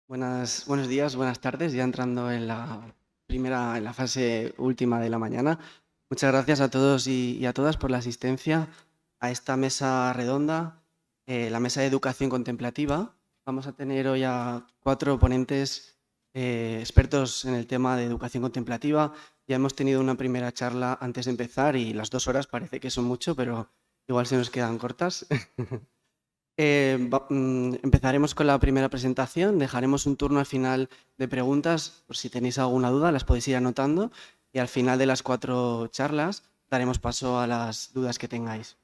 Buenos días, buenas tardes, ya entrando en la fase última de la mañana. Muchas gracias a todos y a todas por la asistencia a esta mesa redonda, la mesa de educación contemplativa. Vamos a tener hoy a 4 ponentes expertos en el tema de educación contemplativa. Ya hemos tenido una primera charla antes de empezar y las 2 horas parece que son mucho, pero igual se nos quedan cortas. Empezaremos con la primera presentación, dejaremos un turno al final de preguntas, por si tenéis alguna duda las podéis ir anotando y al final de las 4 charlas daremos paso a las dudas que tengáis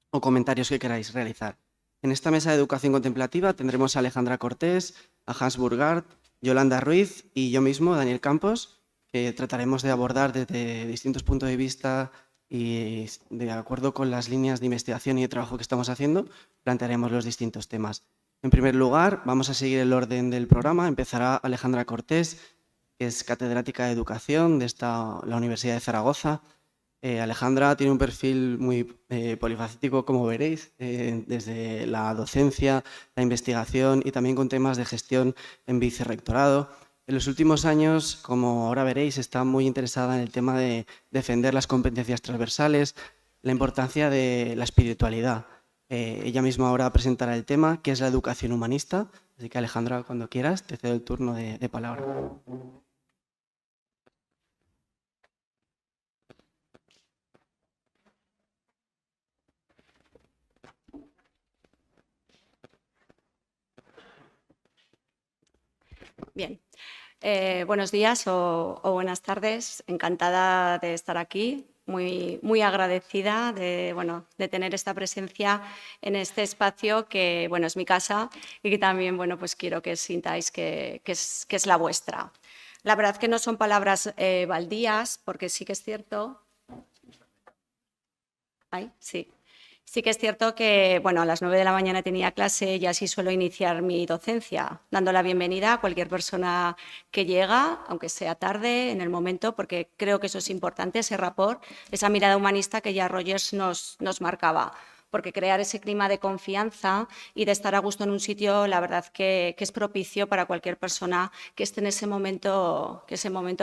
o comentarios que queráis realizar. En esta mesa de educación contemplativa tendremos a Alejandra Cortés, a Hans Burgard, Yolanda Ruiz y yo mismo, Daniel Campos, que trataremos de abordar desde distintos puntos de vista y de acuerdo con las líneas de investigación y de trabajo que estamos haciendo, plantearemos los distintos temas. En primer lugar, vamos a seguir el orden del programa. Empezará Alejandra Cortés, que es catedrática de Educación de la Universidad de Zaragoza. Alejandra tiene un perfil muy polifacético, como veréis, desde la docencia, la investigación y también con temas de gestión en vicerrectorado. En los últimos años, como ahora veréis, está muy interesada en el tema de defender las competencias transversales, la importancia de la espiritualidad. Ella misma ahora presentará el tema, que es la educación humanista. Así que, Alejandra, cuando quieras, te cedo el turno de palabra. Bien, buenos días o buenas tardes. Encantada de estar aquí, muy agradecida de tener esta presencia en este espacio que es mi casa y que también pues quiero que sintáis que es la vuestra. La verdad que no son palabras baldías, porque sí que es cierto. Ay, sí. Sí que es cierto que, a las 9 de la mañana tenía clase y así suelo iniciar mi docencia, dando la bienvenida a cualquier persona que llega, aunque sea tarde, en el momento, porque creo que eso es importante, ese rapport, esa mirada humanista que ya Rogers nos marcaba. Porque crear ese clima de confianza y de estar a gusto en un sitio, la verdad que es propicio para cualquier persona que esté en ese momento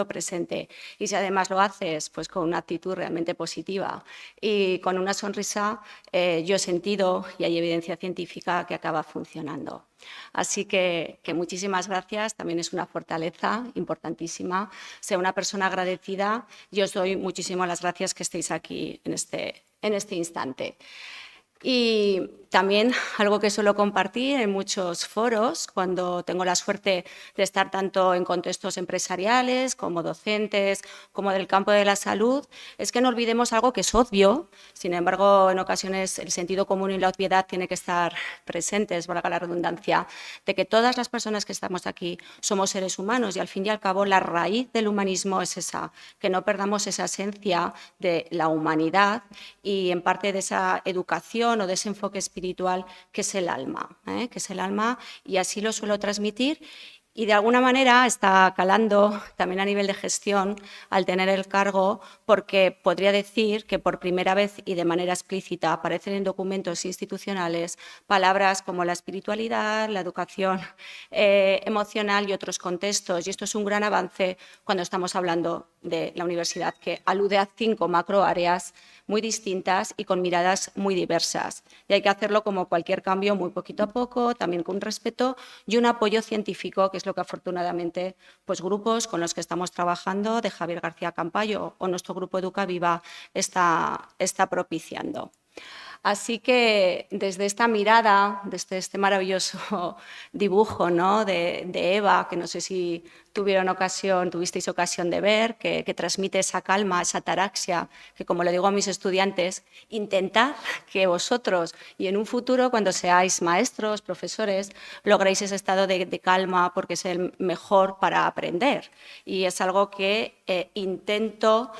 presente. Y si además lo haces pues con una actitud realmente positiva y con una sonrisa, yo he sentido y hay evidencia científica que acaba funcionando. Así que muchísimas gracias, también es una fortaleza importantísima. Sea una persona agradecida, yo os doy muchísimas las gracias que estéis aquí en este instante. Y también algo que suelo compartir en muchos foros, cuando tengo la suerte de estar tanto en contextos empresariales como docentes, como del campo de la salud, es que no olvidemos algo que es obvio. Sin embargo, en ocasiones el sentido común y la obviedad tiene que estar presentes, valga la redundancia, de que todas las personas que estamos aquí somos seres humanos y al fin y al cabo la raíz del humanismo es esa, que no perdamos esa esencia de la humanidad y en parte de esa educación o de ese enfoque espiritual que es el alma, y así lo suelo transmitir. Y de alguna manera está calando también a nivel de gestión al tener el cargo, porque podría decir que por primera vez y de manera explícita aparecen en documentos institucionales palabras como la espiritualidad, la educación emocional y otros contextos. Y esto es un gran avance cuando estamos hablando de la universidad, que alude a 5 macroáreas muy distintas y con miradas muy diversas. Y hay que hacerlo como cualquier cambio, muy poquito a poco, también con respeto y un apoyo científico, que es lo que afortunadamente pues grupos con los que estamos trabajando, de Javier García Campayo o nuestro grupo Educaviva, está propiciando. Así que desde esta mirada, desde este maravilloso dibujo, ¿no?, de Eva, que no sé si tuvisteis ocasión de ver, que transmite esa calma, esa ataraxia, que como le digo a mis estudiantes, intentad que vosotros y en un futuro, cuando seáis maestros, profesores, logréis ese estado de calma, porque es el mejor para aprender. Y es algo que intento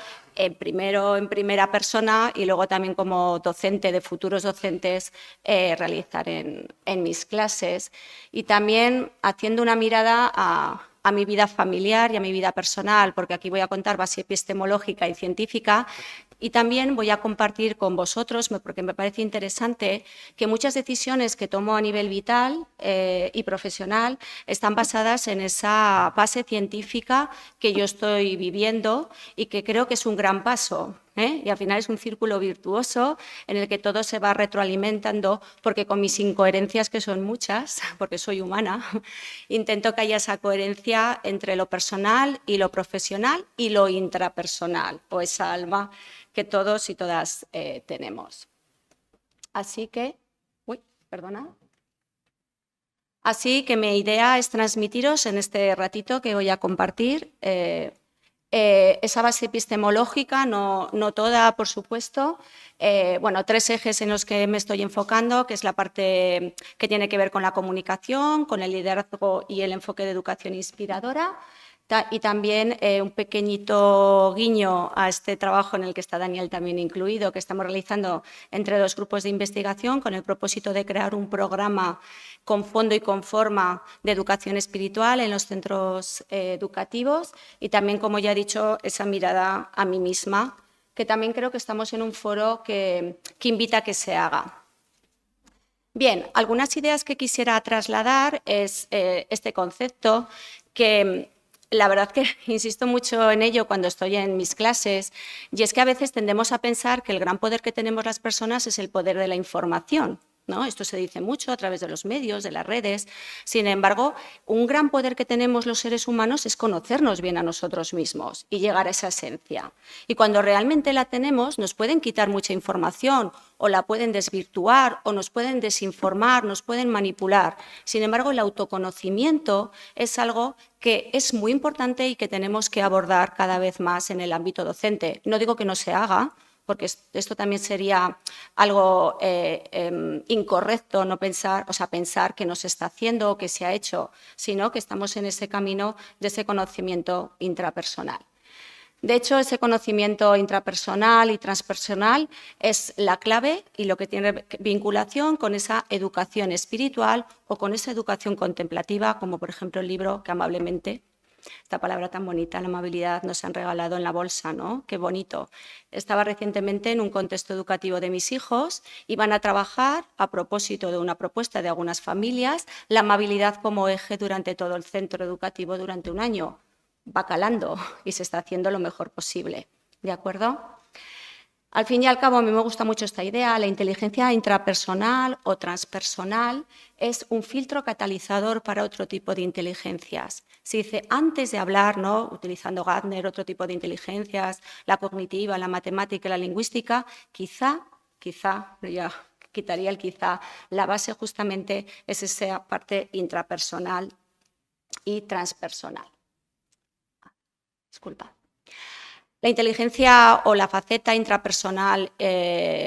primero en primera persona y luego también como docente de futuros docentes realizar en mis clases, y también haciendo una mirada a a mi vida familiar y a mi vida personal, porque aquí voy a contar base epistemológica y científica, y también voy a compartir con vosotros, porque me parece interesante, que muchas decisiones que tomo a nivel vital y profesional están basadas en esa base científica que yo estoy viviendo y que creo que es un gran paso. Y al final es un círculo virtuoso en el que todo se va retroalimentando, porque con mis incoherencias, que son muchas, porque soy humana, intento que haya esa coherencia entre lo personal y lo profesional y lo intrapersonal, o esa alma que todos y todas tenemos. Así que, Así que mi idea es transmitiros en este ratito que voy a compartir esa base epistemológica, no toda, por supuesto. Bueno, 3 ejes en los que me estoy enfocando, que es la parte que tiene que ver con la comunicación, con el liderazgo y el enfoque de educación inspiradora. Y también un pequeñito guiño a este trabajo en el que está Daniel también incluido, que estamos realizando entre 2 grupos de investigación con el propósito de crear un programa con fondo y con forma de educación espiritual en los centros educativos, y también, como ya he dicho, esa mirada a mí misma, que también creo que estamos en un foro que invita a que se haga. Bien, algunas ideas que quisiera trasladar es este concepto que la verdad que insisto mucho en ello cuando estoy en mis clases, y es que a veces tendemos a pensar que el gran poder que tenemos las personas es el poder de la información, ¿no? Esto se dice mucho a través de los medios, de las redes. Sin embargo, un gran poder que tenemos los seres humanos es conocernos bien a nosotros mismos y llegar a esa esencia. Y cuando realmente la tenemos, nos pueden quitar mucha información o la pueden desvirtuar o nos pueden desinformar, nos pueden manipular. Sin embargo, el autoconocimiento es algo que es muy importante y que tenemos que abordar cada vez más en el ámbito docente. No digo que no se haga, porque esto también sería algo incorrecto, no pensar, pensar que no se está haciendo o que se ha hecho, sino que estamos en ese camino de ese conocimiento intrapersonal. De hecho, ese conocimiento intrapersonal y transpersonal es la clave y lo que tiene vinculación con esa educación espiritual o con esa educación contemplativa, como por ejemplo el libro que amablemente, esta palabra tan bonita, la amabilidad, nos han regalado en la bolsa, ¿no? Qué bonito. Estaba recientemente en un contexto educativo de mis hijos, iban a trabajar, a propósito de una propuesta de algunas familias, la amabilidad como eje durante todo el centro educativo durante un año. Va calando y se está haciendo lo mejor posible, ¿de acuerdo? Al fin y al cabo, a mí me gusta mucho esta idea. La inteligencia intrapersonal o transpersonal es un filtro catalizador para otro tipo de inteligencias. Se dice, antes de hablar, ¿no?, utilizando Gardner, otro tipo de inteligencias, la cognitiva, la matemática y la lingüística, quizá, ya quitaría el quizá, la base justamente es esa parte intrapersonal y transpersonal. Disculpa. La inteligencia o la faceta intrapersonal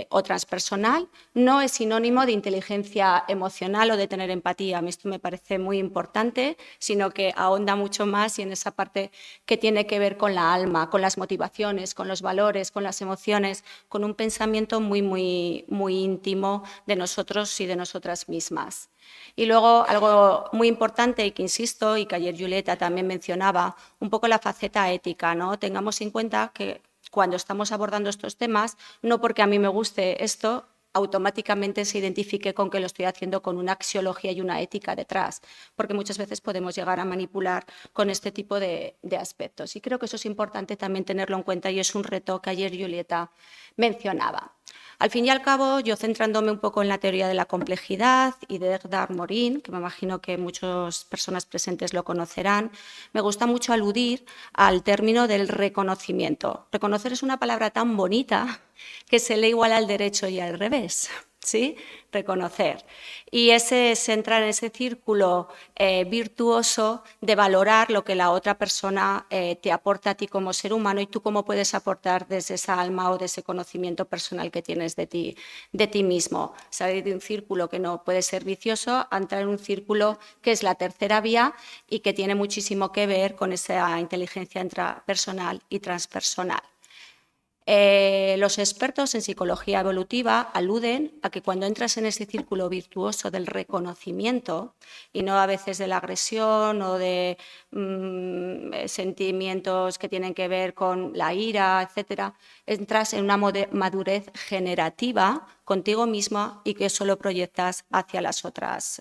o transpersonal no es sinónimo de inteligencia emocional o de tener empatía. A mí esto me parece muy importante, sino que ahonda mucho más y en esa parte que tiene que ver con la alma, con las motivaciones, con los valores, con las emociones, con un pensamiento muy, muy, muy íntimo de nosotros y de nosotras mismas. Y luego algo muy importante y que insisto, y que ayer Julieta también mencionaba, un poco la faceta ética, ¿no? Tengamos en cuenta que cuando estamos abordando estos temas, no porque a mí me guste esto, automáticamente se identifique con que lo estoy haciendo con una axiología y una ética detrás, porque muchas veces podemos llegar a manipular con este tipo de aspectos. Y creo que eso es importante también tenerlo en cuenta y es un reto que ayer Julieta mencionaba. Al fin y al cabo, yo centrándome un poco en la teoría de la complejidad y de Edgar Morin, que me imagino que muchas personas presentes lo conocerán, me gusta mucho aludir al término del reconocimiento. Reconocer es una palabra tan bonita que se lee igual al derecho y al revés, ¿sí? Reconocer. Y ese es entrar en ese círculo virtuoso de valorar lo que la otra persona te aporta a ti como ser humano y tú cómo puedes aportar desde esa alma o de ese conocimiento personal que tienes de ti mismo. Salir de un círculo que no puede ser vicioso a entrar en un círculo que es la tercera vía y que tiene muchísimo que ver con esa inteligencia intrapersonal y transpersonal. Los expertos en psicología evolutiva aluden a que cuando entras en ese círculo virtuoso del reconocimiento y no a veces de la agresión o de sentimientos que tienen que ver con la ira, etcétera, entras en una madurez generativa contigo misma y que eso lo proyectas hacia las otras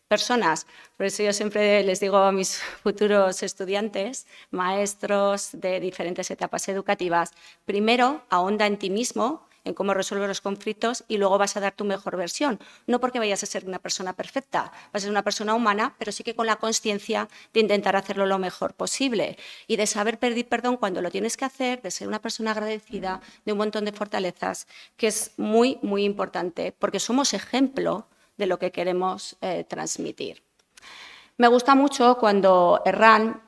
personas. Por eso yo siempre les digo a mis futuros estudiantes, maestros de diferentes etapas educativas, primero ahonda en ti mismo, en cómo resuelves los conflictos y luego vas a dar tu mejor versión. No porque vayas a ser una persona perfecta, vas a ser una persona humana, pero sí que con la consciencia de intentar hacerlo lo mejor posible y de saber pedir perdón cuando lo tienes que hacer, de ser una persona agradecida, de un montón de fortalezas, que es muy, muy importante, porque somos ejemplo de lo que queremos transmitir. Me gusta mucho cuando Herrán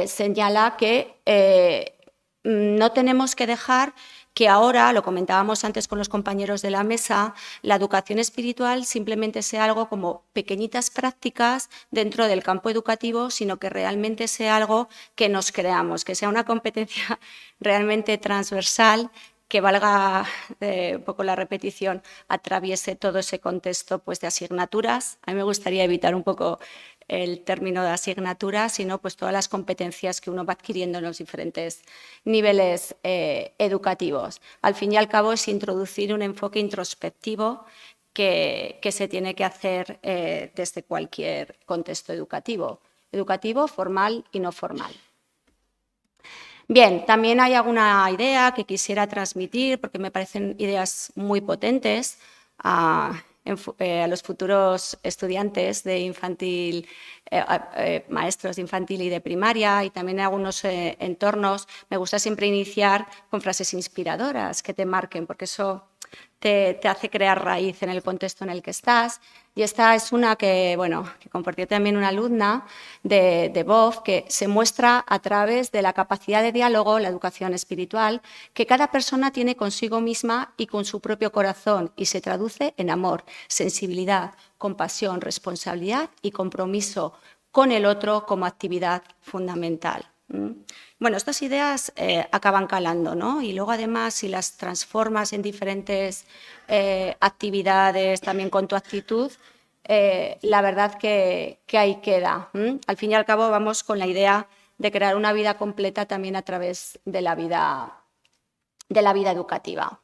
señala que no tenemos que dejar que ahora, lo comentábamos antes con los compañeros de la mesa, la educación espiritual simplemente sea algo como pequeñitas prácticas dentro del campo educativo, sino que realmente sea algo que nos creamos, que sea una competencia realmente transversal, que valga un poco la repetición, atraviese todo ese contexto pues, de asignaturas. A mí me gustaría evitar un poco el término de asignatura, sino pues todas las competencias que uno va adquiriendo en los diferentes niveles educativos. Al fin y al cabo es introducir un enfoque introspectivo que se tiene que hacer desde cualquier contexto educativo, formal y no formal. Bien, también hay alguna idea que quisiera transmitir, porque me parecen ideas muy potentes a los futuros estudiantes de infantil, maestros de infantil y de primaria, y también en algunos entornos. Me gusta siempre iniciar con frases inspiradoras que te marquen, porque eso te hace crear raíz en el contexto en el que estás. Y esta es una que, bueno, que compartió también una alumna de BOF, que se muestra a través de la capacidad de diálogo, la educación espiritual, que cada persona tiene consigo misma y con su propio corazón, y se traduce en amor, sensibilidad, compasión, responsabilidad y compromiso con el otro como actividad fundamental. Bueno, estas ideas acaban calando, ¿no? Y luego, además, si las transformas en diferentes actividades, también con tu actitud, la verdad que ahí queda. Al fin y al cabo, vamos con la idea de crear una vida completa también a través de la vida educativa.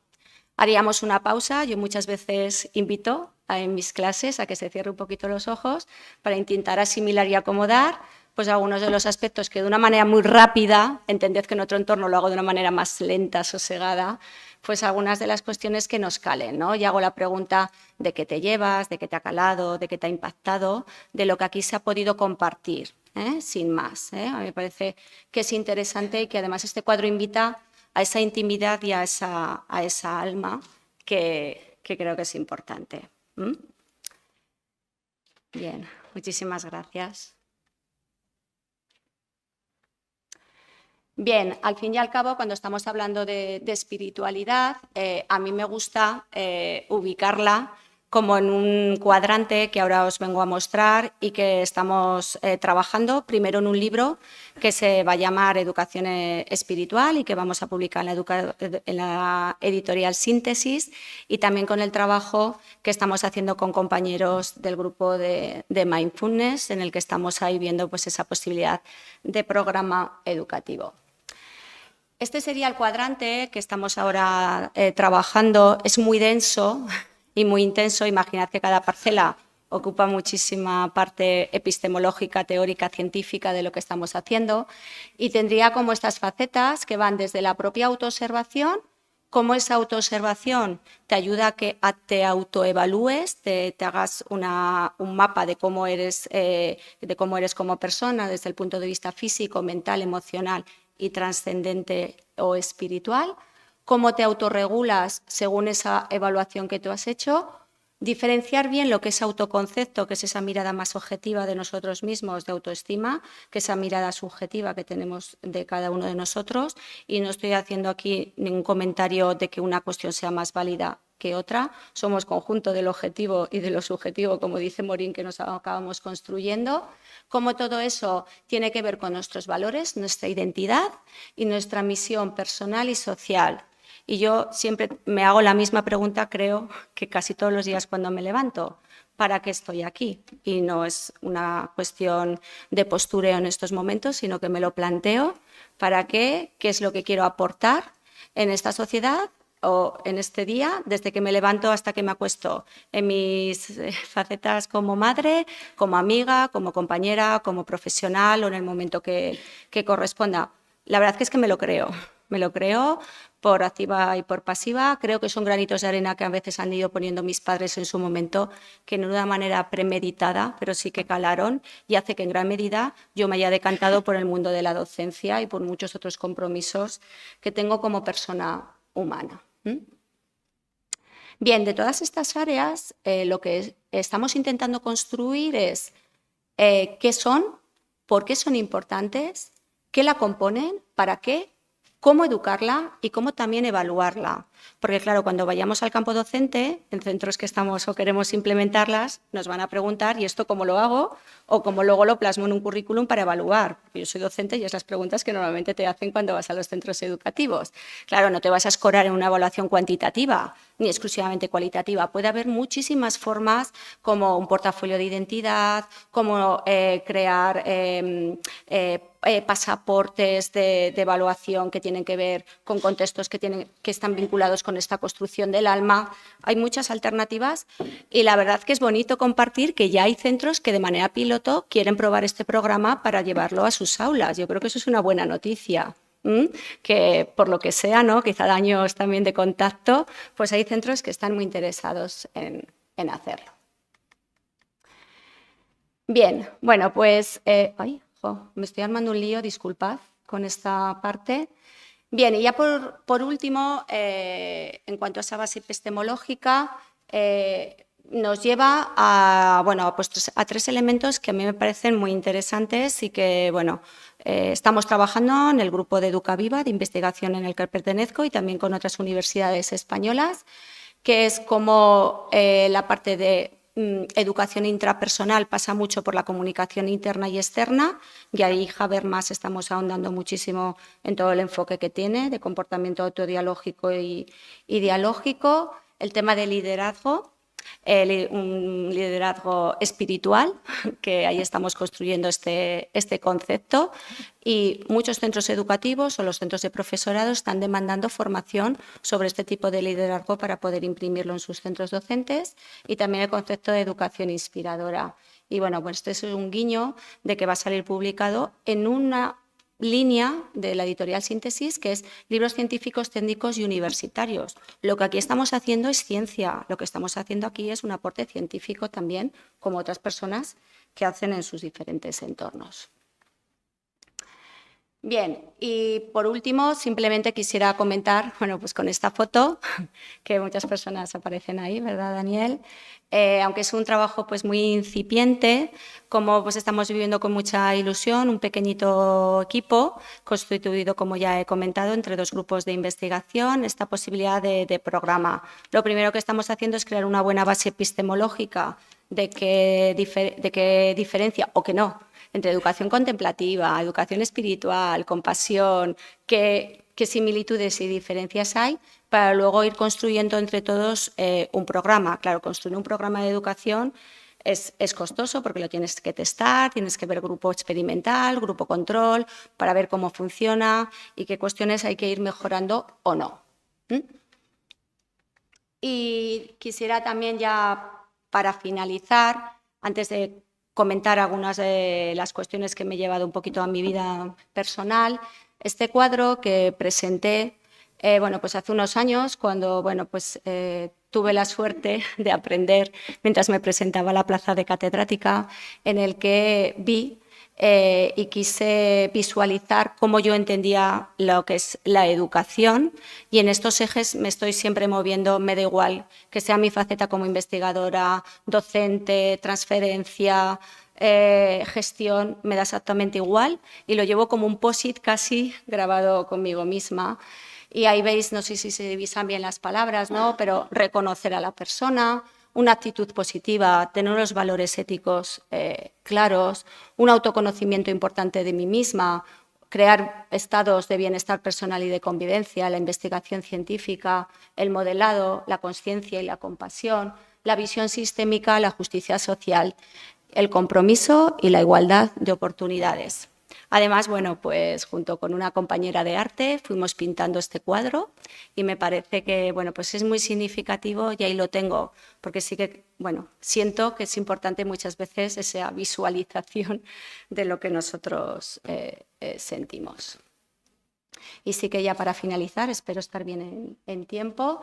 Haríamos una pausa. Yo muchas veces invito en mis clases a que se cierre un poquito los ojos para intentar asimilar y acomodar pues algunos de los aspectos que de una manera muy rápida, entended que en otro entorno lo hago de una manera más lenta, sosegada, pues algunas de las cuestiones que nos calen, ¿no? Y hago la pregunta de qué te llevas, de qué te ha calado, de qué te ha impactado, de lo que aquí se ha podido compartir, sin más. A mí me parece que es interesante y que además este cuadro invita a esa intimidad y a esa alma que creo que es importante. Bien, muchísimas gracias. Bien, al fin y al cabo, cuando estamos hablando de espiritualidad, a mí me gusta ubicarla como en un cuadrante que ahora os vengo a mostrar y que estamos trabajando primero en un libro que se va a llamar Educación Espiritual y que vamos a publicar en la editorial Síntesis, y también con el trabajo que estamos haciendo con compañeros del grupo de Mindfulness, en el que estamos ahí viendo pues, esa posibilidad de programa educativo. Este sería el cuadrante que estamos ahora trabajando. Es muy denso y muy intenso. Imaginad que cada parcela ocupa muchísima parte epistemológica, teórica, científica de lo que estamos haciendo, y tendría como estas facetas que van desde la propia autoobservación, cómo esa autoobservación te ayuda a que te autoevalúes, te hagas un mapa de cómo eres como persona desde el punto de vista físico, mental, emocional y trascendente o espiritual, cómo te autorregulas según esa evaluación que tú has hecho, Diferenciar bien lo que es autoconcepto, que es esa mirada más objetiva de nosotros mismos, de autoestima, que esa mirada subjetiva que tenemos de cada uno de nosotros. Y no estoy haciendo aquí ningún comentario de que una cuestión sea más válida que otra. Somos conjunto del objetivo y de lo subjetivo, como dice Morín, que nos acabamos construyendo. Cómo todo eso tiene que ver con nuestros valores, nuestra identidad y nuestra misión personal y social. Y yo siempre me hago la misma pregunta, creo que casi todos los días cuando me levanto. ¿Para qué estoy aquí? Y no es una cuestión de postureo en estos momentos, sino que me lo planteo. ¿Para qué? ¿Qué es lo que quiero aportar en esta sociedad o en este día, desde que me levanto hasta que me acuesto? En mis facetas como madre, como amiga, como compañera, como profesional o en el momento que corresponda. La verdad es que me lo creo. Me lo creo por activa y por pasiva. Creo que son granitos de arena que a veces han ido poniendo mis padres en su momento, que no de una manera premeditada, pero sí que calaron y hace que en gran medida yo me haya decantado por el mundo de la docencia y por muchos otros compromisos que tengo como persona humana. Bien, de todas estas áreas, lo que estamos intentando construir es qué son, por qué son importantes, qué la componen, para qué, cómo educarla y cómo también evaluarla. Porque claro, cuando vayamos al campo docente, en centros que estamos o queremos implementarlas, nos van a preguntar ¿y esto cómo lo hago? O cómo luego lo plasmo en un currículum para evaluar. Yo soy docente y es las preguntas que normalmente te hacen cuando vas a los centros educativos. Claro, no te vas a escorar en una evaluación cuantitativa ni exclusivamente cualitativa. Puede haber muchísimas formas, como un portafolio de identidad, como crear pasaportes de evaluación que tienen que ver con contextos que están vinculados con esta construcción del alma. Hay muchas alternativas y la verdad que es bonito compartir que ya hay centros que de manera piloto quieren probar este programa para llevarlo a sus aulas. Yo creo que eso es una buena noticia. Que por lo que sea, ¿no? Quizá años también de contacto, pues hay centros que están muy interesados en hacerlo. Bien, bueno, pues me estoy armando un lío, disculpad con esta parte. Bien, y ya por último, en cuanto a esa base epistemológica, nos lleva a tres elementos que a mí me parecen muy interesantes y que, bueno, estamos trabajando en el grupo de Educaviva, de investigación en el que pertenezco, y también con otras universidades españolas, que es como la parte de educación intrapersonal pasa mucho por la comunicación interna y externa, y ahí Habermas estamos ahondando muchísimo en todo el enfoque que tiene de comportamiento autodialógico y dialógico, el tema del liderazgo, un liderazgo espiritual, que ahí estamos construyendo este concepto, y muchos centros educativos o los centros de profesorado están demandando formación sobre este tipo de liderazgo para poder imprimirlo en sus centros docentes, y también el concepto de educación inspiradora. Y bueno, pues este es un guiño de que va a salir publicado en una línea de la editorial Síntesis, que es libros científicos, técnicos y universitarios. Lo que aquí estamos haciendo es ciencia, lo que estamos haciendo aquí es un aporte científico también, como otras personas que hacen en sus diferentes entornos. Bien, y por último, simplemente quisiera comentar, bueno, pues con esta foto, que muchas personas aparecen ahí, ¿verdad, Daniel? Aunque es un trabajo pues muy incipiente, como pues estamos viviendo con mucha ilusión, un pequeñito equipo constituido, como ya he comentado, entre dos grupos de investigación, esta posibilidad de programa. Lo primero que estamos haciendo es crear una buena base epistemológica de qué diferencia o que no entre educación contemplativa, educación espiritual, compasión, qué similitudes y diferencias hay, para luego ir construyendo entre todos un programa. Claro, construir un programa de educación es costoso porque lo tienes que testar, tienes que ver grupo experimental, grupo control, para ver cómo funciona y qué cuestiones hay que ir mejorando o no. Y quisiera también ya, para finalizar, antes de comentar algunas de las cuestiones que me he llevado un poquito a mi vida personal, este cuadro que presenté pues hace unos años, cuando tuve la suerte de aprender mientras me presentaba a la plaza de catedrática, en el que vi y quise visualizar cómo yo entendía lo que es la educación, y en estos ejes me estoy siempre moviendo, me da igual que sea mi faceta como investigadora, docente, transferencia, gestión, me da exactamente igual, y lo llevo como un post-it casi grabado conmigo misma. Y ahí veis, no sé si se divisan bien las palabras, ¿no? Pero reconocer a la persona, una actitud positiva, tener unos valores éticos claros, un autoconocimiento importante de mí misma, crear estados de bienestar personal y de convivencia, la investigación científica, el modelado, la conciencia y la compasión, la visión sistémica, la justicia social, el compromiso y la igualdad de oportunidades. Además, bueno, pues junto con una compañera de arte fuimos pintando este cuadro y me parece que, bueno, pues es muy significativo y ahí lo tengo, porque sí que, bueno, siento que es importante muchas veces esa visualización de lo que nosotros sentimos. Y sí que ya para finalizar, espero estar bien en tiempo.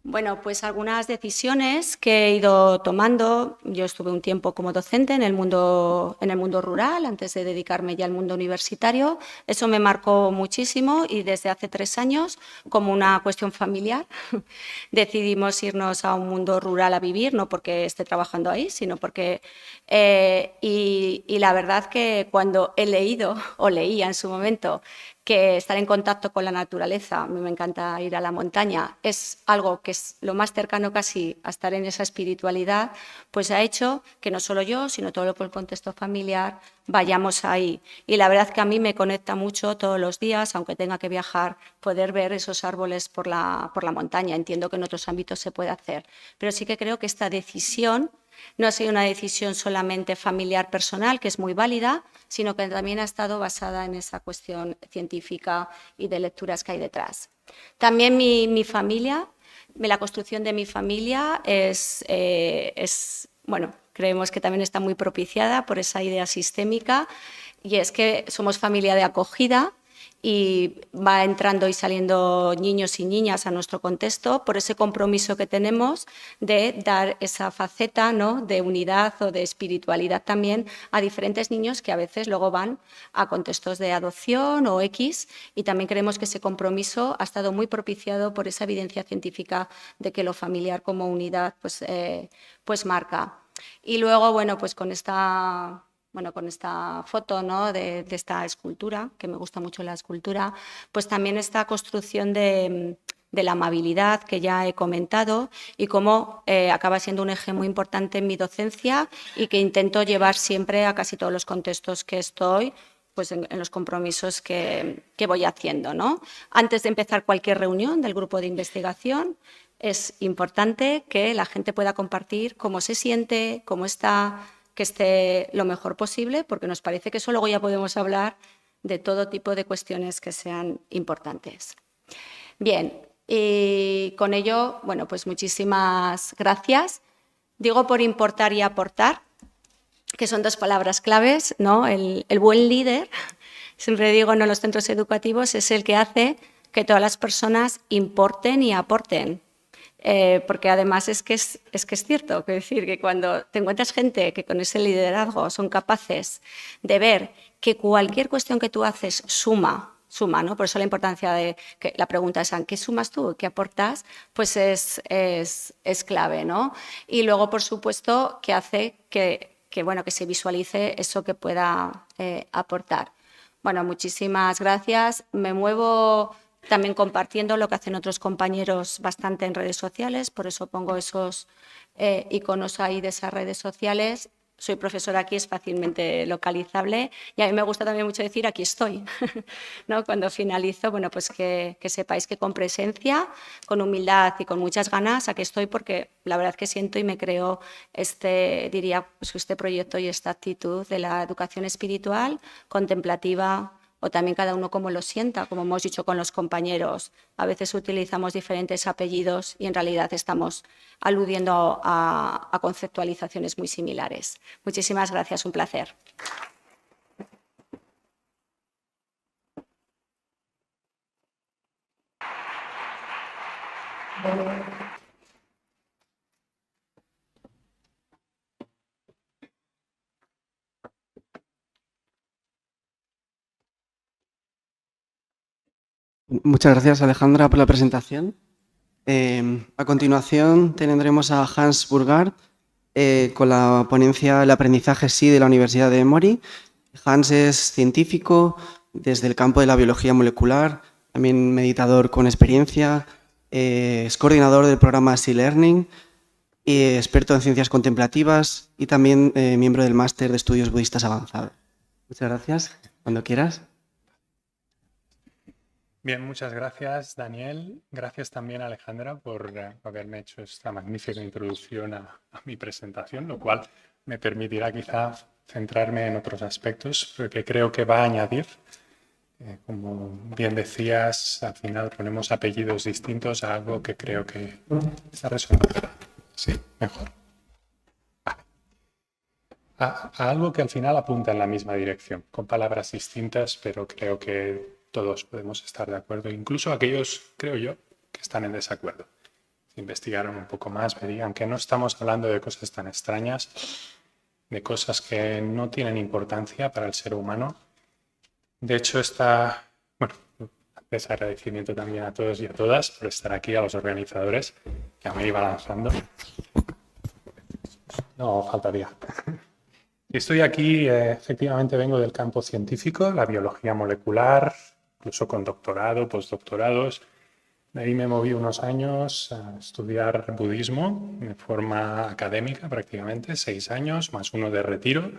Bueno, pues algunas decisiones que he ido tomando. Yo estuve un tiempo como docente en el mundo rural antes de dedicarme ya al mundo universitario. Eso me marcó muchísimo y desde hace 3 años, como una cuestión familiar, decidimos irnos a un mundo rural a vivir, no porque esté trabajando ahí, sino porque... y la verdad que cuando he leído o leía en su momento que estar en contacto con la naturaleza, a mí me encanta ir a la montaña, es algo que es lo más cercano casi a estar en esa espiritualidad, pues ha hecho que no solo yo, sino todo el contexto familiar, vayamos ahí. Y la verdad que a mí me conecta mucho todos los días, aunque tenga que viajar, poder ver esos árboles por la montaña. Entiendo que en otros ámbitos se puede hacer, pero sí que creo que esta decisión no ha sido una decisión solamente familiar personal, que es muy válida, sino que también ha estado basada en esa cuestión científica y de lecturas que hay detrás. También mi familia, la construcción de mi familia bueno, creemos que también está muy propiciada por esa idea sistémica, y es que somos familia de acogida y va entrando y saliendo niños y niñas a nuestro contexto por ese compromiso que tenemos de dar esa faceta, ¿no?, de unidad o de espiritualidad también a diferentes niños que a veces luego van a contextos de adopción o X, y también creemos que ese compromiso ha estado muy propiciado por esa evidencia científica de que lo familiar como unidad pues marca. Y luego, bueno, pues con esta foto, ¿no?, de esta escultura, que me gusta mucho la escultura, pues también esta construcción de la amabilidad que ya he comentado y cómo acaba siendo un eje muy importante en mi docencia y que intento llevar siempre a casi todos los contextos que estoy, pues en los compromisos que voy haciendo, ¿no? Antes de empezar cualquier reunión del grupo de investigación, es importante que la gente pueda compartir cómo se siente, cómo está, que esté lo mejor posible, porque nos parece que eso luego ya podemos hablar de todo tipo de cuestiones que sean importantes. Bien, y con ello, bueno, pues muchísimas gracias. Digo por importar y aportar, que son 2 palabras claves, ¿no? El buen líder, siempre digo, en los centros educativos, es el que hace que todas las personas importen y aporten. Porque además es que es cierto, es decir, que cuando te encuentras gente que con ese liderazgo son capaces de ver que cualquier cuestión que tú haces suma, ¿no? Por eso la importancia de que la pregunta es: ¿qué sumas tú? ¿Qué aportas? Pues es clave, ¿no? Y luego, por supuesto, que hace que se visualice eso que pueda aportar. Bueno, muchísimas gracias. Me muevo también compartiendo lo que hacen otros compañeros bastante en redes sociales, por eso pongo esos iconos ahí de esas redes sociales. Soy profesora aquí, es fácilmente localizable, y a mí me gusta también mucho decir aquí estoy, ¿no? Cuando finalizo, bueno, pues que sepáis que con presencia, con humildad y con muchas ganas aquí estoy, porque la verdad que siento y me creo diría, pues este proyecto y esta actitud de la educación espiritual, contemplativa, o también cada uno como lo sienta, como hemos dicho con los compañeros. A veces utilizamos diferentes apellidos y en realidad estamos aludiendo a conceptualizaciones muy similares. Muchísimas gracias, un placer. Muchas gracias, Alejandra, por la presentación. A continuación tendremos a Hans Burgard con la ponencia El aprendizaje sí de la Universidad de Emory. Hans es científico desde el campo de la biología molecular, también meditador con experiencia, es coordinador del programa Sea Learning, y experto en ciencias contemplativas y también miembro del máster de estudios budistas avanzados. Muchas gracias. Cuando quieras. Bien, muchas gracias, Daniel. Gracias también, Alejandra, por haberme hecho esta magnífica introducción a mi presentación, lo cual me permitirá quizá centrarme en otros aspectos, porque creo que va a añadir. Como bien decías, al final ponemos apellidos distintos a algo que creo que está resonando. Sí, mejor. Vale. A algo que al final apunta en la misma dirección, con palabras distintas, pero creo que todos podemos estar de acuerdo, incluso aquellos, creo yo, que están en desacuerdo. Si investigaron un poco más, verían que no estamos hablando de cosas tan extrañas, de cosas que no tienen importancia para el ser humano. De hecho, antes agradecimiento también a todos y a todas por estar aquí, a los organizadores. Ya me iba lanzando. No, faltaría. Estoy aquí, efectivamente vengo del campo científico, la biología molecular, incluso con doctorado, postdoctorados. De ahí me moví unos años a estudiar budismo de forma académica prácticamente, 6 años, más uno de retiro.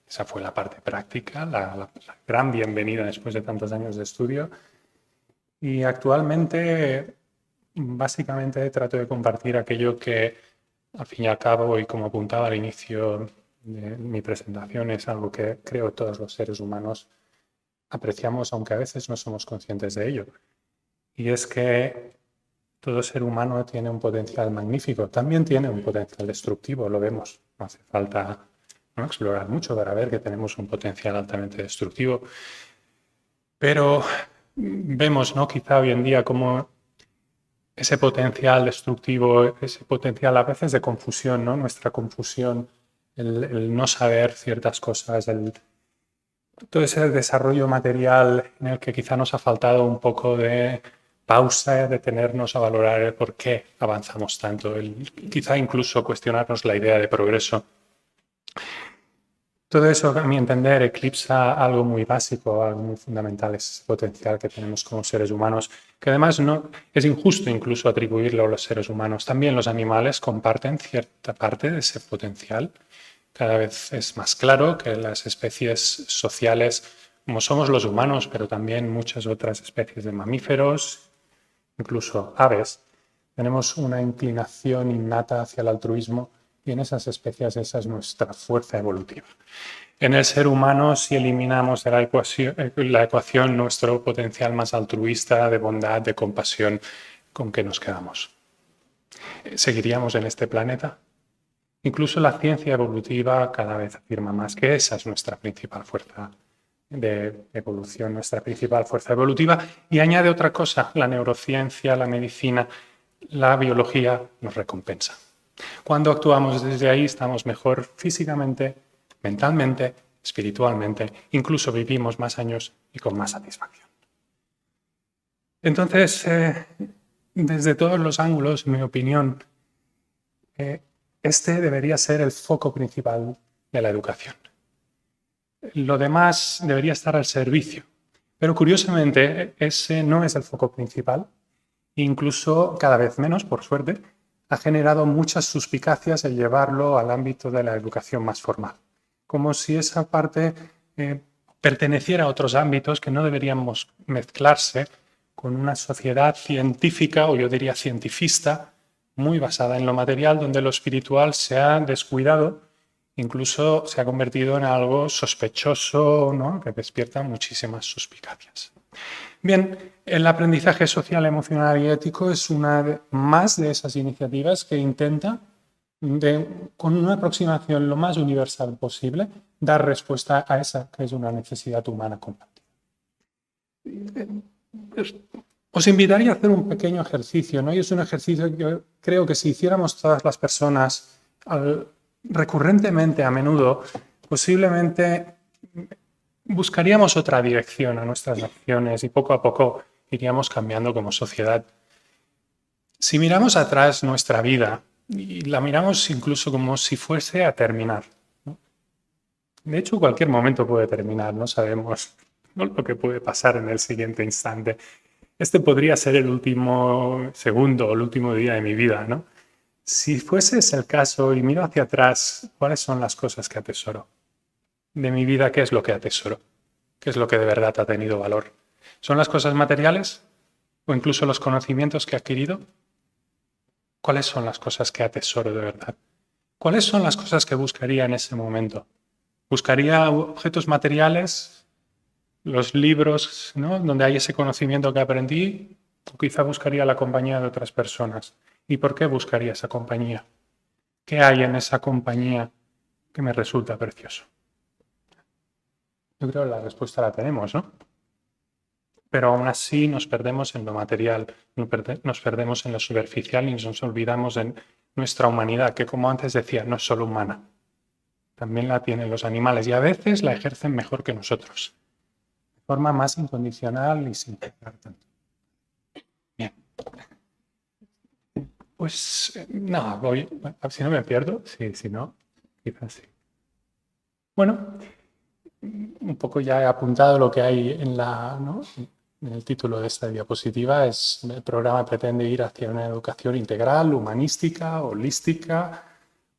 Esa fue la parte práctica, la gran bienvenida después de tantos años de estudio. Y actualmente, básicamente, trato de compartir aquello que, al fin y al cabo, y como apuntaba al inicio de mi presentación, es algo que creo todos los seres humanos apreciamos, aunque a veces no somos conscientes de ello. Y es que todo ser humano tiene un potencial magnífico, también tiene un potencial destructivo, lo vemos. No hace falta explorar mucho para ver que tenemos un potencial altamente destructivo. Pero vemos, quizá hoy en día, cómo ese potencial destructivo, ese potencial a veces de confusión, nuestra confusión, el no saber ciertas cosas, todo ese desarrollo material en el que quizá nos ha faltado un poco de pausa, detenernos a valorar el por qué avanzamos tanto, quizá incluso cuestionarnos la idea de progreso. Todo eso, a mi entender, eclipsa algo muy básico, algo muy fundamental, ese potencial que tenemos como seres humanos, que además no es injusto incluso atribuirlo a los seres humanos. También los animales comparten cierta parte de ese potencial. Cada vez es más claro que las especies sociales, como somos los humanos, pero también muchas otras especies de mamíferos, incluso aves, tenemos una inclinación innata hacia el altruismo. Y en esas especies esa es nuestra fuerza evolutiva. En el ser humano, si eliminamos de la ecuación nuestro potencial más altruista, de bondad, de compasión, ¿con qué nos quedamos? ¿Seguiríamos en este planeta? Incluso la ciencia evolutiva cada vez afirma más que esa es nuestra principal fuerza de evolución, nuestra principal fuerza evolutiva. Y añade otra cosa, la neurociencia, la medicina, la biología nos recompensa. Cuando actuamos desde ahí estamos mejor físicamente, mentalmente, espiritualmente, incluso vivimos más años y con más satisfacción. Entonces, desde todos los ángulos, en mi opinión, este debería ser el foco principal de la educación. Lo demás debería estar al servicio, pero curiosamente ese no es el foco principal, incluso cada vez menos, por suerte, ha generado muchas suspicacias el llevarlo al ámbito de la educación más formal, como si esa parte perteneciera a otros ámbitos que no deberían mezclarse con una sociedad científica, o yo diría cientifista, muy basada en lo material, donde lo espiritual se ha descuidado, incluso se ha convertido en algo sospechoso, que despierta muchísimas suspicacias. Bien, el aprendizaje social, emocional y ético es una más de esas iniciativas que intenta, con una aproximación lo más universal posible, dar respuesta a esa que es una necesidad humana compartida. Os invitaría a hacer un pequeño ejercicio, y es un ejercicio que yo creo que si hiciéramos todas las personas recurrentemente, a menudo, posiblemente buscaríamos otra dirección a nuestras acciones y poco a poco iríamos cambiando como sociedad. Si miramos atrás nuestra vida y la miramos incluso como si fuese a terminar, ¿no? De hecho, cualquier momento puede terminar, no sabemos, ¿no?, lo que puede pasar en el siguiente instante. Este podría ser el último segundo o el último día de mi vida, ¿no? Si fuese ese el caso y miro hacia atrás, ¿cuáles son las cosas que atesoro? De mi vida, ¿qué es lo que atesoro? ¿Qué es lo que de verdad ha tenido valor? ¿Son las cosas materiales o incluso los conocimientos que he adquirido? ¿Cuáles son las cosas que atesoro de verdad? ¿Cuáles son las cosas que buscaría en ese momento? ¿Buscaría objetos materiales, los libros, ¿no?, donde hay ese conocimiento que aprendí? ¿O quizá buscaría la compañía de otras personas? ¿Y por qué buscaría esa compañía? ¿Qué hay en esa compañía que me resulta precioso? Yo creo que la respuesta la tenemos, ¿no? Pero aún así nos perdemos en lo material, nos perdemos en lo superficial y nos olvidamos de nuestra humanidad, que, como antes decía, no es solo humana. También la tienen los animales y a veces la ejercen mejor que nosotros, de forma más incondicional y sin pensar tanto. Bien. Pues no, voy, si no me pierdo, sí, si no, quizás sí. Bueno, un poco ya he apuntado lo que hay en ¿no?, en el título de esta diapositiva. El programa pretende ir hacia una educación integral, humanística, holística,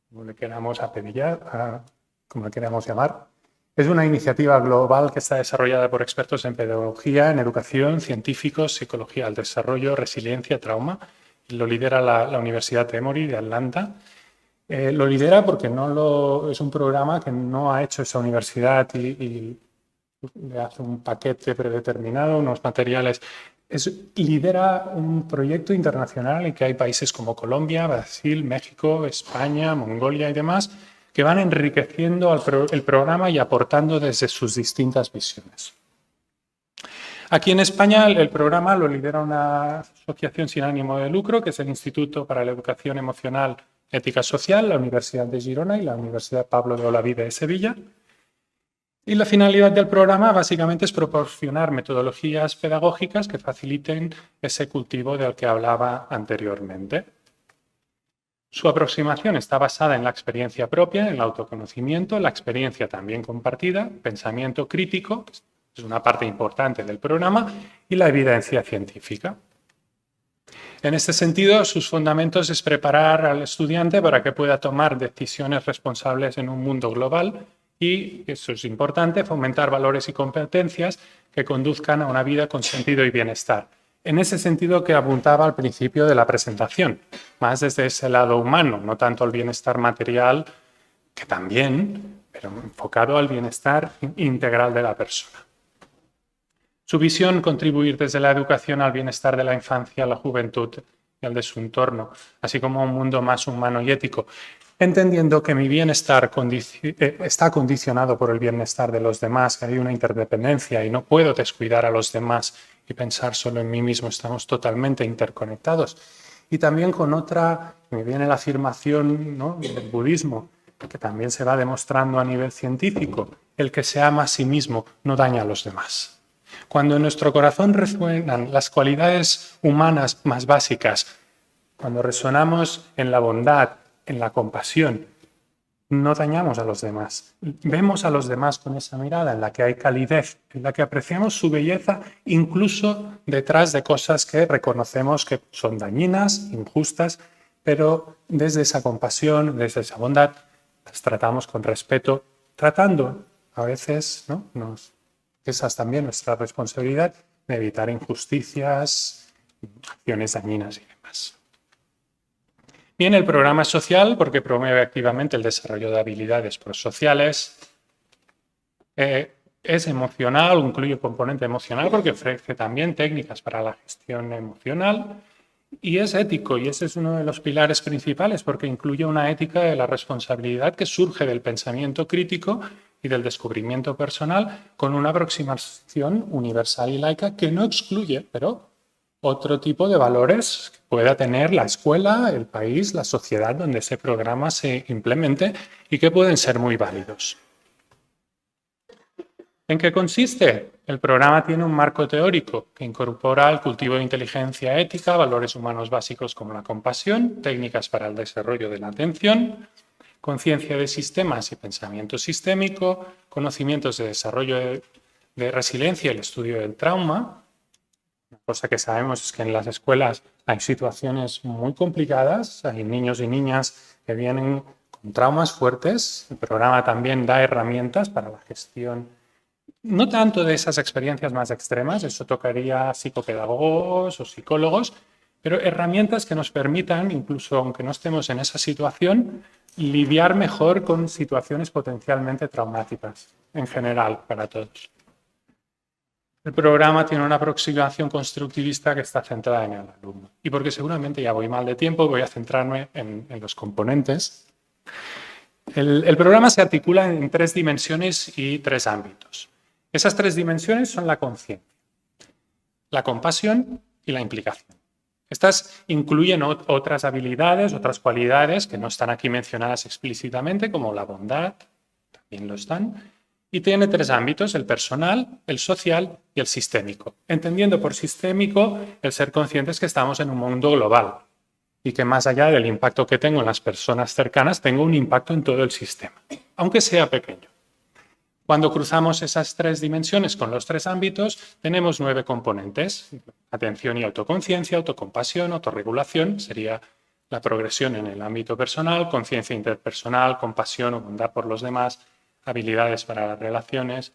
como le queramos apellidar, como le queramos llamar. Es una iniciativa global que está desarrollada por expertos en pedagogía, en educación, científicos, psicología del desarrollo, resiliencia, trauma. Y lo lidera la Universidad Emory de Atlanta. Lo lidera porque es un programa que no ha hecho esa universidad y le hace un paquete predeterminado, unos materiales. Lidera un proyecto internacional en que hay países como Colombia, Brasil, México, España, Mongolia y demás, que van enriqueciendo el programa y aportando desde sus distintas visiones. Aquí en España el programa lo lidera una asociación sin ánimo de lucro, que es el Instituto para la Educación Emocional, Ética Social, la Universidad de Girona y la Universidad Pablo de Olavide de Sevilla. Y la finalidad del programa básicamente es proporcionar metodologías pedagógicas que faciliten ese cultivo del que hablaba anteriormente. Su aproximación está basada en la experiencia propia, en el autoconocimiento, la experiencia también compartida, pensamiento crítico, que es una parte importante del programa, y la evidencia científica. En este sentido, sus fundamentos es preparar al estudiante para que pueda tomar decisiones responsables en un mundo global y, eso es importante, fomentar valores y competencias que conduzcan a una vida con sentido y bienestar. En ese sentido que apuntaba al principio de la presentación, más desde ese lado humano, no tanto al bienestar material, que también, pero enfocado al bienestar integral de la persona. Su visión, contribuir desde la educación al bienestar de la infancia, la juventud y al de su entorno, así como a un mundo más humano y ético, entendiendo que mi bienestar está condicionado por el bienestar de los demás, que hay una interdependencia y no puedo descuidar a los demás y pensar solo en mí mismo, estamos totalmente interconectados. Y también con otra, me viene la afirmación, ¿no?, del budismo, que también se va demostrando a nivel científico, el que se ama a sí mismo no daña a los demás. Cuando en nuestro corazón resuenan las cualidades humanas más básicas, cuando resonamos en la bondad, en la compasión, no dañamos a los demás. Vemos a los demás con esa mirada en la que hay calidez, en la que apreciamos su belleza, incluso detrás de cosas que reconocemos que son dañinas, injustas, pero desde esa compasión, desde esa bondad, las tratamos con respeto, tratando a veces, ¿no?, esa es también nuestra responsabilidad, de evitar injusticias, acciones dañinas y demás. Bien, el programa es social porque promueve activamente el desarrollo de habilidades prosociales. Es emocional, incluye componente emocional porque ofrece también técnicas para la gestión emocional. Y es ético, y ese es uno de los pilares principales porque incluye una ética de la responsabilidad que surge del pensamiento crítico y del descubrimiento personal con una aproximación universal y laica que no excluye, pero otro tipo de valores que pueda tener la escuela, el país, la sociedad donde ese programa se implemente y que pueden ser muy válidos. ¿En qué consiste? El programa tiene un marco teórico que incorpora el cultivo de inteligencia ética, valores humanos básicos como la compasión, técnicas para el desarrollo de la atención, conciencia de sistemas y pensamiento sistémico, conocimientos de desarrollo de resiliencia y el estudio del trauma. Una cosa que sabemos es que en las escuelas hay situaciones muy complicadas, hay niños y niñas que vienen con traumas fuertes. El programa también da herramientas para la gestión, no tanto de esas experiencias más extremas, eso tocaría a psicopedagogos o psicólogos, pero herramientas que nos permitan, incluso aunque no estemos en esa situación, lidiar mejor con situaciones potencialmente traumáticas, en general, para todos. El programa tiene una aproximación constructivista que está centrada en el alumno. Y porque seguramente ya voy mal de tiempo, voy a centrarme en los componentes. El programa se articula en 3 dimensiones y 3 ámbitos. Esas 3 dimensiones son la conciencia, la compasión y la implicación. Estas incluyen otras habilidades, otras cualidades que no están aquí mencionadas explícitamente, como la bondad, también lo están. Y tiene 3 ámbitos, el personal, el social y el sistémico. Entendiendo por sistémico el ser conscientes que estamos en un mundo global y que más allá del impacto que tengo en las personas cercanas, tengo un impacto en todo el sistema, aunque sea pequeño. Cuando cruzamos esas 3 dimensiones con los 3 ámbitos, tenemos 9 componentes. Atención y autoconciencia, autocompasión, autorregulación, sería la progresión en el ámbito personal, conciencia interpersonal, compasión o bondad por los demás, habilidades para las relaciones,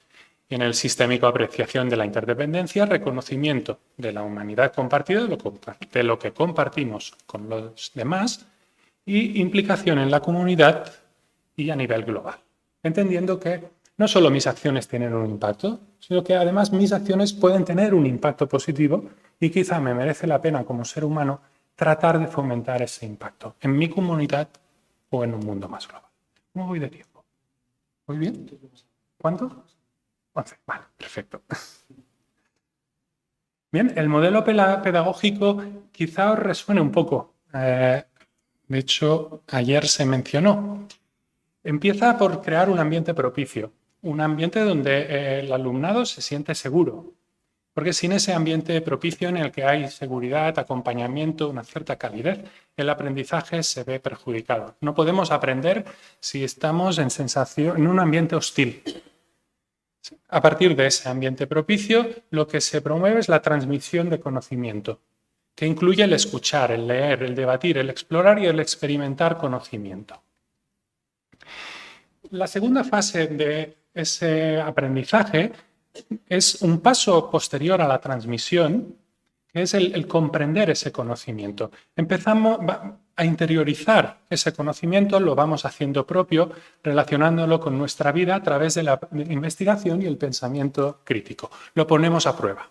y en el sistémico apreciación de la interdependencia, reconocimiento de la humanidad compartida, de lo que compartimos con los demás, y implicación en la comunidad y a nivel global. Entendiendo que no solo mis acciones tienen un impacto, sino que además mis acciones pueden tener un impacto positivo y quizá me merece la pena como ser humano tratar de fomentar ese impacto en mi comunidad o en un mundo más global. ¿Cómo voy de tiempo? ¿Muy bien? ¿Cuánto? 11. Vale, perfecto. Bien, el modelo pedagógico quizá os resuene un poco. De hecho, ayer se mencionó. Empieza por crear un ambiente propicio, un ambiente donde el alumnado se siente seguro. Porque sin ese ambiente propicio en el que hay seguridad, acompañamiento, una cierta calidez, el aprendizaje se ve perjudicado. No podemos aprender si estamos en un ambiente hostil. A partir de ese ambiente propicio, lo que se promueve es la transmisión de conocimiento, que incluye el escuchar, el leer, el debatir, el explorar y el experimentar conocimiento. La segunda fase de ese aprendizaje es un paso posterior a la transmisión, que es el comprender ese conocimiento. Empezamos a interiorizar ese conocimiento, lo vamos haciendo propio, relacionándolo con nuestra vida a través de la investigación y el pensamiento crítico. Lo ponemos a prueba.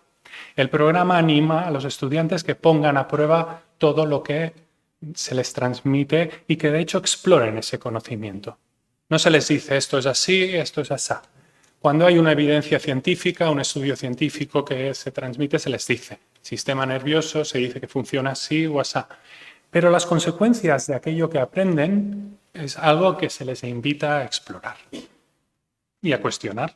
El programa anima a los estudiantes que pongan a prueba todo lo que se les transmite y que de hecho exploren ese conocimiento. No se les dice esto es así, esto es así. Cuando hay una evidencia científica, un estudio científico que se transmite, se les dice. Sistema nervioso, se dice que funciona así o así. Pero las consecuencias de aquello que aprenden es algo que se les invita a explorar y a cuestionar.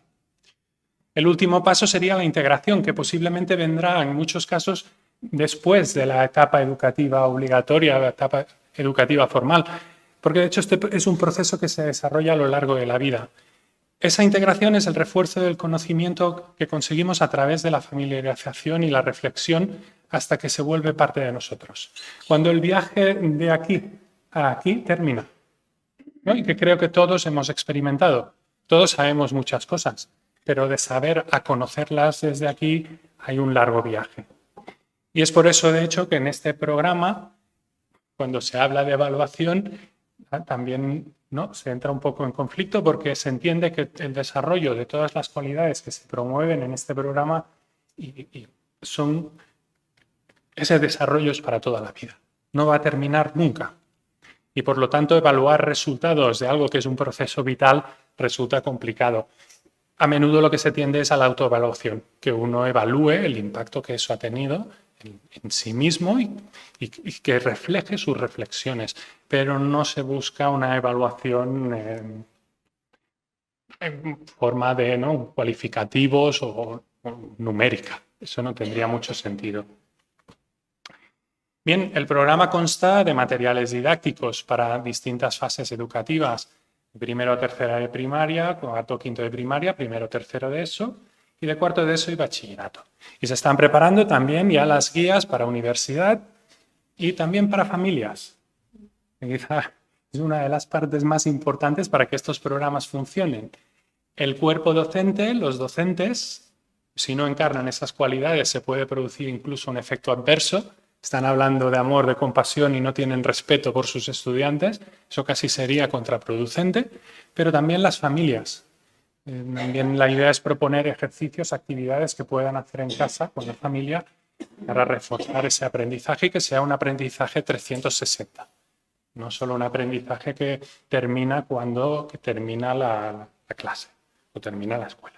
El último paso sería la integración, que posiblemente vendrá en muchos casos después de la etapa educativa obligatoria, la etapa educativa formal, porque de hecho este es un proceso que se desarrolla a lo largo de la vida. Esa integración es el refuerzo del conocimiento que conseguimos a través de la familiarización y la reflexión hasta que se vuelve parte de nosotros. Cuando el viaje de aquí a aquí termina, ¿no? Y que creo que todos hemos experimentado. Todos sabemos muchas cosas, pero de saber a conocerlas desde aquí hay un largo viaje. Y es por eso, de hecho, que en este programa, cuando se habla de evaluación, también ¿no? se entra un poco en conflicto porque se entiende que el desarrollo de todas las cualidades que se promueven en este programa y ese desarrollo es para toda la vida. No va a terminar nunca. Y por lo tanto, evaluar resultados de algo que es un proceso vital resulta complicado. A menudo lo que se tiende es a la autoevaluación, que uno evalúe el impacto que eso ha tenido en sí mismo y que refleje sus reflexiones, pero no se busca una evaluación en forma de, ¿no?, cualificativos o numérica. Eso no tendría mucho sentido. Bien, el programa consta de materiales didácticos para distintas fases educativas. Primero, tercera de primaria, cuarto, quinto de primaria, primero, tercero de ESO y de cuarto de ESO y bachillerato. Y se están preparando también ya las guías para universidad y también para familias. Quizá es una de las partes más importantes para que estos programas funcionen. El cuerpo docente, los docentes, si no encarnan esas cualidades, se puede producir incluso un efecto adverso. Están hablando de amor, de compasión y no tienen respeto por sus estudiantes. Eso casi sería contraproducente. Pero también las familias. También la idea es proponer ejercicios, actividades que puedan hacer en casa con la familia para reforzar ese aprendizaje y que sea un aprendizaje 360. No solo un aprendizaje que termina cuando termina la clase o termina la escuela.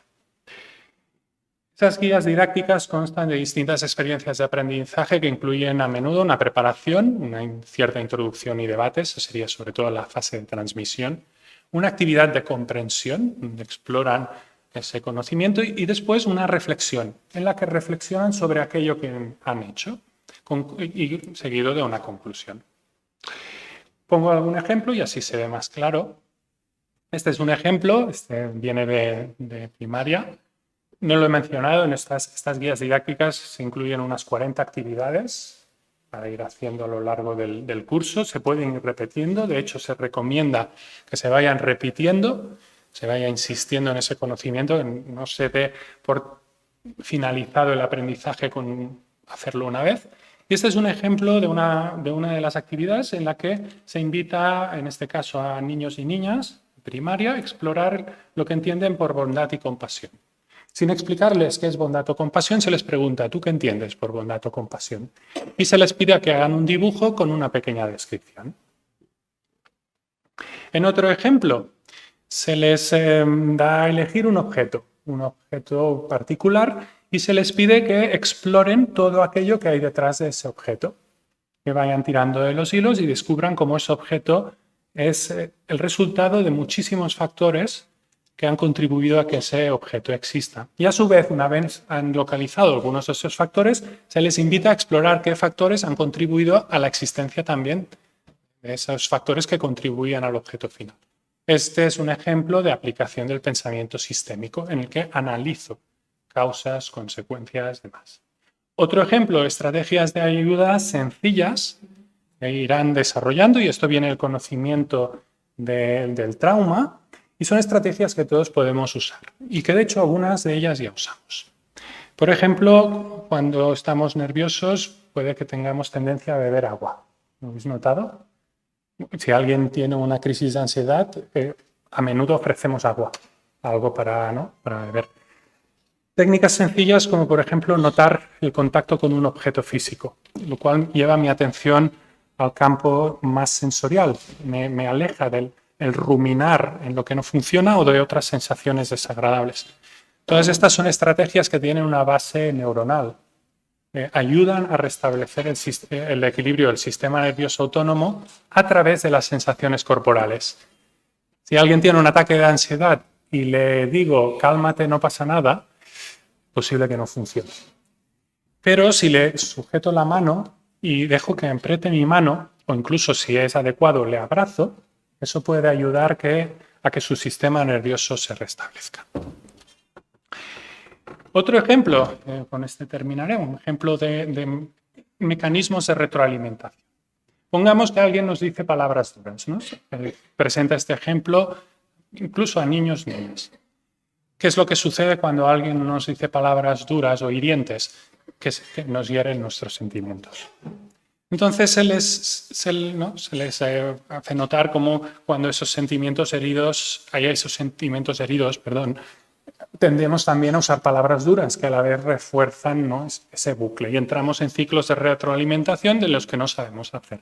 Estas guías didácticas constan de distintas experiencias de aprendizaje que incluyen a menudo una preparación, una cierta introducción y debate, eso sería sobre todo la fase de transmisión, una actividad de comprensión, donde exploran ese conocimiento, y después una reflexión, en la que reflexionan sobre aquello que han hecho, y seguido de una conclusión. Pongo algún ejemplo y así se ve más claro. Este es un ejemplo, este viene de primaria. No lo he mencionado, en estas guías didácticas se incluyen unas 40 actividades para ir haciendo a lo largo del curso. Se pueden ir repitiendo, de hecho se recomienda que se vayan repitiendo, se vaya insistiendo en ese conocimiento, que no se dé por finalizado el aprendizaje con hacerlo una vez. Y este es un ejemplo de una de las actividades en la que se invita, en este caso a niños y niñas, primaria, a explorar lo que entienden por bondad y compasión. Sin explicarles qué es bondad o compasión, se les pregunta, ¿tú qué entiendes por bondad o compasión? Y se les pide que hagan un dibujo con una pequeña descripción. En otro ejemplo, se les da a elegir un objeto particular, y se les pide que exploren todo aquello que hay detrás de ese objeto, que vayan tirando de los hilos y descubran cómo ese objeto es el resultado de muchísimos factores que han contribuido a que ese objeto exista. Y a su vez, una vez han localizado algunos de esos factores, se les invita a explorar qué factores han contribuido a la existencia también de esos factores que contribuían al objeto final. Este es un ejemplo de aplicación del pensamiento sistémico en el que analizo causas, consecuencias, demás. Otro ejemplo, estrategias de ayuda sencillas que irán desarrollando, y esto viene del conocimiento del trauma, y son estrategias que todos podemos usar y que de hecho algunas de ellas ya usamos. Por ejemplo, cuando estamos nerviosos puede que tengamos tendencia a beber agua. ¿Lo habéis notado? Si alguien tiene una crisis de ansiedad, a menudo ofrecemos agua, algo para beber. Técnicas sencillas como por ejemplo notar el contacto con un objeto físico, lo cual lleva mi atención al campo más sensorial, me aleja del ruminar en lo que no funciona o de otras sensaciones desagradables. Todas estas son estrategias que tienen una base neuronal. Ayudan a restablecer el equilibrio del sistema nervioso autónomo a través de las sensaciones corporales. Si alguien tiene un ataque de ansiedad y le digo, cálmate, no pasa nada, posible que no funcione. Pero si le sujeto la mano y dejo que apriete mi mano, o incluso si es adecuado le abrazo, eso puede ayudar a que su sistema nervioso se restablezca. Otro ejemplo, con este terminaré, un ejemplo de mecanismos de retroalimentación. Pongamos que alguien nos dice palabras duras, ¿no? Presenta este ejemplo incluso a niños y niñas. ¿Qué es lo que sucede cuando alguien nos dice palabras duras o hirientes que nos hieren nuestros sentimientos? Entonces se les hace notar cómo cuando esos sentimientos heridos, tendemos también a usar palabras duras que a la vez refuerzan, ¿no?, ese bucle, y entramos en ciclos de retroalimentación de los que no sabemos hacer.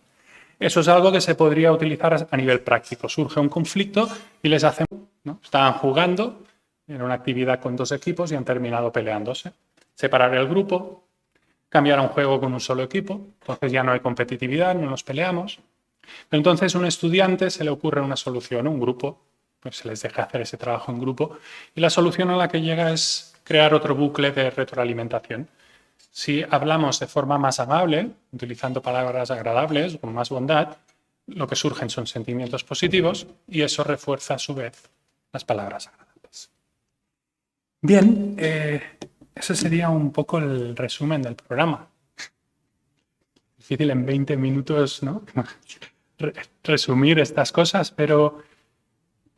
Eso es algo que se podría utilizar a nivel práctico. Surge un conflicto y les hacen, ¿no? Estaban jugando en una actividad con dos equipos y han terminado peleándose. Separar el grupo, cambiar a un juego con un solo equipo, entonces ya no hay competitividad, no nos peleamos. Pero entonces a un estudiante se le ocurre una solución, un grupo pues se les deja hacer ese trabajo en grupo. Y la solución a la que llega es crear otro bucle de retroalimentación. Si hablamos de forma más amable, utilizando palabras agradables, con más bondad, lo que surgen son sentimientos positivos y eso refuerza a su vez las palabras agradables. Bien, ese sería un poco el resumen del programa. Difícil en 20 minutos, ¿no? Resumir estas cosas, pero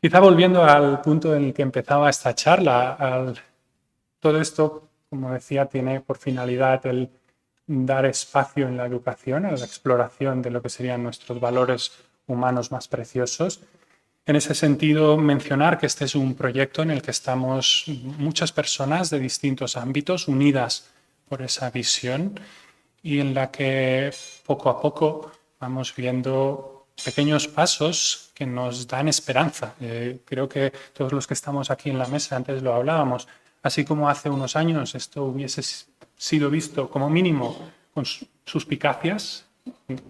quizá volviendo al punto en el que empezaba esta charla, todo esto, como decía, tiene por finalidad el dar espacio en la educación a la exploración de lo que serían nuestros valores humanos más preciosos. En ese sentido, mencionar que este es un proyecto en el que estamos muchas personas de distintos ámbitos unidas por esa visión y en la que poco a poco vamos viendo pequeños pasos que nos dan esperanza. Creo que todos los que estamos aquí en la mesa, antes lo hablábamos, así como hace unos años esto hubiese sido visto como mínimo con suspicacias,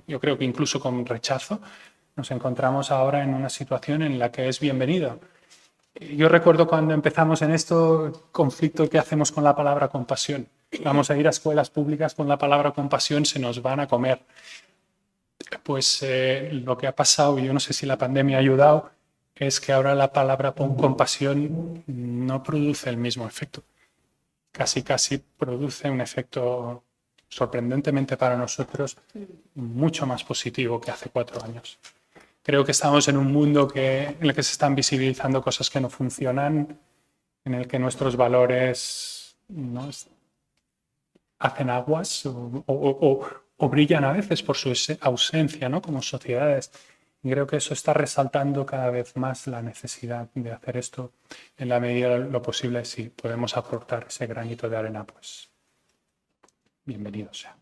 yo creo que incluso con rechazo, nos encontramos ahora en una situación en la que es bienvenido. Yo recuerdo cuando empezamos en esto, el conflicto que hacemos con la palabra compasión. Vamos a ir a escuelas públicas con la palabra compasión, se nos van a comer. Pues lo que ha pasado, y yo no sé si la pandemia ha ayudado, es que ahora la palabra compasión no produce el mismo efecto. Casi produce un efecto sorprendentemente para nosotros mucho más positivo que hace 4 años. Creo que estamos en un mundo en el que se están visibilizando cosas que no funcionan, en el que nuestros valores no hacen aguas o brillan a veces por su ausencia, ¿no? Como sociedades. Y creo que eso está resaltando cada vez más la necesidad de hacer esto en la medida de lo posible. Si podemos aportar ese granito de arena, pues bienvenido sea.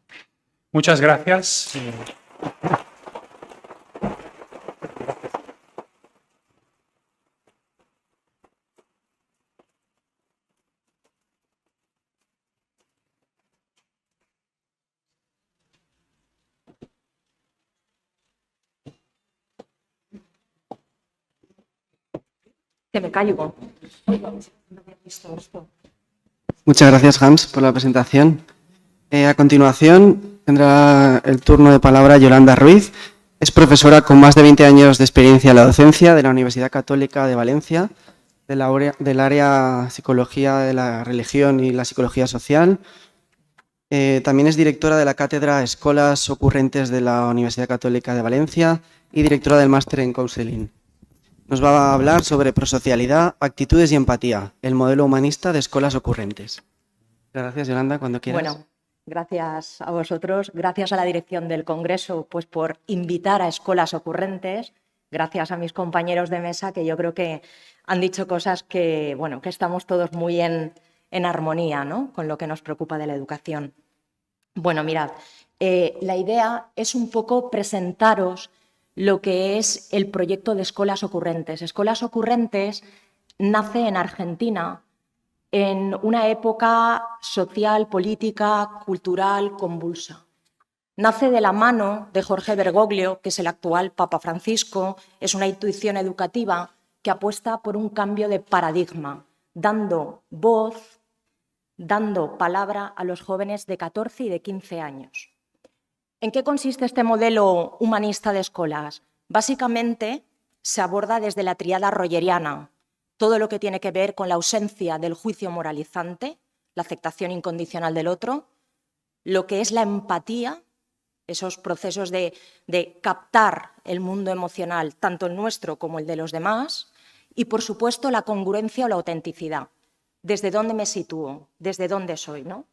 Muchas gracias. Que me caigo. Muchas gracias, Hans, por la presentación. A continuación tendrá el turno de palabra Yolanda Ruiz. Es profesora con más de 20 años de experiencia en la docencia de la Universidad Católica de Valencia, del área Psicología de la Religión y la Psicología Social. También es directora de la Cátedra Escolas Ocurrentes de la Universidad Católica de Valencia y directora del Máster en Counseling. Nos va a hablar sobre prosocialidad, actitudes y empatía, el modelo humanista de escuelas ocurrentes. Gracias, Yolanda, cuando quieras. Bueno, gracias a vosotros, gracias a la dirección del Congreso pues por invitar a escuelas ocurrentes, gracias a mis compañeros de mesa que yo creo que han dicho cosas que, bueno, que estamos todos muy en armonía, ¿no? Con lo que nos preocupa de la educación. Bueno, mirad, la idea es un poco presentaros lo que es el proyecto de Escolas Ocurrentes. Escolas Ocurrentes nace en Argentina en una época social, política, cultural convulsa. Nace de la mano de Jorge Bergoglio, que es el actual Papa Francisco. Es una institución educativa que apuesta por un cambio de paradigma, dando voz, dando palabra a los jóvenes de 14 y de 15 años. ¿En qué consiste este modelo humanista de escuelas? Básicamente se aborda desde la tríada rogeriana, todo lo que tiene que ver con la ausencia del juicio moralizante, la aceptación incondicional del otro, lo que es la empatía, esos procesos de captar el mundo emocional, tanto el nuestro como el de los demás, y por supuesto la congruencia o la autenticidad. ¿Desde dónde me sitúo? ¿Desde dónde soy? ¿No?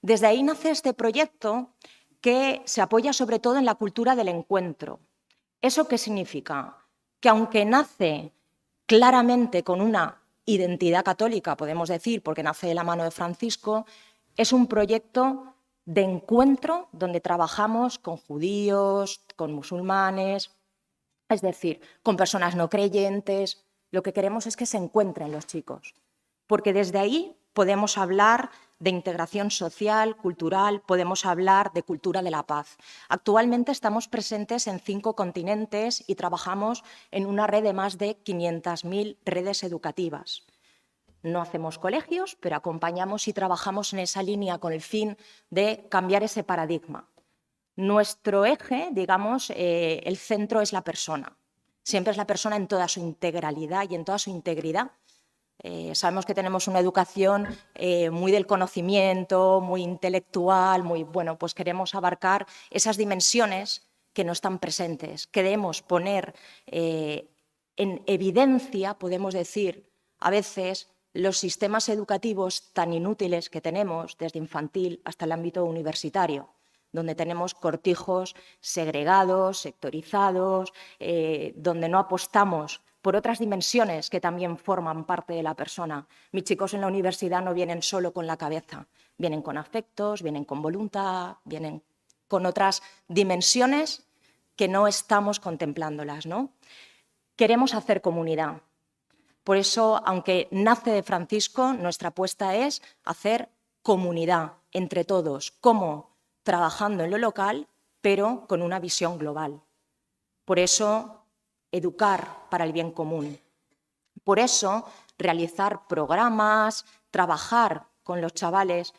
Desde ahí nace este proyecto que se apoya sobre todo en la cultura del encuentro. ¿Eso qué significa? Que aunque nace claramente con una identidad católica, podemos decir, porque nace de la mano de Francisco, es un proyecto de encuentro donde trabajamos con judíos, con musulmanes, es decir, con personas no creyentes. Lo que queremos es que se encuentren los chicos, porque desde ahí podemos hablar de integración social, cultural, podemos hablar de cultura de la paz. Actualmente estamos presentes en 5 continentes y trabajamos en una red de más de 500.000 redes educativas. No hacemos colegios, pero acompañamos y trabajamos en esa línea con el fin de cambiar ese paradigma. Nuestro eje, digamos, el centro es la persona. Siempre es la persona en toda su integralidad y en toda su integridad. Sabemos que tenemos una educación muy del conocimiento, muy intelectual, bueno, pues queremos abarcar esas dimensiones que no están presentes. Queremos poner en evidencia, podemos decir, a veces, los sistemas educativos tan inútiles que tenemos desde infantil hasta el ámbito universitario, donde tenemos cortijos segregados, sectorizados, donde no apostamos por otras dimensiones que también forman parte de la persona. Mis chicos en la universidad no vienen solo con la cabeza, vienen con afectos, vienen con voluntad, vienen con otras dimensiones que no estamos contemplándolas, ¿no? Queremos hacer comunidad. Por eso, aunque nace de Francisco, nuestra apuesta es hacer comunidad entre todos. ¿Cómo? Trabajando en lo local, pero con una visión global. Por eso, educar para el bien común. Por eso, realizar programas, trabajar con los chavales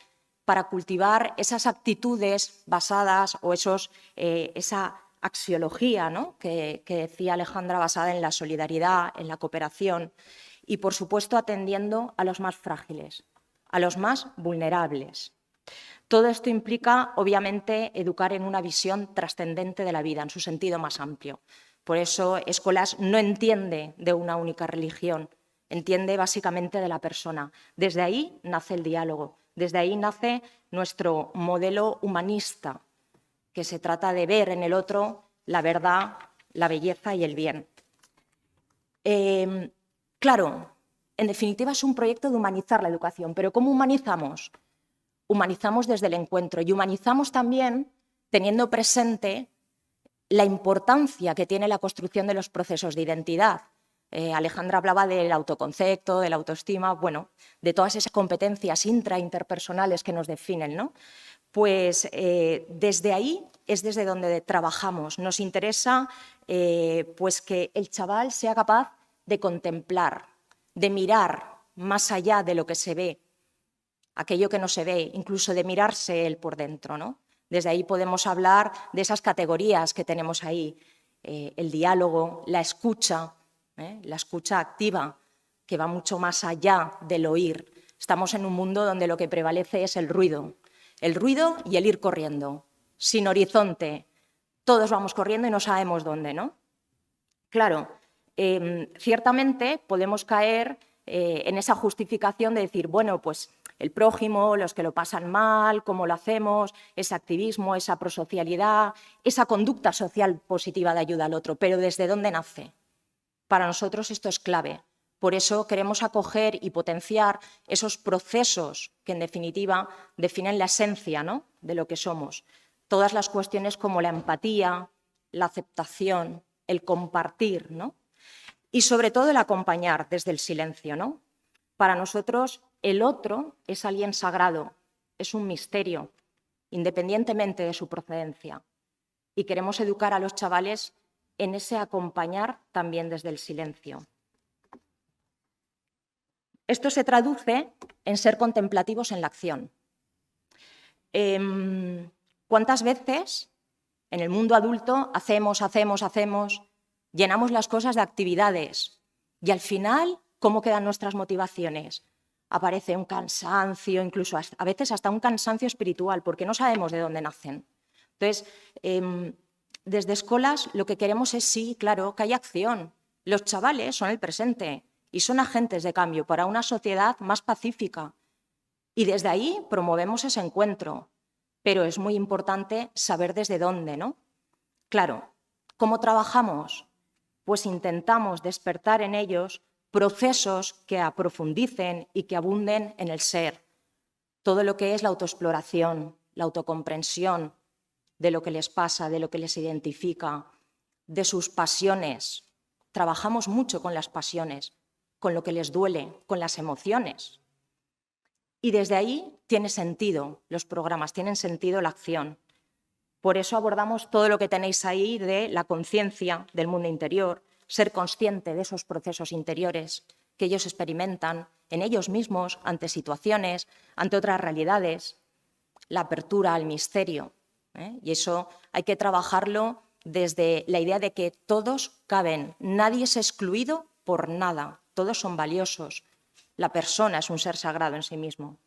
para cultivar esas actitudes basadas o esa axiología, ¿no? que decía Alejandra, basada en la solidaridad, en la cooperación y, por supuesto, atendiendo a los más frágiles, a los más vulnerables. Todo esto implica, obviamente, educar en una visión trascendente de la vida, en su sentido más amplio. Por eso, Escolas no entiende de una única religión, entiende básicamente de la persona. Desde ahí nace el diálogo, desde ahí nace nuestro modelo humanista, que se trata de ver en el otro la verdad, la belleza y el bien. Claro, en definitiva es un proyecto de humanizar la educación, pero ¿cómo humanizamos? Humanizamos desde el encuentro y humanizamos también teniendo presente la importancia que tiene la construcción de los procesos de identidad. Alejandra hablaba del autoconcepto, de la autoestima, bueno, de todas esas competencias interpersonales que nos definen, ¿no? Pues desde ahí es desde donde trabajamos. Nos interesa pues que el chaval sea capaz de contemplar, de mirar más allá de lo que se ve, aquello que no se ve, incluso de mirarse él por dentro, ¿no? Desde ahí podemos hablar de esas categorías que tenemos ahí, el diálogo, la escucha activa, que va mucho más allá del oír. Estamos en un mundo donde lo que prevalece es el ruido y el ir corriendo, sin horizonte. Todos vamos corriendo y no sabemos dónde, ¿no? Claro, ciertamente podemos caer en esa justificación de decir, bueno, pues el prójimo, los que lo pasan mal, cómo lo hacemos, ese activismo, esa prosocialidad, esa conducta social positiva de ayuda al otro, pero ¿desde dónde nace? Para nosotros esto es clave. Por eso queremos acoger y potenciar esos procesos que, en definitiva, definen la esencia, ¿no?, de lo que somos. Todas las cuestiones como la empatía, la aceptación, el compartir, ¿no? Y, sobre todo, el acompañar desde el silencio, ¿no? Para nosotros, el otro es alguien sagrado, es un misterio, independientemente de su procedencia. Y queremos educar a los chavales en ese acompañar también desde el silencio. Esto se traduce en ser contemplativos en la acción. ¿Cuántas veces en el mundo adulto hacemos, llenamos las cosas de actividades y al final, ¿cómo quedan nuestras motivaciones? Aparece un cansancio, incluso a veces hasta un cansancio espiritual, porque no sabemos de dónde nacen. Entonces, desde Escolas lo que queremos es, sí, claro, que haya acción. Los chavales son el presente y son agentes de cambio para una sociedad más pacífica. Y desde ahí promovemos ese encuentro. Pero es muy importante saber desde dónde, ¿no? Claro, ¿cómo trabajamos? Pues intentamos despertar en ellos procesos que aprofundicen y que abunden en el ser. Todo lo que es la autoexploración, la autocomprensión de lo que les pasa, de lo que les identifica, de sus pasiones. Trabajamos mucho con las pasiones, con lo que les duele, con las emociones. Y desde ahí tiene sentido los programas, tienen sentido la acción. Por eso abordamos todo lo que tenéis ahí de la conciencia del mundo interior, ser consciente de esos procesos interiores que ellos experimentan en ellos mismos, ante situaciones, ante otras realidades, la apertura al misterio. Y eso hay que trabajarlo desde la idea de que todos caben, nadie es excluido por nada, todos son valiosos. La persona es un ser sagrado en sí mismo.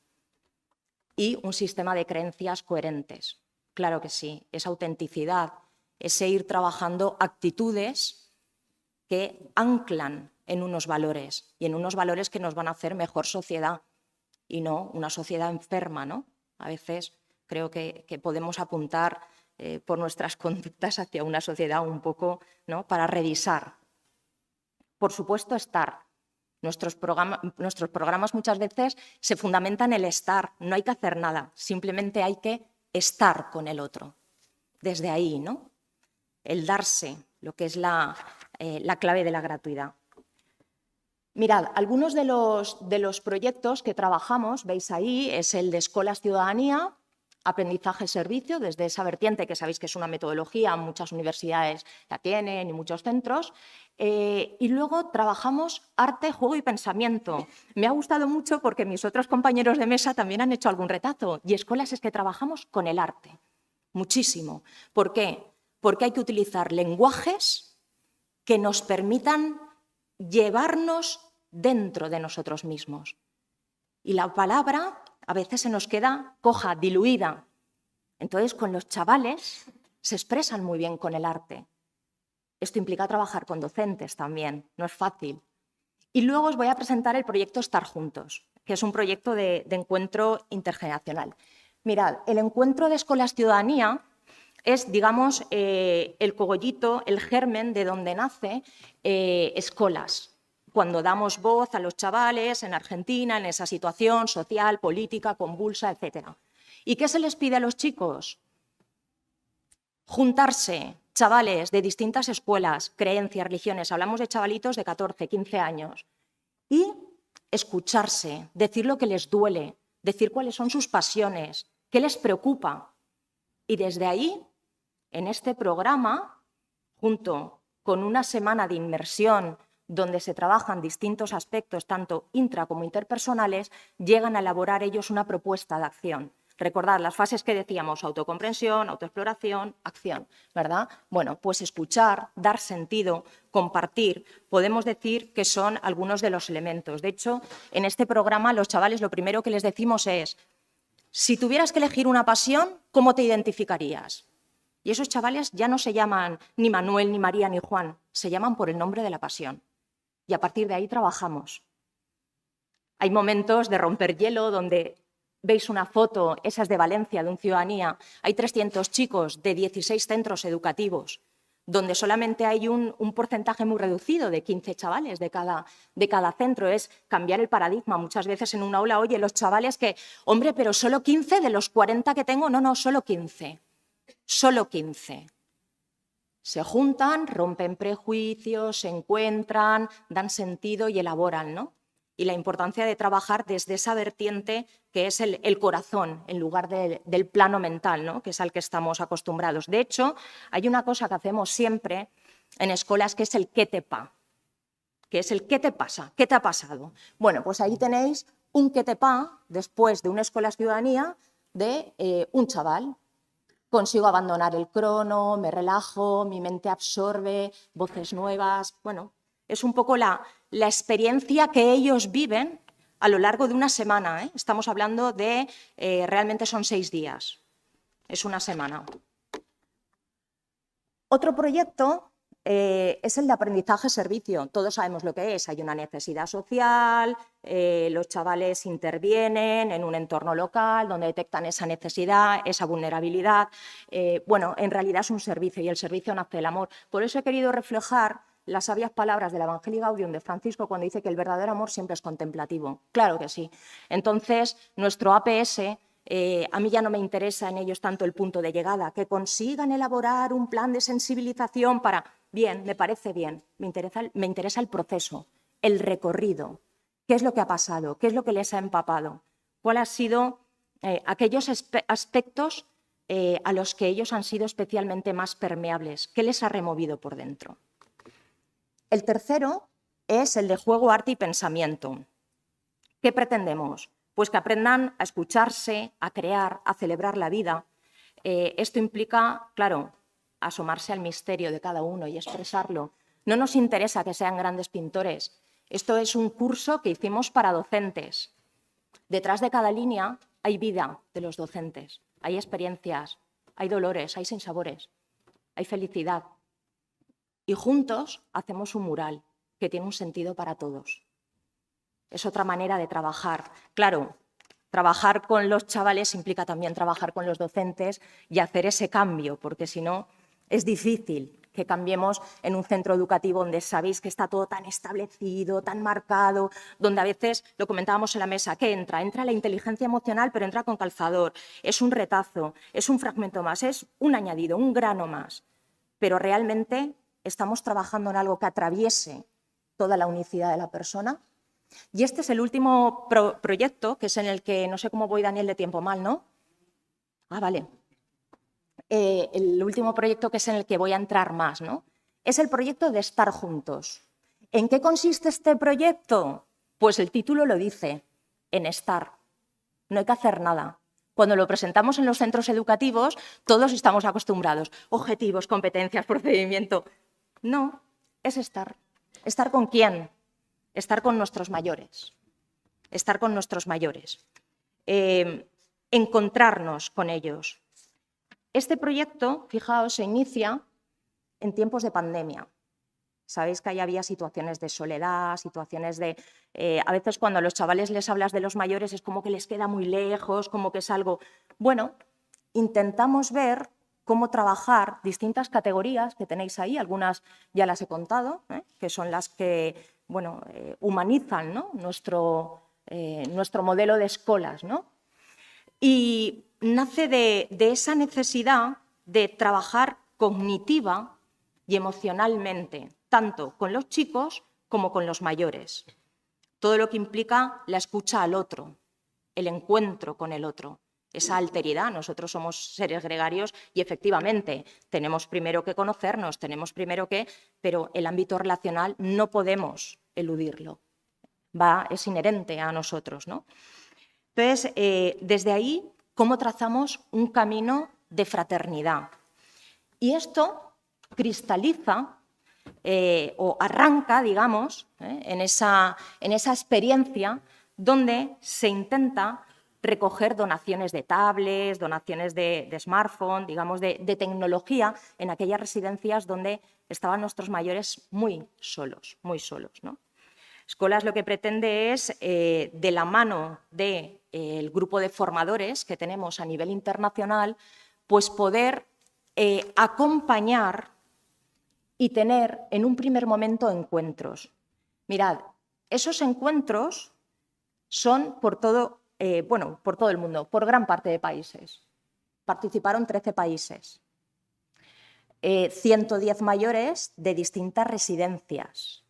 Y un sistema de creencias coherentes. Claro que sí, esa autenticidad, ese ir trabajando actitudes que anclan en unos valores y en unos valores que nos van a hacer mejor sociedad y no una sociedad enferma, ¿no? A veces creo que podemos apuntar por nuestras conductas hacia una sociedad un poco, ¿no?, para revisar. Por supuesto, estar. Nuestros programas muchas veces se fundamentan en el estar, no hay que hacer nada, simplemente hay que estar con el otro. Desde ahí, ¿no? El darse, lo que es la clave de la gratuidad. Mirad, algunos de los proyectos que trabajamos, veis ahí, es el de Escolas Ciudadanía, aprendizaje-servicio, desde esa vertiente que sabéis que es una metodología, muchas universidades la tienen y muchos centros. Y luego trabajamos arte, juego y pensamiento. Me ha gustado mucho porque mis otros compañeros de mesa también han hecho algún retazo. Y escuelas es que trabajamos con el arte, muchísimo. ¿Por qué? Porque hay que utilizar lenguajes que nos permitan llevarnos dentro de nosotros mismos. Y la palabra a veces se nos queda coja, diluida. Entonces, con los chavales se expresan muy bien con el arte. Esto implica trabajar con docentes también, no es fácil. Y luego os voy a presentar el proyecto Estar Juntos, que es un proyecto de encuentro intergeneracional. Mirad, el encuentro de Escolas Ciudadanía es, digamos, el cogollito, el germen de donde nace Escolas. Cuando damos voz a los chavales en Argentina, en esa situación social, política, convulsa, etc. ¿Y qué se les pide a los chicos? Juntarse, chavales de distintas escuelas, creencias, religiones, hablamos de chavalitos de 14, 15 años, y escucharse, decir lo que les duele, decir cuáles son sus pasiones, qué les preocupa. Y desde ahí, en este programa, junto con una semana de inmersión donde se trabajan distintos aspectos, tanto intra como interpersonales, llegan a elaborar ellos una propuesta de acción. Recordad las fases que decíamos, autocomprensión, autoexploración, acción, ¿verdad? Bueno, pues escuchar, dar sentido, compartir, podemos decir que son algunos de los elementos. De hecho, en este programa los chavales lo primero que les decimos es, si tuvieras que elegir una pasión, ¿cómo te identificarías? Y esos chavales ya no se llaman ni Manuel, ni María, ni Juan, se llaman por el nombre de la pasión. Y a partir de ahí trabajamos. Hay momentos de romper hielo donde veis una foto, esa es de Valencia, de un Ciudadanía. Hay 300 chicos de 16 centros educativos, donde solamente hay un porcentaje muy reducido de 15 chavales de cada centro. Es cambiar el paradigma. Muchas veces en un aula, oye, los chavales que, hombre, pero solo 15 de los 40 que tengo, no, solo 15. Solo 15. Se juntan, rompen prejuicios, se encuentran, dan sentido y elaboran, ¿no? Y la importancia de trabajar desde esa vertiente que es el corazón, en lugar del plano mental, ¿no?, que es al que estamos acostumbrados. De hecho, hay una cosa que hacemos siempre en escuelas que es el ¿qué te pa? Que es el ¿qué te pasa? ¿Qué te ha pasado? Bueno, pues ahí tenéis un ¿qué te pa? Después de una escuela ciudadanía de un chaval. Consigo abandonar el crono, me relajo, mi mente absorbe, voces nuevas. Bueno, es un poco la experiencia que ellos viven a lo largo de una semana, ¿eh? Estamos hablando de, realmente son 6 días, es una semana. Otro proyecto es el de aprendizaje-servicio. Todos sabemos lo que es, hay una necesidad social, los chavales intervienen en un entorno local donde detectan esa necesidad, esa vulnerabilidad. Bueno, en realidad es un servicio y el servicio nace del amor. Por eso he querido reflejar las sabias palabras del Evangelii Gaudium de Francisco cuando dice que el verdadero amor siempre es contemplativo. Claro que sí. Entonces, nuestro APS, a mí ya no me interesa en ellos tanto el punto de llegada, que consigan elaborar un plan de sensibilización para... Bien, me parece bien, me interesa el proceso, el recorrido, qué es lo que ha pasado, qué es lo que les ha empapado, cuál han sido aquellos aspectos a los que ellos han sido especialmente más permeables. ¿Qué les ha removido por dentro? El tercero es el de juego, arte y pensamiento. ¿Qué pretendemos? Pues que aprendan a escucharse, a crear, a celebrar la vida. Esto implica, claro, asomarse al misterio de cada uno y expresarlo. No nos interesa que sean grandes pintores. Esto es un curso que hicimos para docentes. Detrás de cada línea hay vida de los docentes, hay experiencias, hay dolores, hay sinsabores, hay felicidad. Y juntos hacemos un mural que tiene un sentido para todos. Es otra manera de trabajar. Claro, trabajar con los chavales implica también trabajar con los docentes y hacer ese cambio, porque si no es difícil que cambiemos en un centro educativo donde sabéis que está todo tan establecido, tan marcado, donde a veces, lo comentábamos en la mesa, ¿qué entra? Entra la inteligencia emocional, pero entra con calzador, es un retazo, es un fragmento más, es un añadido, un grano más. Pero realmente estamos trabajando en algo que atraviese toda la unicidad de la persona. Y este es el último proyecto, que es en el que, no sé cómo voy, Daniel, de tiempo mal, ¿no? Ah, vale. El último proyecto que es en el que voy a entrar más, ¿no? Es el proyecto de estar juntos. ¿En qué consiste este proyecto? Pues el título lo dice, en estar. No hay que hacer nada. Cuando lo presentamos en los centros educativos, todos estamos acostumbrados. Objetivos, competencias, procedimiento. No, es estar. ¿Estar con quién? Estar con nuestros mayores. Estar con nuestros mayores. Encontrarnos con ellos. Este proyecto, fijaos, se inicia en tiempos de pandemia. Sabéis que ahí había situaciones de soledad, situaciones de... a veces cuando a los chavales les hablas de los mayores es como que les queda muy lejos, como que es algo... Bueno, intentamos ver cómo trabajar distintas categorías que tenéis ahí, algunas ya las he contado, que son las que bueno, humanizan, ¿no? nuestro modelo de escuelas, ¿no? Y nace de esa necesidad de trabajar cognitiva y emocionalmente, tanto con los chicos como con los mayores. Todo lo que implica la escucha al otro, el encuentro con el otro, esa alteridad. Nosotros somos seres gregarios y efectivamente tenemos primero que conocernos, tenemos primero que... pero el ámbito relacional no podemos eludirlo, es inherente a nosotros, ¿no? Entonces, desde ahí, ¿cómo trazamos un camino de fraternidad? Y esto cristaliza o arranca, digamos, en esa experiencia donde se intenta recoger donaciones de tablets, donaciones de smartphone, digamos, de tecnología en aquellas residencias donde estaban nuestros mayores muy solos, ¿no? Escolas lo que pretende es, de la mano del grupo de formadores que tenemos a nivel internacional, pues poder acompañar y tener en un primer momento encuentros. Mirad, esos encuentros son por todo el mundo, por gran parte de países. Participaron 13 países, 110 mayores de distintas residencias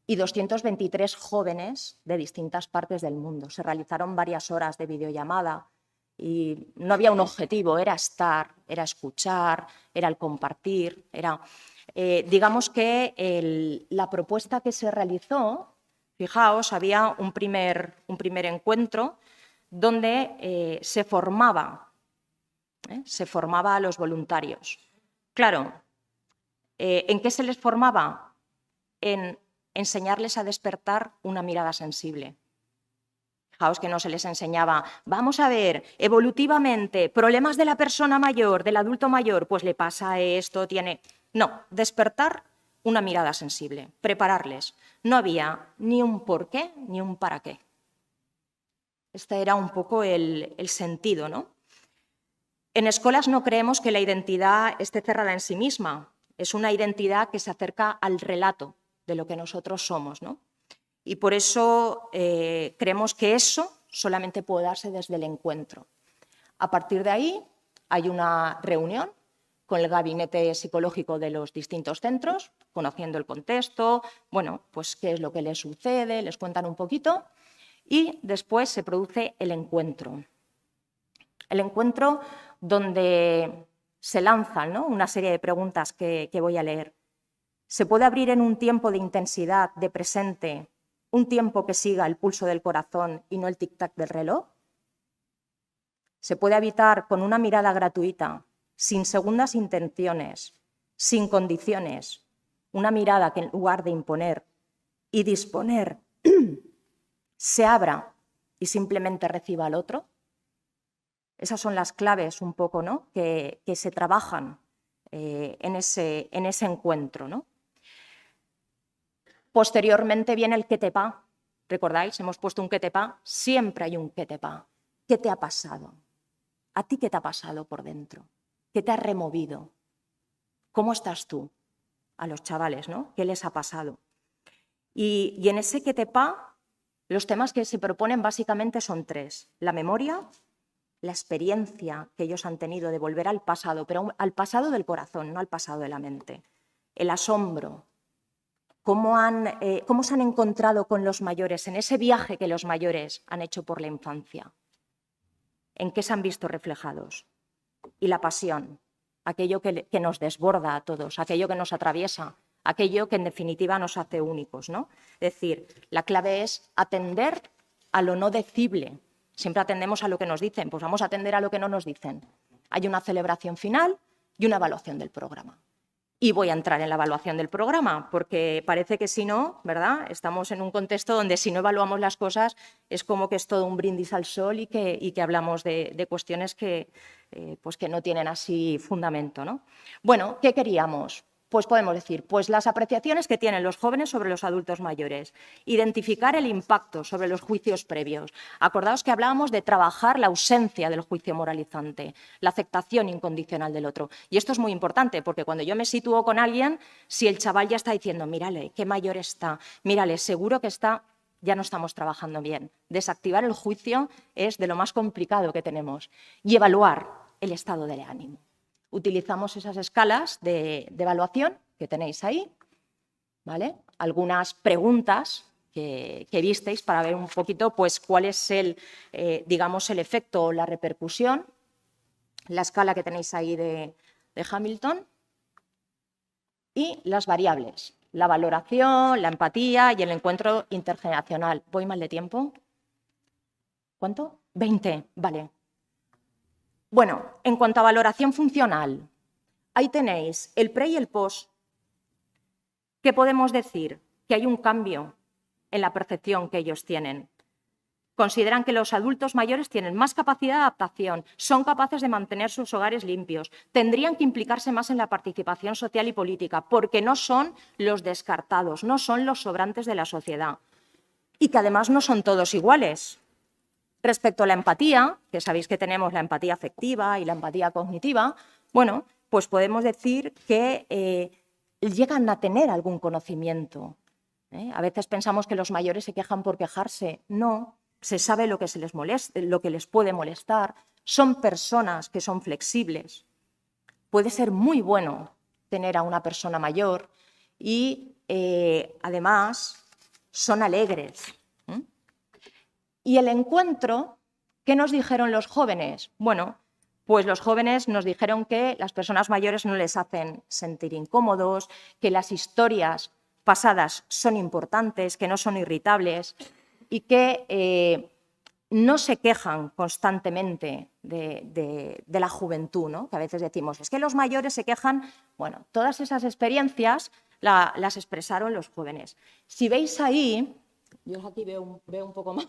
y 223 jóvenes de distintas partes del mundo. Se realizaron varias horas de videollamada y no había un objetivo, era estar, era escuchar, era el compartir, era... digamos que la propuesta que se realizó, fijaos, había un primer encuentro donde se formaba a los voluntarios. Claro, ¿en qué se les formaba? En enseñarles a despertar una mirada sensible. Fijaos que no se les enseñaba, vamos a ver, evolutivamente, problemas de la persona mayor, del adulto mayor, pues le pasa esto, tiene... No, despertar una mirada sensible, prepararles. No había ni un por qué ni un para qué. Este era un poco el sentido, ¿no? En escuelas no creemos que la identidad esté cerrada en sí misma. Es una identidad que se acerca al relato de lo que nosotros somos, ¿no? Y por eso creemos que eso solamente puede darse desde el encuentro. A partir de ahí hay una reunión con el gabinete psicológico de los distintos centros, conociendo el contexto, bueno, pues qué es lo que les sucede, les cuentan un poquito Y después se produce el encuentro. El encuentro donde se lanzan, ¿no?, una serie de preguntas que voy a leer. ¿Se puede abrir en un tiempo de intensidad, de presente, un tiempo que siga el pulso del corazón y no el tic-tac del reloj? ¿Se puede habitar con una mirada gratuita, sin segundas intenciones, sin condiciones, una mirada que en lugar de imponer y disponer se abra y simplemente reciba al otro? Esas son las claves un poco, ¿no?, que se trabajan en ese encuentro, ¿no? Posteriormente viene el qué te pa. ¿Recordáis? Hemos puesto un qué te pa. Siempre hay un qué te pa. ¿Qué te ha pasado? ¿A ti qué te ha pasado por dentro? ¿Qué te ha removido? ¿Cómo estás tú? A los chavales, ¿no? ¿Qué les ha pasado? Y en ese qué te pa, los temas que se proponen básicamente son 3. La memoria, la experiencia que ellos han tenido de volver al pasado, pero al pasado del corazón, no al pasado de la mente. El asombro. ¿Cómo se han encontrado con los mayores en ese viaje que los mayores han hecho por la infancia? ¿En qué se han visto reflejados? Y la pasión, aquello que nos desborda a todos, aquello que nos atraviesa, aquello que en definitiva nos hace únicos, ¿no? Es decir, la clave es atender a lo no decible. Siempre atendemos a lo que nos dicen, pues vamos a atender a lo que no nos dicen. Hay una celebración final y una evaluación del programa. Y voy a entrar en la evaluación del programa, porque parece que si no, ¿verdad?, estamos en un contexto donde si no evaluamos las cosas es como que es todo un brindis al sol y que hablamos de cuestiones pues que no tienen así fundamento, ¿no? Bueno, ¿qué queríamos? Pues podemos decir, pues las apreciaciones que tienen los jóvenes sobre los adultos mayores, identificar el impacto sobre los juicios previos. Acordaos que hablábamos de trabajar la ausencia del juicio moralizante, la aceptación incondicional del otro. Y esto es muy importante, porque cuando yo me sitúo con alguien, si el chaval ya está diciendo, mírale, qué mayor está, mírale, seguro que está, ya no estamos trabajando bien. Desactivar el juicio es de lo más complicado que tenemos. Y evaluar el estado del ánimo. Utilizamos esas escalas de evaluación que tenéis ahí, ¿vale? Algunas preguntas que visteis para ver un poquito pues, cuál es digamos, el efecto o la repercusión, la escala que tenéis ahí de Hamilton y las variables, la valoración, la empatía y el encuentro intergeneracional. ¿Voy mal de tiempo? ¿Cuánto? 20, vale. Bueno, en cuanto a valoración funcional, ahí tenéis el pre y el post. ¿Qué podemos decir? Que hay un cambio en la percepción que ellos tienen. Consideran que los adultos mayores tienen más capacidad de adaptación, son capaces de mantener sus hogares limpios, tendrían que implicarse más en la participación social y política, porque no son los descartados, no son los sobrantes de la sociedad. Y que además no son todos iguales. Respecto a la empatía, que sabéis que tenemos la empatía afectiva y la empatía cognitiva, bueno, pues podemos decir que llegan a tener algún conocimiento. A veces pensamos que los mayores se quejan por quejarse. No, se sabe lo que les puede molestar. Son personas que son flexibles. Puede ser muy bueno tener a una persona mayor y además son alegres. Y el encuentro, ¿qué nos dijeron los jóvenes? Bueno, pues los jóvenes nos dijeron que las personas mayores no les hacen sentir incómodos, que las historias pasadas son importantes, que no son irritables y que no se quejan constantemente de la juventud, ¿no? Que a veces decimos, es que los mayores se quejan. Bueno, todas esas experiencias las expresaron los jóvenes. Si veis ahí, yo aquí veo un poco más,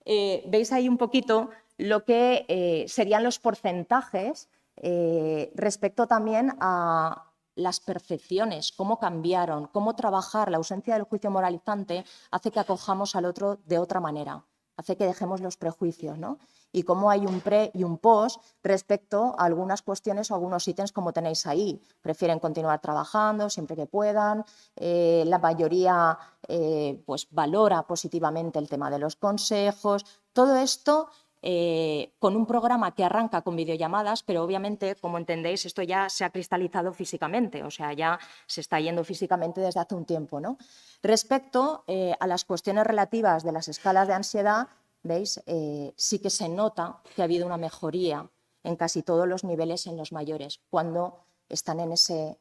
veis ahí un poquito lo que serían los porcentajes respecto también a las percepciones, cómo cambiaron, cómo trabajar la ausencia del juicio moralizante hace que acojamos al otro de otra manera, hace que dejemos los prejuicios, ¿no? Y cómo hay un pre y un post respecto a algunas cuestiones o algunos ítems como tenéis ahí. Prefieren continuar trabajando siempre que puedan, la mayoría pues valora positivamente el tema de los consejos. Todo esto con un programa que arranca con videollamadas, pero obviamente, como entendéis, esto ya se ha cristalizado físicamente, o sea, ya se está yendo físicamente desde hace un tiempo, ¿no? Respecto a las cuestiones relativas de las escalas de ansiedad, ¿veis? Sí que se nota que ha habido una mejoría en casi todos los niveles en los mayores, cuando están en ese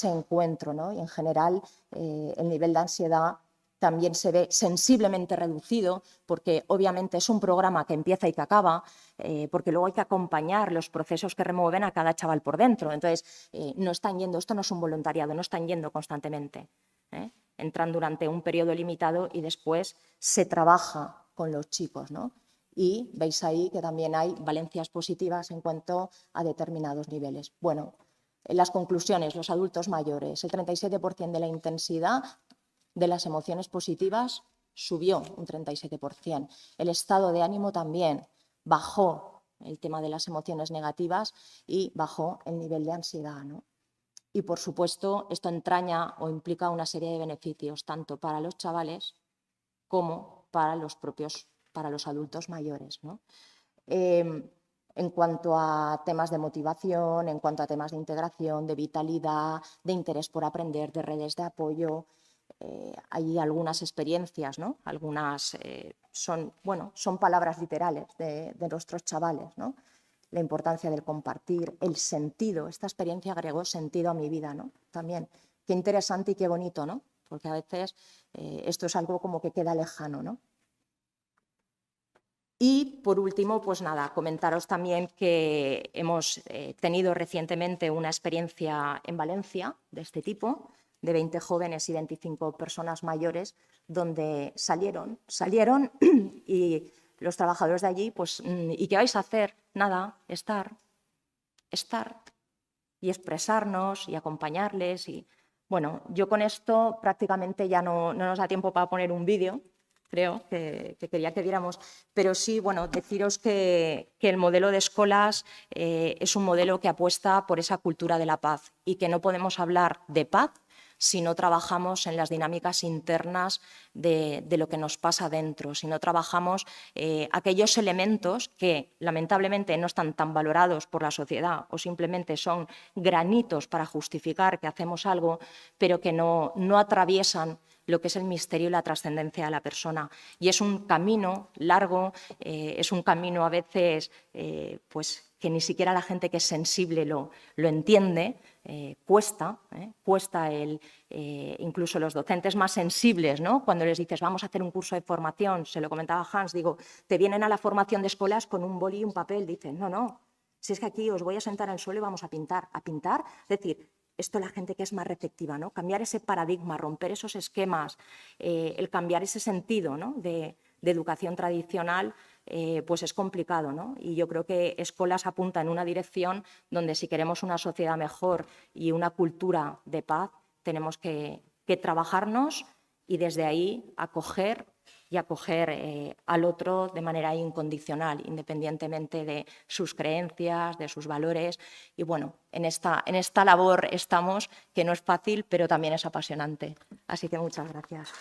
encuentro, ¿no? Y en general el nivel de ansiedad también se ve sensiblemente reducido, porque obviamente es un programa que empieza y que acaba, porque luego hay que acompañar los procesos que remueven a cada chaval por dentro. Entonces, no están yendo, esto no es un voluntariado, no están yendo constantemente. Entran durante un periodo limitado y después se trabaja con los chicos, ¿no? Y veis ahí que también hay valencias positivas en cuanto a determinados niveles. Bueno, en las conclusiones, los adultos mayores, el 37% de la intensidad de las emociones positivas subió un 37%. El estado de ánimo también bajó el tema de las emociones negativas y bajó el nivel de ansiedad, ¿no? Y, por supuesto, esto entraña o implica una serie de beneficios, tanto para los chavales como para los adultos mayores, ¿no? En cuanto a temas de motivación, en cuanto a temas de integración, de vitalidad, de interés por aprender, de redes de apoyo, hay algunas experiencias, ¿no? Algunas son palabras literales de nuestros chavales, ¿no? La importancia del compartir, el sentido. Esta experiencia agregó sentido a mi vida, ¿no? También. Qué interesante y qué bonito, ¿no? Porque a veces esto es algo como que queda lejano, ¿no? Y, por último, pues nada, comentaros también que hemos tenido recientemente una experiencia en Valencia de este tipo, de 20 jóvenes y 25 personas mayores, donde salieron y los trabajadores de allí, pues, ¿y qué vais a hacer? Nada, estar y expresarnos y acompañarles. Y bueno, yo con esto prácticamente ya no nos da tiempo para poner un vídeo, creo que quería que viéramos, pero sí, bueno, deciros que el modelo de escuelas es un modelo que apuesta por esa cultura de la paz y que no podemos hablar de paz si no trabajamos en las dinámicas internas de lo que nos pasa dentro, si no trabajamos aquellos elementos que lamentablemente no están tan valorados por la sociedad o simplemente son granitos para justificar que hacemos algo, pero que no atraviesan lo que es el misterio y la trascendencia de la persona. Y es un camino largo, es un camino a veces pues, que ni siquiera la gente que es sensible lo entiende, cuesta incluso los docentes más sensibles, ¿no? Cuando les dices vamos a hacer un curso de formación, se lo comentaba Hans, digo, te vienen a la formación de escuelas con un boli y un papel, dicen, no, si es que aquí os voy a sentar en el suelo y vamos a pintar, es decir, esto la gente que es más receptiva, ¿no? Cambiar ese paradigma, romper esos esquemas, el cambiar ese sentido, ¿no? de educación tradicional, pues es complicado, ¿no? Y yo creo que Escolas apunta en una dirección donde si queremos una sociedad mejor y una cultura de paz, tenemos que trabajarnos y desde ahí acoger al otro de manera incondicional, independientemente de sus creencias, de sus valores. Y bueno, en esta labor estamos, que no es fácil, pero también es apasionante. Así que muchas gracias.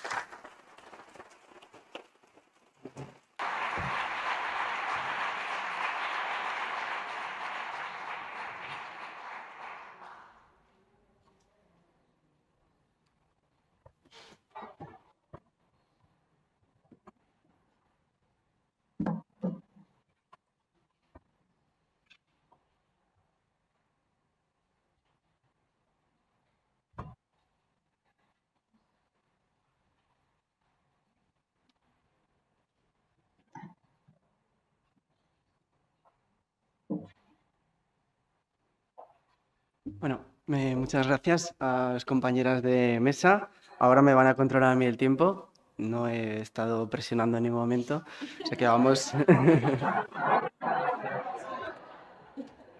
Bueno, muchas gracias a las compañeras de mesa. Ahora me van a controlar a mí el tiempo. No he estado presionando en ningún momento. O sea que vamos.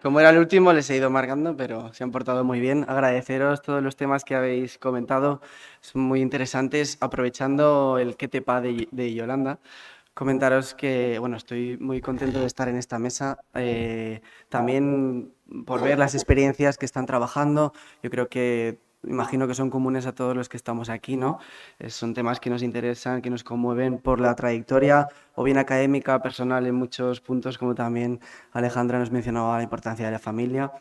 Como era el último, les he ido marcando, pero se han portado muy bien. Agradeceros todos los temas que habéis comentado. Son muy interesantes. Aprovechando el ¿Qué te pa? de Yolanda, comentaros que bueno, estoy muy contento de estar en esta mesa, también por ver las experiencias que están trabajando. Yo creo que imagino que son comunes a todos los que estamos aquí, ¿no? Son temas que nos interesan, que nos conmueven por la trayectoria, o bien académica, personal en muchos puntos, como también Alejandra nos mencionaba la importancia de la familia.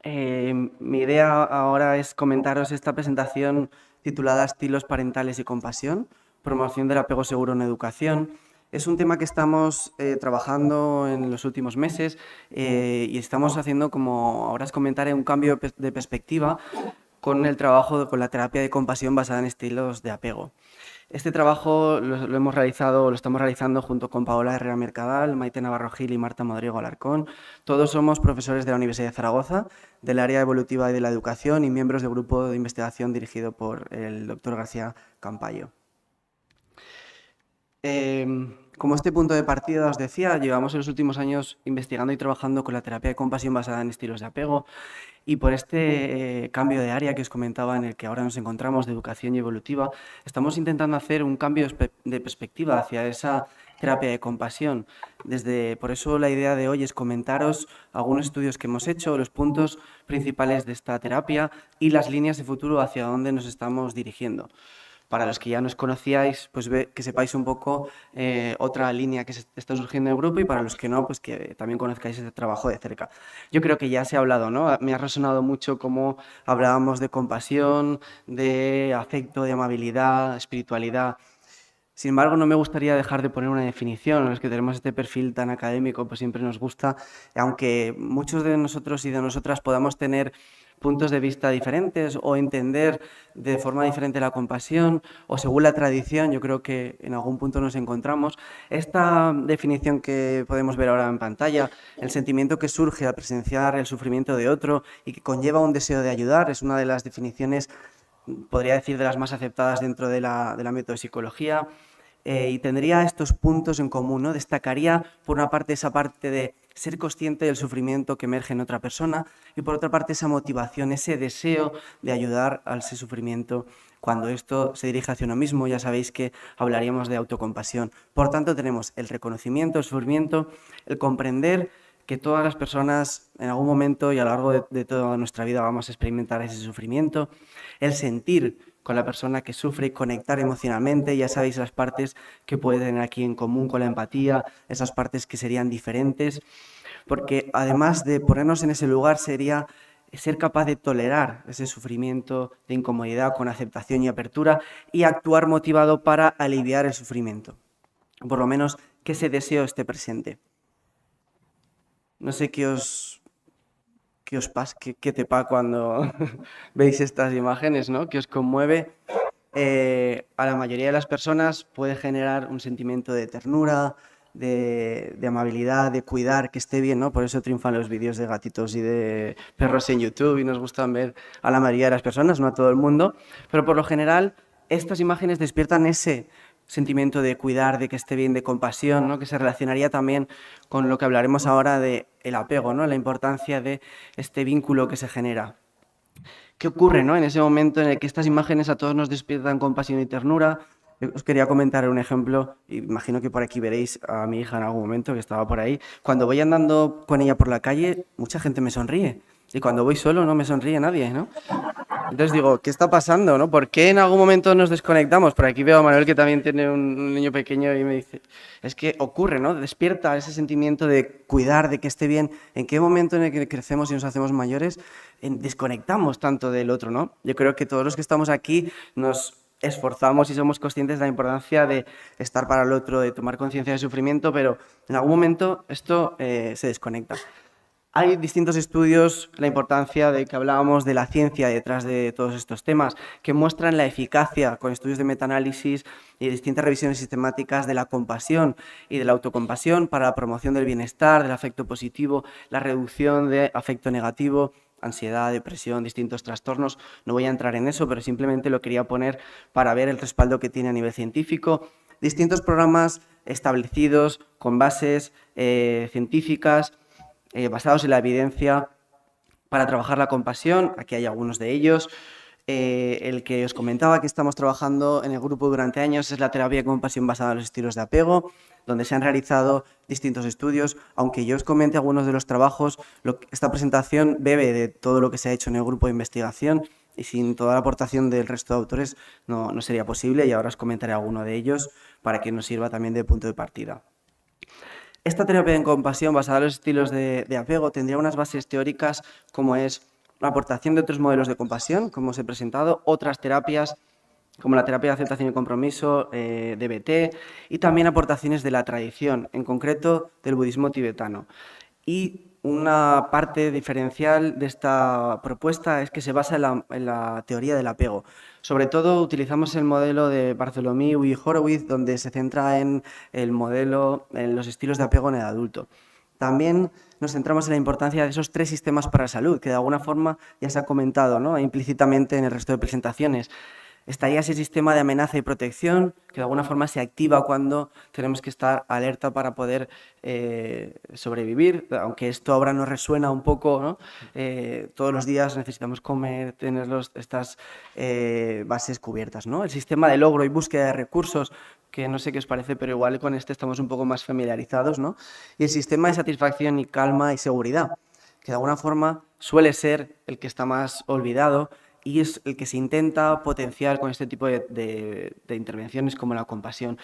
Mi idea ahora es comentaros esta presentación titulada Estilos parentales y compasión, promoción del apego seguro en educación. Es un tema que estamos trabajando en los últimos meses y estamos haciendo, como ahora os comentaré, un cambio de perspectiva con el trabajo con la terapia de compasión basada en estilos de apego. Este trabajo lo hemos realizado, lo estamos realizando junto con Paola Herrera Mercadal, Maite Navarro Gil y Marta Modrigo Alarcón. Todos somos profesores de la Universidad de Zaragoza, del área evolutiva y de la educación y miembros del grupo de investigación dirigido por el doctor García Campayo. Como este punto de partida os decía, llevamos en los últimos años investigando y trabajando con la terapia de compasión basada en estilos de apego y por este cambio de área que os comentaba en el que ahora nos encontramos de educación y evolutiva, estamos intentando hacer un cambio de perspectiva hacia esa terapia de compasión. Por eso la idea de hoy es comentaros algunos estudios que hemos hecho, los puntos principales de esta terapia y las líneas de futuro hacia dónde nos estamos dirigiendo. Para los que ya nos conocíais, pues que sepáis un poco otra línea que está surgiendo en el grupo y para los que no, pues que también conozcáis ese trabajo de cerca. Yo creo que ya se ha hablado, ¿no? Me ha resonado mucho cómo hablábamos de compasión, de afecto, de amabilidad, espiritualidad. Sin embargo, no me gustaría dejar de poner una definición. Los que tenemos este perfil tan académico, pues siempre nos gusta, aunque muchos de nosotros y de nosotras podamos tener puntos de vista diferentes o entender de forma diferente la compasión o según la tradición, yo creo que en algún punto nos encontramos. Esta definición que podemos ver ahora en pantalla, el sentimiento que surge al presenciar el sufrimiento de otro y que conlleva un deseo de ayudar, es una de las definiciones, podría decir, de las más aceptadas dentro del ámbito de psicología. Y tendría estos puntos en común, ¿no? Destacaría, por una parte, esa parte de ser consciente del sufrimiento que emerge en otra persona y, por otra parte, esa motivación, ese deseo de ayudar a ese sufrimiento. Cuando esto se dirige hacia uno mismo, ya sabéis que hablaríamos de autocompasión. Por tanto, tenemos el reconocimiento, el sufrimiento, el comprender que todas las personas en algún momento y a lo largo de toda nuestra vida vamos a experimentar ese sufrimiento, el sentir con la persona que sufre y conectar emocionalmente, ya sabéis las partes que puede tener aquí en común con la empatía, esas partes que serían diferentes, porque además de ponernos en ese lugar sería ser capaz de tolerar ese sufrimiento de incomodidad con aceptación y apertura y actuar motivado para aliviar el sufrimiento, por lo menos que ese deseo esté presente. No sé qué te pasa cuando veis estas imágenes, ¿no? ¿Qué os conmueve? A la mayoría de las personas puede generar un sentimiento de ternura, de amabilidad, de cuidar, que esté bien, ¿no? Por eso triunfan los vídeos de gatitos y de perros en YouTube y nos gustan ver a la mayoría de las personas, no a todo el mundo, pero por lo general estas imágenes despiertan ese sentimiento de cuidar, de que esté bien, de compasión, ¿no? Que se relacionaría también con lo que hablaremos ahora de el apego, ¿no? La importancia de este vínculo que se genera. ¿Qué ocurre, ¿no? En ese momento en el que estas imágenes a todos nos despiertan compasión y ternura? Os quería comentar un ejemplo, imagino que por aquí veréis a mi hija en algún momento que estaba por ahí. Cuando voy andando con ella por la calle, mucha gente me sonríe. Y cuando voy solo no me sonríe nadie, ¿no? Entonces digo, ¿qué está pasando, no? ¿Por qué en algún momento nos desconectamos? Por aquí veo a Manuel que también tiene un niño pequeño y me dice, es que ocurre, ¿no? Despierta ese sentimiento de cuidar, de que esté bien. ¿En qué momento en el que crecemos y nos hacemos mayores desconectamos tanto del otro, ¿no? Yo creo que todos los que estamos aquí nos esforzamos y somos conscientes de la importancia de estar para el otro, de tomar conciencia del sufrimiento, pero en algún momento esto se desconecta. Hay distintos estudios, la importancia de que hablábamos de la ciencia detrás de todos estos temas, que muestran la eficacia con estudios de metaanálisis y distintas revisiones sistemáticas de la compasión y de la autocompasión para la promoción del bienestar, del afecto positivo, la reducción de afecto negativo, ansiedad, depresión, distintos trastornos. No voy a entrar en eso, pero simplemente lo quería poner para ver el respaldo que tiene a nivel científico. Distintos programas establecidos con bases científicas, basados en la evidencia para trabajar la compasión. Aquí hay algunos de ellos. El que os comentaba que estamos trabajando en el grupo durante años es la terapia de compasión basada en los estilos de apego, donde se han realizado distintos estudios. Aunque yo os comente algunos de los trabajos, esta presentación bebe de todo lo que se ha hecho en el grupo de investigación y sin toda la aportación del resto de autores no sería posible, y ahora os comentaré alguno de ellos para que nos sirva también de punto de partida. Esta terapia de compasión basada en los estilos de apego tendría unas bases teóricas como es la aportación de otros modelos de compasión, como os he presentado, otras terapias como la terapia de aceptación y compromiso, DBT, y también aportaciones de la tradición, en concreto del budismo tibetano. Y una parte diferencial de esta propuesta es que se basa en la teoría del apego. Sobre todo utilizamos el modelo de Bartholomew y Horowitz, donde se centra en el modelo, en los estilos de apego en el adulto. También nos centramos en la importancia de esos 3 sistemas para la salud, que de alguna forma ya se ha comentado, ¿no?, implícitamente en el resto de presentaciones. Estaría ese sistema de amenaza y protección, que de alguna forma se activa cuando tenemos que estar alerta para poder sobrevivir, aunque esto ahora nos resuena un poco, ¿no? Todos los días necesitamos comer, tener estas bases cubiertas, ¿no? El sistema de logro y búsqueda de recursos, que no sé qué os parece, pero igual con este estamos un poco más familiarizados, ¿no? Y el sistema de satisfacción y calma y seguridad, que de alguna forma suele ser el que está más olvidado y es el que se intenta potenciar con este tipo de intervenciones como la compasión.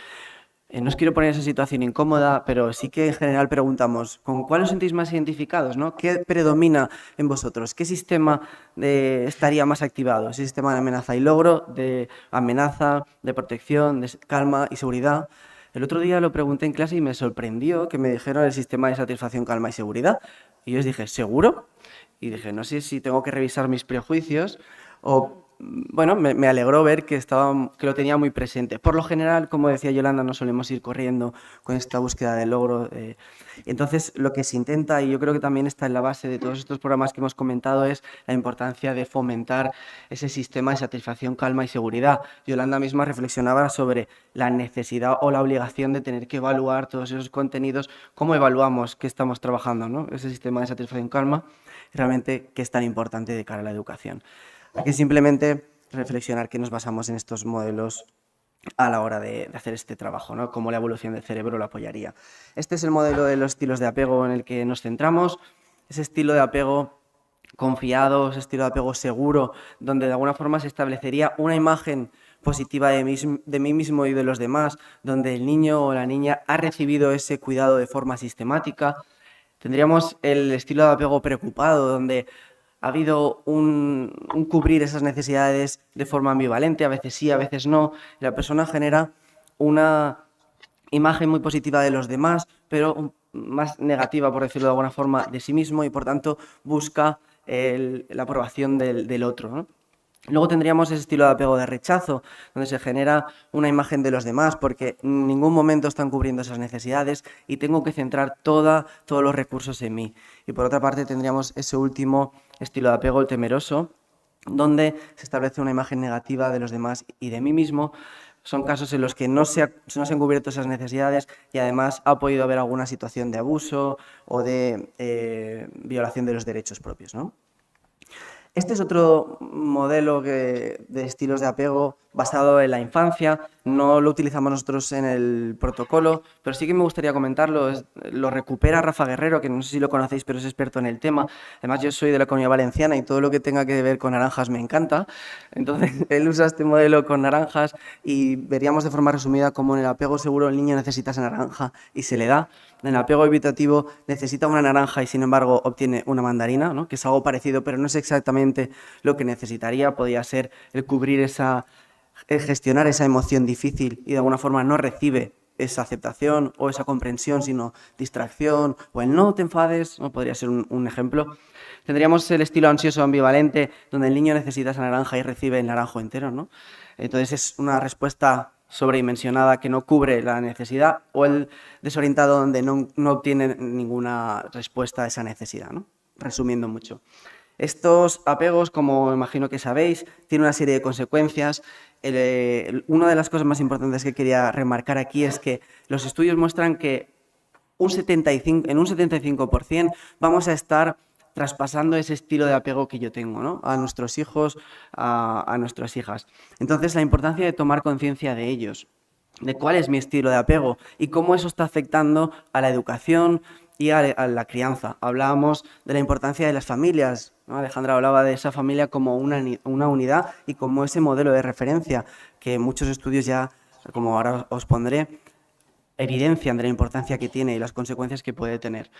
No os quiero poner en esa situación incómoda, pero sí que en general preguntamos, ¿con cuál os sentís más identificados, ¿no? ¿Qué predomina en vosotros? ¿Qué sistema estaría más activado? ¿Ese sistema de amenaza y logro, de amenaza, de protección, de calma y seguridad? El otro día lo pregunté en clase y me sorprendió que me dijeron el sistema de satisfacción, calma y seguridad. Y yo les dije, ¿seguro? Y dije, no sé si tengo que revisar mis prejuicios o... Bueno, me alegró ver que lo tenía muy presente. Por lo general, como decía Yolanda, no solemos ir corriendo con esta búsqueda de logro. Entonces, lo que se intenta, y yo creo que también está en la base de todos estos programas que hemos comentado, es la importancia de fomentar ese sistema de satisfacción, calma y seguridad. Yolanda misma reflexionaba sobre la necesidad o la obligación de tener que evaluar todos esos contenidos, cómo evaluamos que estamos trabajando, ¿no? Ese sistema de satisfacción, calma, realmente que es tan importante de cara a la educación. Hay que simplemente reflexionar que nos basamos en estos modelos a la hora de hacer este trabajo, ¿no? Cómo la evolución del cerebro lo apoyaría. Este es el modelo de los estilos de apego en el que nos centramos. Ese estilo de apego confiado, ese estilo de apego seguro, donde de alguna forma se establecería una imagen positiva de mí mismo y de los demás, donde el niño o la niña ha recibido ese cuidado de forma sistemática. Tendríamos el estilo de apego preocupado, donde ha habido un cubrir esas necesidades de forma ambivalente, a veces sí, a veces no. La persona genera una imagen muy positiva de los demás, pero más negativa, por decirlo de alguna forma, de sí mismo y, por tanto, busca la aprobación del otro, ¿no? Luego tendríamos ese estilo de apego de rechazo, donde se genera una imagen de los demás porque en ningún momento están cubriendo esas necesidades y tengo que centrar todos los recursos en mí. Y por otra parte tendríamos ese último estilo de apego, el temeroso, donde se establece una imagen negativa de los demás y de mí mismo. Son casos en los que no se han cubierto esas necesidades y además ha podido haber alguna situación de abuso o de violación de los derechos propios, ¿no? Este es otro modelo de estilos de apego basado en la infancia. No lo utilizamos nosotros en el protocolo, pero sí que me gustaría comentarlo. Lo recupera Rafa Guerrero, que no sé si lo conocéis, pero es experto en el tema. Además, yo soy de la Comunidad Valenciana y todo lo que tenga que ver con naranjas me encanta. Entonces, él usa este modelo con naranjas y veríamos de forma resumida cómo en el apego seguro el niño necesita esa naranja y se le da. En el apego evitativo necesita una naranja y, sin embargo, obtiene una mandarina, ¿no? Que es algo parecido, pero no es exactamente lo que necesitaría. Podría ser el cubrir gestionar esa emoción difícil y de alguna forma no recibe esa aceptación o esa comprensión, sino distracción o el no te enfades, ¿no? Podría ser un ejemplo. Tendríamos el estilo ansioso ambivalente, donde el niño necesita esa naranja y recibe el naranjo entero, ¿no? Entonces es una respuesta sobredimensionada que no cubre la necesidad, o el desorientado donde no obtiene ninguna respuesta a esa necesidad, ¿no? Resumiendo mucho. Estos apegos, como imagino que sabéis, tienen una serie de consecuencias. Una de las cosas más importantes que quería remarcar aquí es que los estudios muestran que en un 75% vamos a estar traspasando ese estilo de apego que yo tengo, ¿no? A nuestros hijos, a nuestras hijas. Entonces, la importancia de tomar conciencia de ellos, de cuál es mi estilo de apego y cómo eso está afectando a la educación y a la crianza. Hablábamos de la importancia de las familias, ¿no? Alejandra hablaba de esa familia como una unidad y como ese modelo de referencia que muchos estudios ya, como ahora os pondré, evidencian de la importancia que tiene y las consecuencias que puede tener.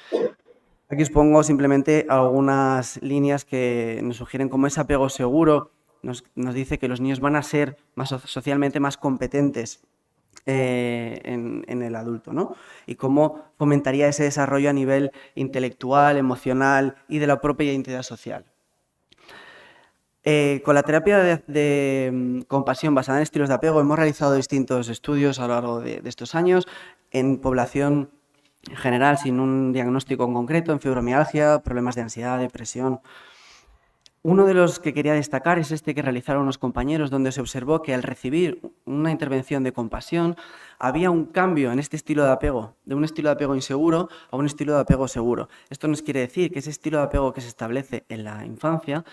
Aquí os pongo simplemente algunas líneas que nos sugieren cómo ese apego seguro nos dice que los niños van a ser socialmente más competentes en el adulto, ¿no? Y cómo fomentaría ese desarrollo a nivel intelectual, emocional y de la propia identidad social. Con la terapia de compasión basada en estilos de apego hemos realizado distintos estudios a lo largo de estos años en población en general sin un diagnóstico en concreto, en fibromialgia, problemas de ansiedad, depresión. Uno de los que quería destacar es este que realizaron unos compañeros, donde se observó que al recibir una intervención de compasión había un cambio en este estilo de apego, de un estilo de apego inseguro a un estilo de apego seguro. Esto nos quiere decir que ese estilo de apego que se establece en la infancia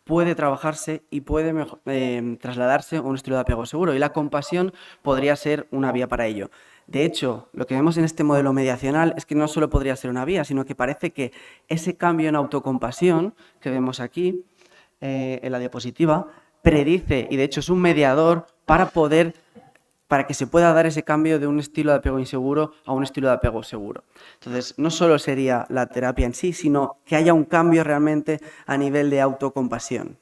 puede trabajarse y puede trasladarse a un estilo de apego seguro, y la compasión podría ser una vía para ello. De hecho, lo que vemos en este modelo mediacional es que no solo podría ser una vía, sino que parece que ese cambio en autocompasión que vemos aquí, en la diapositiva, predice y de hecho es un mediador para que se pueda dar ese cambio de un estilo de apego inseguro a un estilo de apego seguro. Entonces, no solo sería la terapia en sí, sino que haya un cambio realmente a nivel de autocompasión.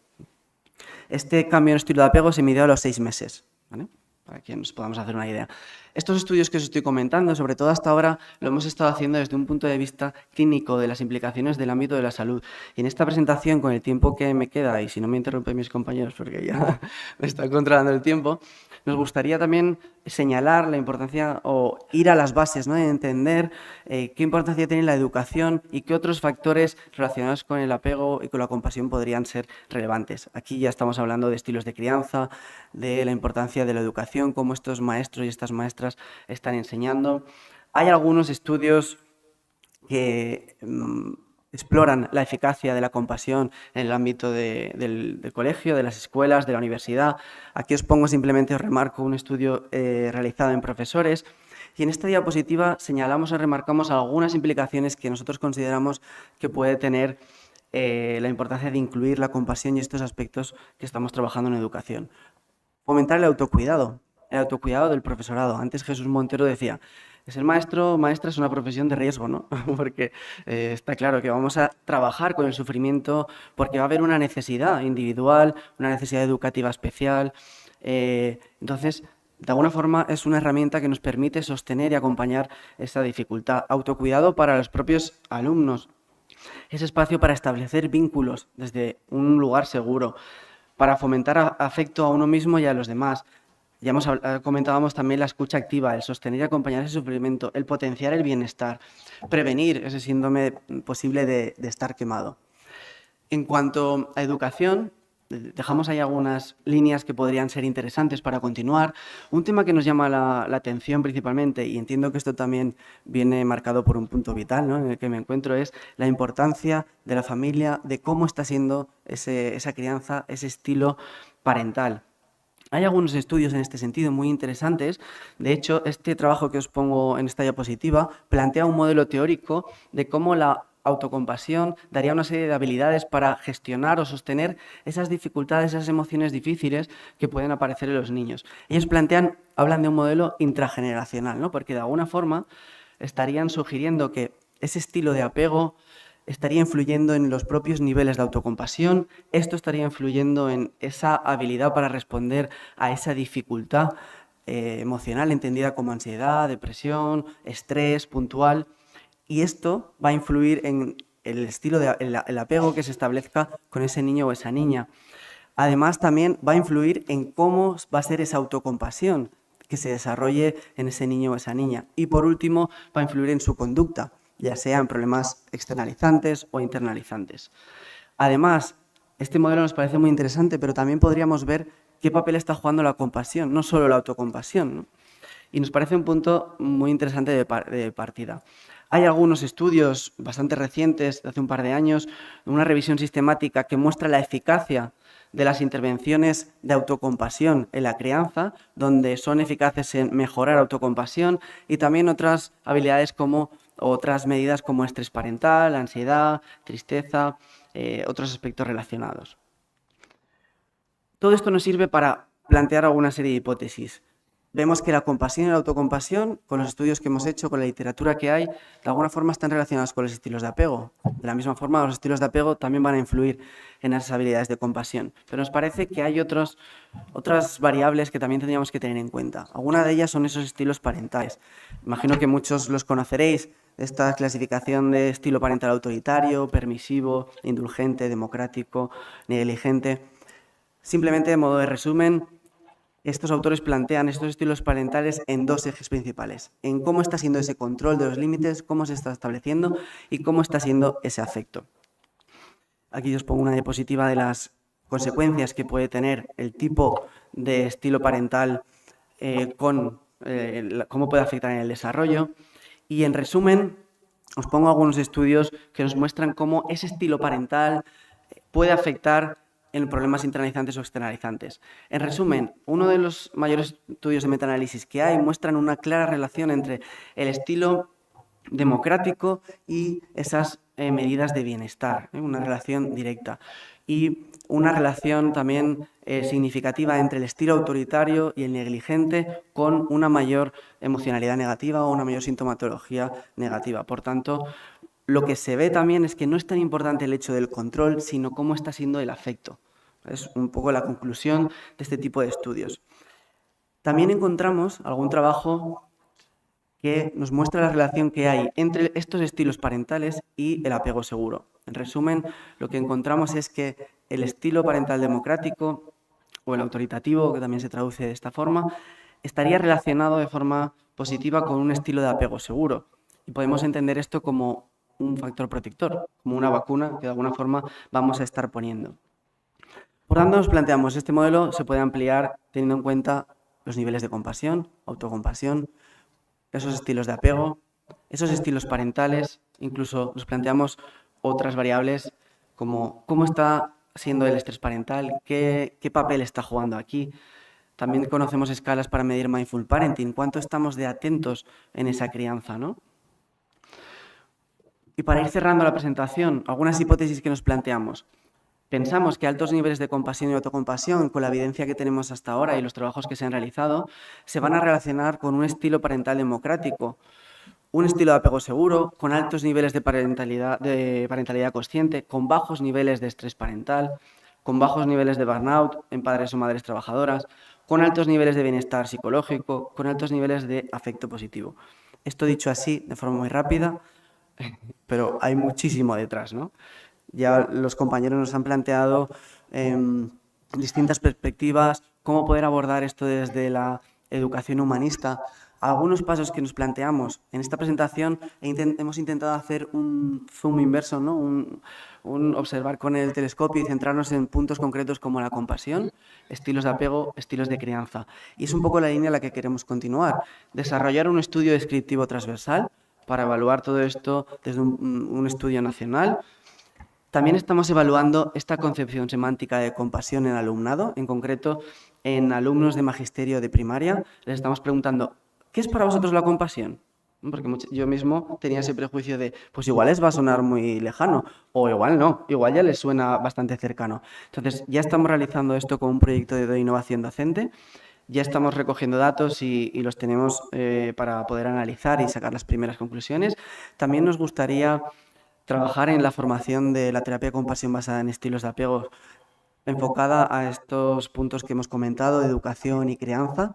Este cambio en estilo de apego se midió a los 6 meses, ¿vale? Para que nos podamos hacer una idea. Estos estudios que os estoy comentando, sobre todo hasta ahora, lo hemos estado haciendo desde un punto de vista clínico de las implicaciones del ámbito de la salud. Y en esta presentación, con el tiempo que me queda, y si no me interrumpen mis compañeros porque ya me está controlando el tiempo, nos gustaría también señalar la importancia o ir a las bases, ¿no? De entender qué importancia tiene la educación y qué otros factores relacionados con el apego y con la compasión podrían ser relevantes. Aquí ya estamos hablando de estilos de crianza, de la importancia de la educación, cómo estos maestros y estas maestras están enseñando. Hay algunos estudios que exploran la eficacia de la compasión en el ámbito del colegio, de las escuelas, de la universidad. Aquí os simplemente os remarco un estudio realizado en profesores, y en esta diapositiva señalamos o remarcamos algunas implicaciones que nosotros consideramos que puede tener la importancia de incluir la compasión y estos aspectos que estamos trabajando en educación. Fomentar el autocuidado del profesorado. Antes Jesús Montero decía: ser maestro o maestra es una profesión de riesgo, ¿no? Porque está claro que vamos a trabajar con el sufrimiento, porque va a haber una necesidad individual, una necesidad educativa especial. Entonces, de alguna forma es una herramienta que nos permite sostener y acompañar esa dificultad. Autocuidado para los propios alumnos. Ese espacio para establecer vínculos desde un lugar seguro, para fomentar afecto a uno mismo y a los demás. Ya comentábamos también la escucha activa, el sostener y acompañar ese sufrimiento, el potenciar el bienestar, prevenir ese síndrome posible de estar quemado. En cuanto a educación, dejamos ahí algunas líneas que podrían ser interesantes para continuar. Un tema que nos llama la atención principalmente, y entiendo que esto también viene marcado por un punto vital, ¿no?, en el que me encuentro, es la importancia de la familia, de cómo está siendo esa crianza, ese estilo parental. Hay algunos estudios en este sentido muy interesantes. De hecho, este trabajo que os pongo en esta diapositiva plantea un modelo teórico de cómo la autocompasión daría una serie de habilidades para gestionar o sostener esas dificultades, esas emociones difíciles que pueden aparecer en los niños. Ellos hablan de un modelo intrageneracional, ¿no?, porque de alguna forma estarían sugiriendo que ese estilo de apego estaría influyendo en los propios niveles de autocompasión. Esto estaría influyendo en esa habilidad para responder a esa dificultad emocional entendida como ansiedad, depresión, estrés puntual. Y esto va a influir en el estilo el apego que se establezca con ese niño o esa niña. Además, también va a influir en cómo va a ser esa autocompasión que se desarrolle en ese niño o esa niña. Y por último, va a influir en su conducta, ya sea en problemas externalizantes o internalizantes. Además, este modelo nos parece muy interesante, pero también podríamos ver qué papel está jugando la compasión, no solo la autocompasión, ¿no? Y nos parece un punto muy interesante de partida. Hay algunos estudios bastante recientes, de hace un par de años, una revisión sistemática que muestra la eficacia de las intervenciones de autocompasión en la crianza, donde son eficaces en mejorar autocompasión y también otras habilidades como otras medidas como estrés parental, ansiedad, tristeza, otros aspectos relacionados. Todo esto nos sirve para plantear alguna serie de hipótesis. Vemos que la compasión y la autocompasión, con los estudios que hemos hecho, con la literatura que hay, de alguna forma están relacionadas con los estilos de apego. De la misma forma, los estilos de apego también van a influir en esas habilidades de compasión. Pero nos parece que hay otras variables que también tendríamos que tener en cuenta. Alguna de ellas son esos estilos parentales. Imagino que muchos los conoceréis, esta clasificación de estilo parental autoritario, permisivo, indulgente, democrático, negligente. Simplemente, de modo de resumen, estos autores plantean estos estilos parentales en dos ejes principales, en cómo está siendo ese control de los límites, cómo se está estableciendo y cómo está siendo ese afecto. Aquí os pongo una diapositiva de las consecuencias que puede tener el tipo de estilo parental cómo puede afectar en el desarrollo. Y en resumen, os pongo algunos estudios que nos muestran cómo ese estilo parental puede afectar en problemas internalizantes o externalizantes. En resumen, uno de los mayores estudios de metaanálisis que hay muestran una clara relación entre el estilo democrático y esas medidas de bienestar, una relación directa. Y una relación también significativa entre el estilo autoritario y el negligente con una mayor emocionalidad negativa o una mayor sintomatología negativa. Por tanto, lo que se ve también es que no es tan importante el hecho del control, sino cómo está siendo el afecto. Es un poco la conclusión de este tipo de estudios. También encontramos algún trabajo que nos muestra la relación que hay entre estos estilos parentales y el apego seguro. En resumen, lo que encontramos es que el estilo parental democrático o el autoritativo, que también se traduce de esta forma, estaría relacionado de forma positiva con un estilo de apego seguro. Y podemos entender esto como un factor protector, como una vacuna que de alguna forma vamos a estar poniendo. Por tanto, nos planteamos, este modelo se puede ampliar teniendo en cuenta los niveles de compasión, autocompasión, esos estilos de apego, esos estilos parentales, incluso nos planteamos otras variables como cómo está siendo el estrés parental, qué papel está jugando aquí. También conocemos escalas para medir mindful parenting, cuánto estamos de atentos en esa crianza, ¿no? Y para ir cerrando la presentación, algunas hipótesis que nos planteamos. Pensamos que altos niveles de compasión y autocompasión, con la evidencia que tenemos hasta ahora y los trabajos que se han realizado, se van a relacionar con un estilo parental democrático, un estilo de apego seguro, con altos niveles de parentalidad consciente, con bajos niveles de estrés parental, con bajos niveles de burnout en padres o madres trabajadoras, con altos niveles de bienestar psicológico, con altos niveles de afecto positivo. Esto dicho así, de forma muy rápida, pero hay muchísimo detrás, ¿no? Ya los compañeros nos han planteado distintas perspectivas, cómo poder abordar esto desde la educación humanista. Algunos pasos que nos planteamos en esta presentación hemos intentado hacer un zoom inverso, ¿no? un observar con el telescopio y centrarnos en puntos concretos como la compasión, estilos de apego, estilos de crianza. Y es un poco la línea en la que queremos continuar. Desarrollar un estudio descriptivo transversal para evaluar todo esto desde un estudio nacional. También estamos evaluando esta concepción semántica de compasión en alumnado, en concreto en alumnos de magisterio de primaria. Les estamos preguntando, ¿qué es para vosotros la compasión? Porque yo mismo tenía ese prejuicio de, pues igual les va a sonar muy lejano, o igual no, igual ya les suena bastante cercano. Entonces, ya estamos realizando esto con un proyecto de innovación docente, ya estamos recogiendo datos y los tenemos para poder analizar y sacar las primeras conclusiones. También nos gustaría trabajar en la formación de la terapia de compasión basada en estilos de apego, enfocada a estos puntos que hemos comentado, de educación y crianza,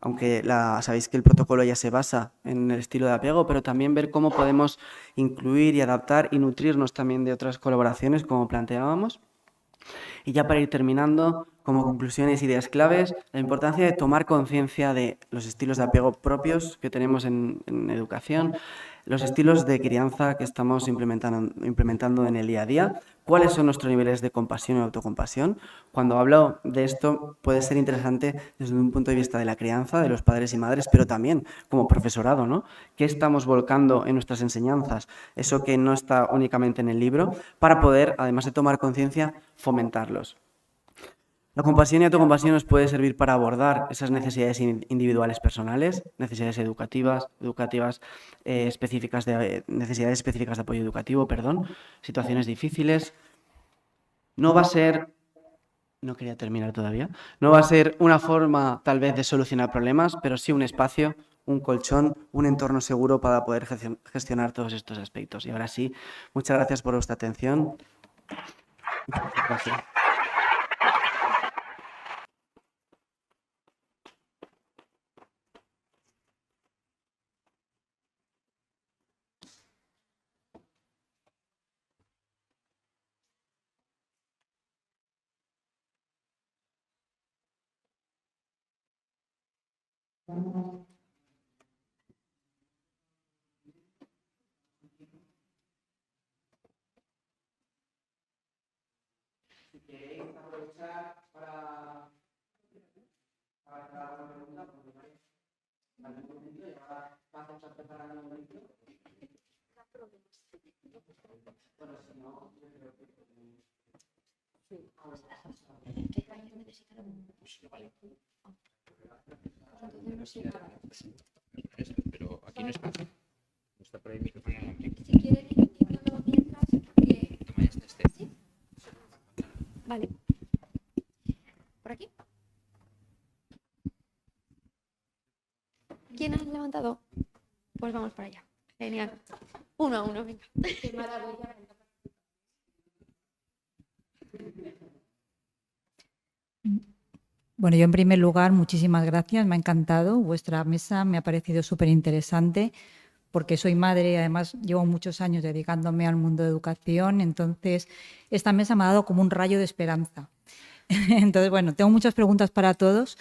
aunque sabéis que el protocolo ya se basa en el estilo de apego, pero también ver cómo podemos incluir y adaptar y nutrirnos también de otras colaboraciones, como planteábamos. Y ya para ir terminando, como conclusiones, ideas claves, la importancia de tomar conciencia de los estilos de apego propios que tenemos en educación, los estilos de crianza que estamos implementando en el día a día, cuáles son nuestros niveles de compasión y autocompasión. Cuando hablo de esto puede ser interesante desde un punto de vista de la crianza, de los padres y madres, pero también como profesorado, ¿no? ¿Qué estamos volcando en nuestras enseñanzas? Eso que no está únicamente en el libro, para poder, además de tomar conciencia, fomentarlos. La compasión y autocompasión nos puede servir para abordar esas necesidades individuales personales, necesidades educativas específicas necesidades específicas de apoyo educativo, situaciones difíciles. No va a ser, no quería terminar todavía, no va a ser una forma tal vez de solucionar problemas, pero sí un espacio, un colchón, un entorno seguro para poder gestionar todos estos aspectos. Y ahora sí, muchas gracias por vuestra atención. Gracias. Pero aquí no es fácil. Está por ahí el micrófono. Si quieres, mientras Toma este. ¿Sí? Vale. ¿Por aquí? ¿Quién ha levantado? Pues vamos para allá. Genial. 1 a 1, venga. Qué maravilla. Bueno, yo en primer lugar, muchísimas gracias, me ha encantado vuestra mesa, me ha parecido súper interesante porque soy madre y además llevo muchos años dedicándome al mundo de educación, entonces esta mesa me ha dado como un rayo de esperanza. Entonces, bueno, tengo muchas preguntas para todos,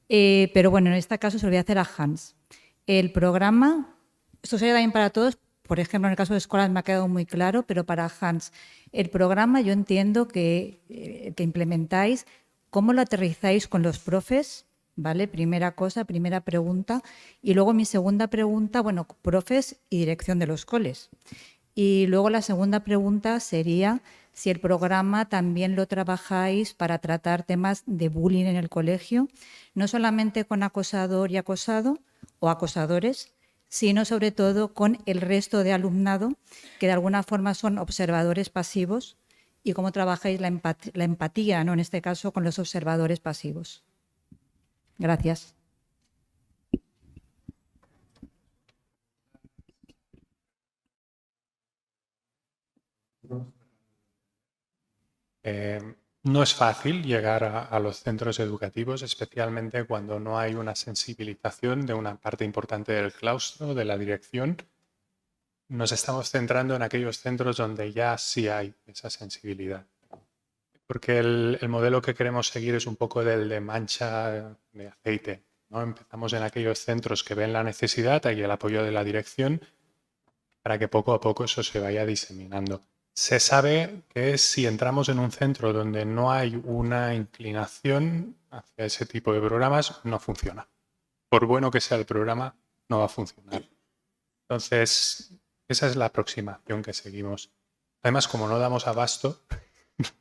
pero bueno, en este caso se lo voy a hacer a Hans. El programa, esto sería también para todos, por ejemplo, en el caso de escuelas me ha quedado muy claro, pero para Hans, el programa yo entiendo que implementáis, ¿cómo lo aterrizáis con los profes? ¿Vale? Primera cosa, primera pregunta. Y luego mi segunda pregunta, bueno, profes y dirección de los coles. Y luego la segunda pregunta sería si el programa también lo trabajáis para tratar temas de bullying en el colegio, no solamente con acosador y acosado o acosadores, sino sobre todo con el resto de alumnado que de alguna forma son observadores pasivos, y cómo trabajáis la empatía, ¿no? En este caso, con los observadores pasivos. Gracias. No es fácil llegar a los centros educativos, especialmente cuando no hay una sensibilización de una parte importante del claustro, de la dirección. Nos estamos centrando en aquellos centros donde ya sí hay esa sensibilidad. Porque el modelo que queremos seguir es un poco del de mancha de aceite, ¿no? Empezamos en aquellos centros que ven la necesidad y el apoyo de la dirección para que poco a poco eso se vaya diseminando. Se sabe que si entramos en un centro donde no hay una inclinación hacia ese tipo de programas, no funciona. Por bueno que sea el programa, no va a funcionar. Entonces, esa es la aproximación que seguimos. Además, como no damos abasto,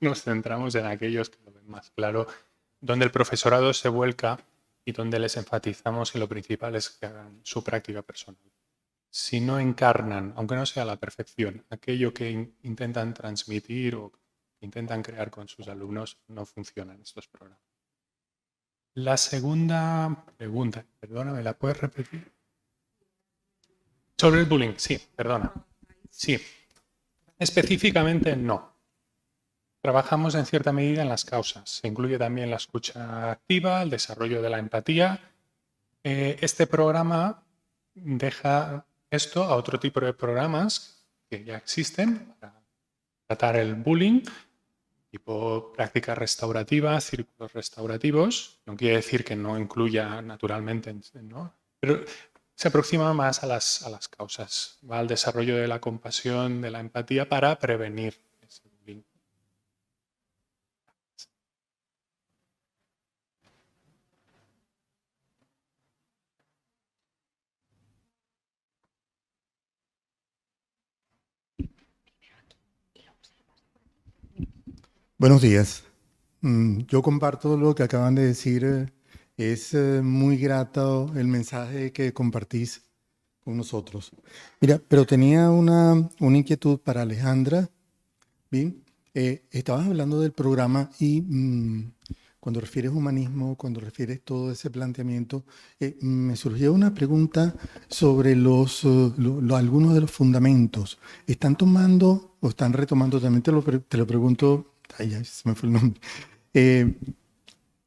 nos centramos en aquellos que lo ven más claro, donde el profesorado se vuelca y donde les enfatizamos que lo principal es que hagan su práctica personal. Si no encarnan, aunque no sea a la perfección, aquello que intentan transmitir o que intentan crear con sus alumnos, no funcionan estos programas. La segunda pregunta, perdóname, ¿la puedes repetir? Sobre el bullying, sí, perdona. Sí, específicamente no. Trabajamos en cierta medida en las causas. Se incluye también la escucha activa, el desarrollo de la empatía. Este programa deja esto a otro tipo de programas que ya existen para tratar el bullying tipo prácticas restaurativas, círculos restaurativos. No quiere decir que no incluya naturalmente, ¿no? Pero se aproxima más a las causas, va al desarrollo de la compasión, de la empatía para prevenir ese bullying. Buenos días. Yo comparto lo que acaban de decir. Es muy grato el mensaje que compartís con nosotros. Mira, pero tenía una inquietud para Alejandra. Bien, estabas hablando del programa y cuando refieres humanismo, cuando refieres todo ese planteamiento, me surgió una pregunta sobre algunos de los fundamentos. ¿Están tomando o están retomando? También te lo pregunto. Ay, ya se me fue el nombre.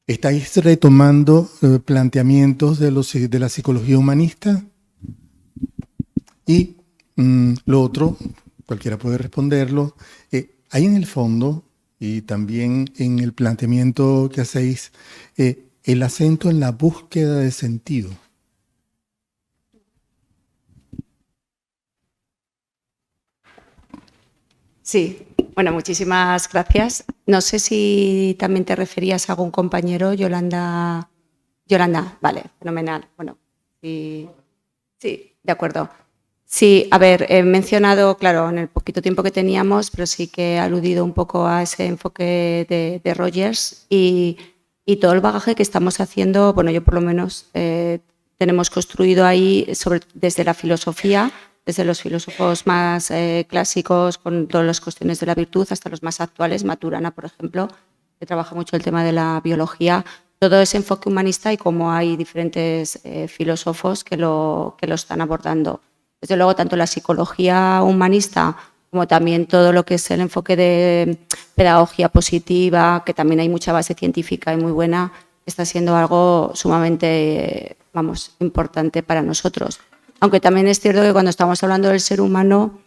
¿Estáis retomando planteamientos de la psicología humanista? Y lo otro, cualquiera puede responderlo, hay en el fondo y también en el planteamiento que hacéis el acento en la búsqueda de sentido. Sí, bueno, muchísimas gracias. No sé si también te referías a algún compañero, Yolanda. Yolanda, vale, fenomenal. Bueno, sí, de acuerdo. Sí, a ver, he mencionado, claro, en el poquito tiempo que teníamos, pero sí que he aludido un poco a ese enfoque de Rogers y todo el bagaje que estamos haciendo, bueno, yo por lo menos tenemos construido ahí desde la filosofía, desde los filósofos más clásicos con todas las cuestiones de la virtud hasta los más actuales, Maturana, por ejemplo, que trabaja mucho el tema de la biología, todo ese enfoque humanista y cómo hay diferentes filósofos que lo están abordando. Desde luego, tanto la psicología humanista como también todo lo que es el enfoque de pedagogía positiva, que también hay mucha base científica y muy buena, está siendo algo sumamente, importante para nosotros. Aunque también es cierto que cuando estamos hablando del ser humano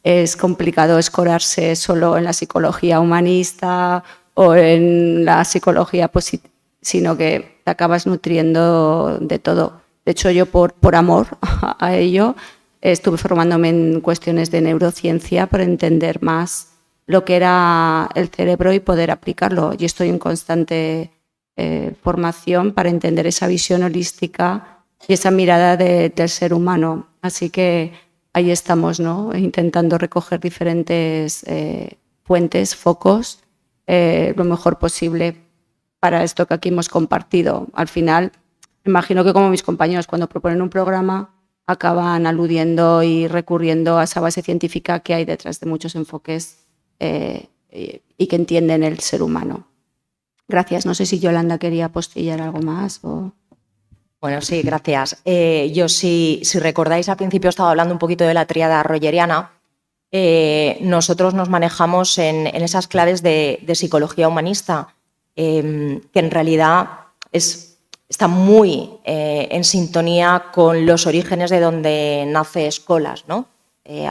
es complicado escorarse solo en la psicología humanista o en la psicología positiva, sino que te acabas nutriendo de todo. De hecho, yo por amor a ello estuve formándome en cuestiones de neurociencia para entender más lo que era el cerebro y poder aplicarlo. Y estoy en constante formación para entender esa visión holística y esa mirada del ser humano. Así que ahí estamos, ¿no? Intentando recoger diferentes fuentes, focos, lo mejor posible para esto que aquí hemos compartido. Al final, imagino que como mis compañeros cuando proponen un programa acaban aludiendo y recurriendo a esa base científica que hay detrás de muchos enfoques y que entienden el ser humano. Gracias. No sé si Yolanda quería apostillar algo más o... Bueno, sí, gracias. Yo, si recordáis, al principio estaba hablando un poquito de la tríada rogeriana. Nosotros nos manejamos en esas claves de psicología humanista, que en realidad está muy en sintonía con los orígenes de donde nace Escolas, ¿no?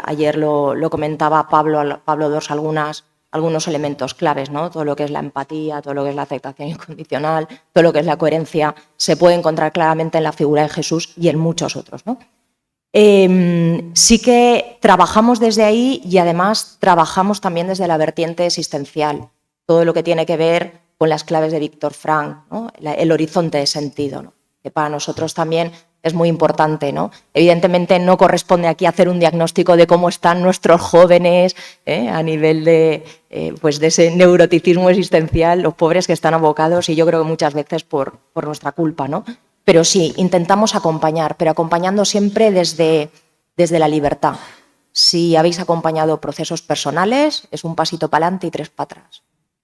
Ayer lo comentaba Pablo Dors, algunos elementos claves, ¿no? Todo lo que es la empatía, todo lo que es la aceptación incondicional, todo lo que es la coherencia, se puede encontrar claramente en la figura de Jesús y en muchos otros, ¿no? Sí que trabajamos desde ahí y además trabajamos también desde la vertiente existencial, todo lo que tiene que ver con las claves de Víctor Frank, ¿no? El horizonte de sentido, ¿no? Que para nosotros también es muy importante, ¿no? Evidentemente no corresponde aquí hacer un diagnóstico de cómo están nuestros jóvenes a nivel de ese neuroticismo existencial, los pobres que están abocados, y yo creo que muchas veces por nuestra culpa, ¿no? Pero sí, intentamos acompañar, pero acompañando siempre desde la libertad. Si habéis acompañado procesos personales, es un pasito para adelante y 3 para atrás.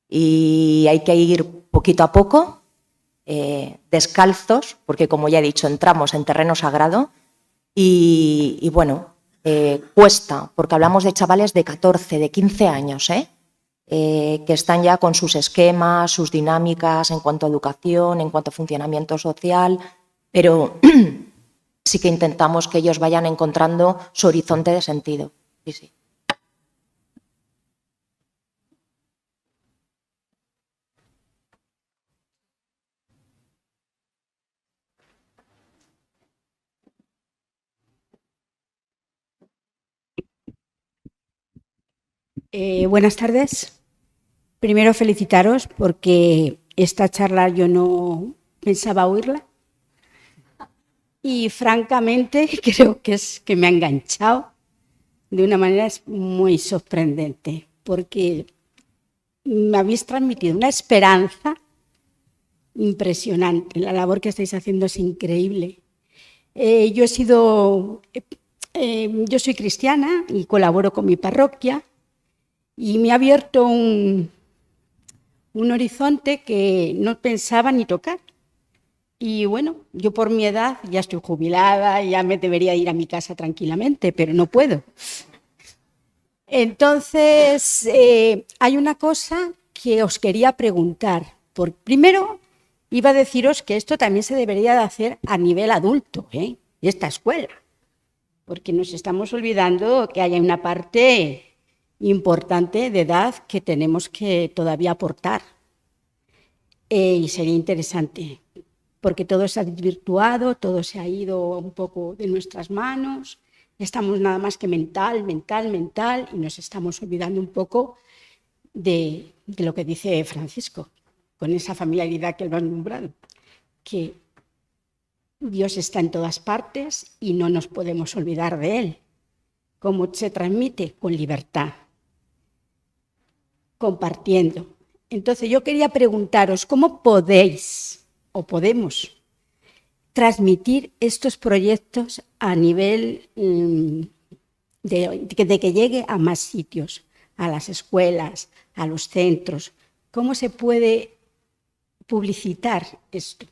Y hay que ir poquito a poco, descalzos, porque como ya he dicho, entramos en terreno sagrado y bueno, cuesta, porque hablamos de chavales de 14, de 15 años, que están ya con sus esquemas, sus dinámicas en cuanto a educación, en cuanto a funcionamiento social, pero sí que intentamos que ellos vayan encontrando su horizonte de sentido. Sí, sí. Buenas tardes. Primero felicitaros porque esta charla yo no pensaba oírla y francamente creo que es que me ha enganchado de una manera muy sorprendente porque me habéis transmitido una esperanza impresionante. La labor que estáis haciendo es increíble. Yo soy cristiana y colaboro con mi parroquia y me ha abierto un horizonte que no pensaba ni tocar. Y bueno, yo por mi edad ya estoy jubilada, ya me debería ir a mi casa tranquilamente, pero no puedo. Entonces, hay una cosa que os quería preguntar. Primero, iba a deciros que esto también se debería de hacer a nivel adulto, esta escuela, porque nos estamos olvidando que hay una parte importante de edad que tenemos que todavía aportar. Y sería interesante, porque todo se ha desvirtuado, todo se ha ido un poco de nuestras manos, estamos nada más que mental, y nos estamos olvidando un poco de lo que dice Francisco, con esa familiaridad que él ha nombrado, que Dios está en todas partes y no nos podemos olvidar de Él. ¿Cómo se transmite? Con libertad, compartiendo. Entonces yo quería preguntaros, ¿cómo podéis o podemos transmitir estos proyectos a nivel de que llegue a más sitios, a las escuelas, a los centros? ¿Cómo se puede publicitar esto?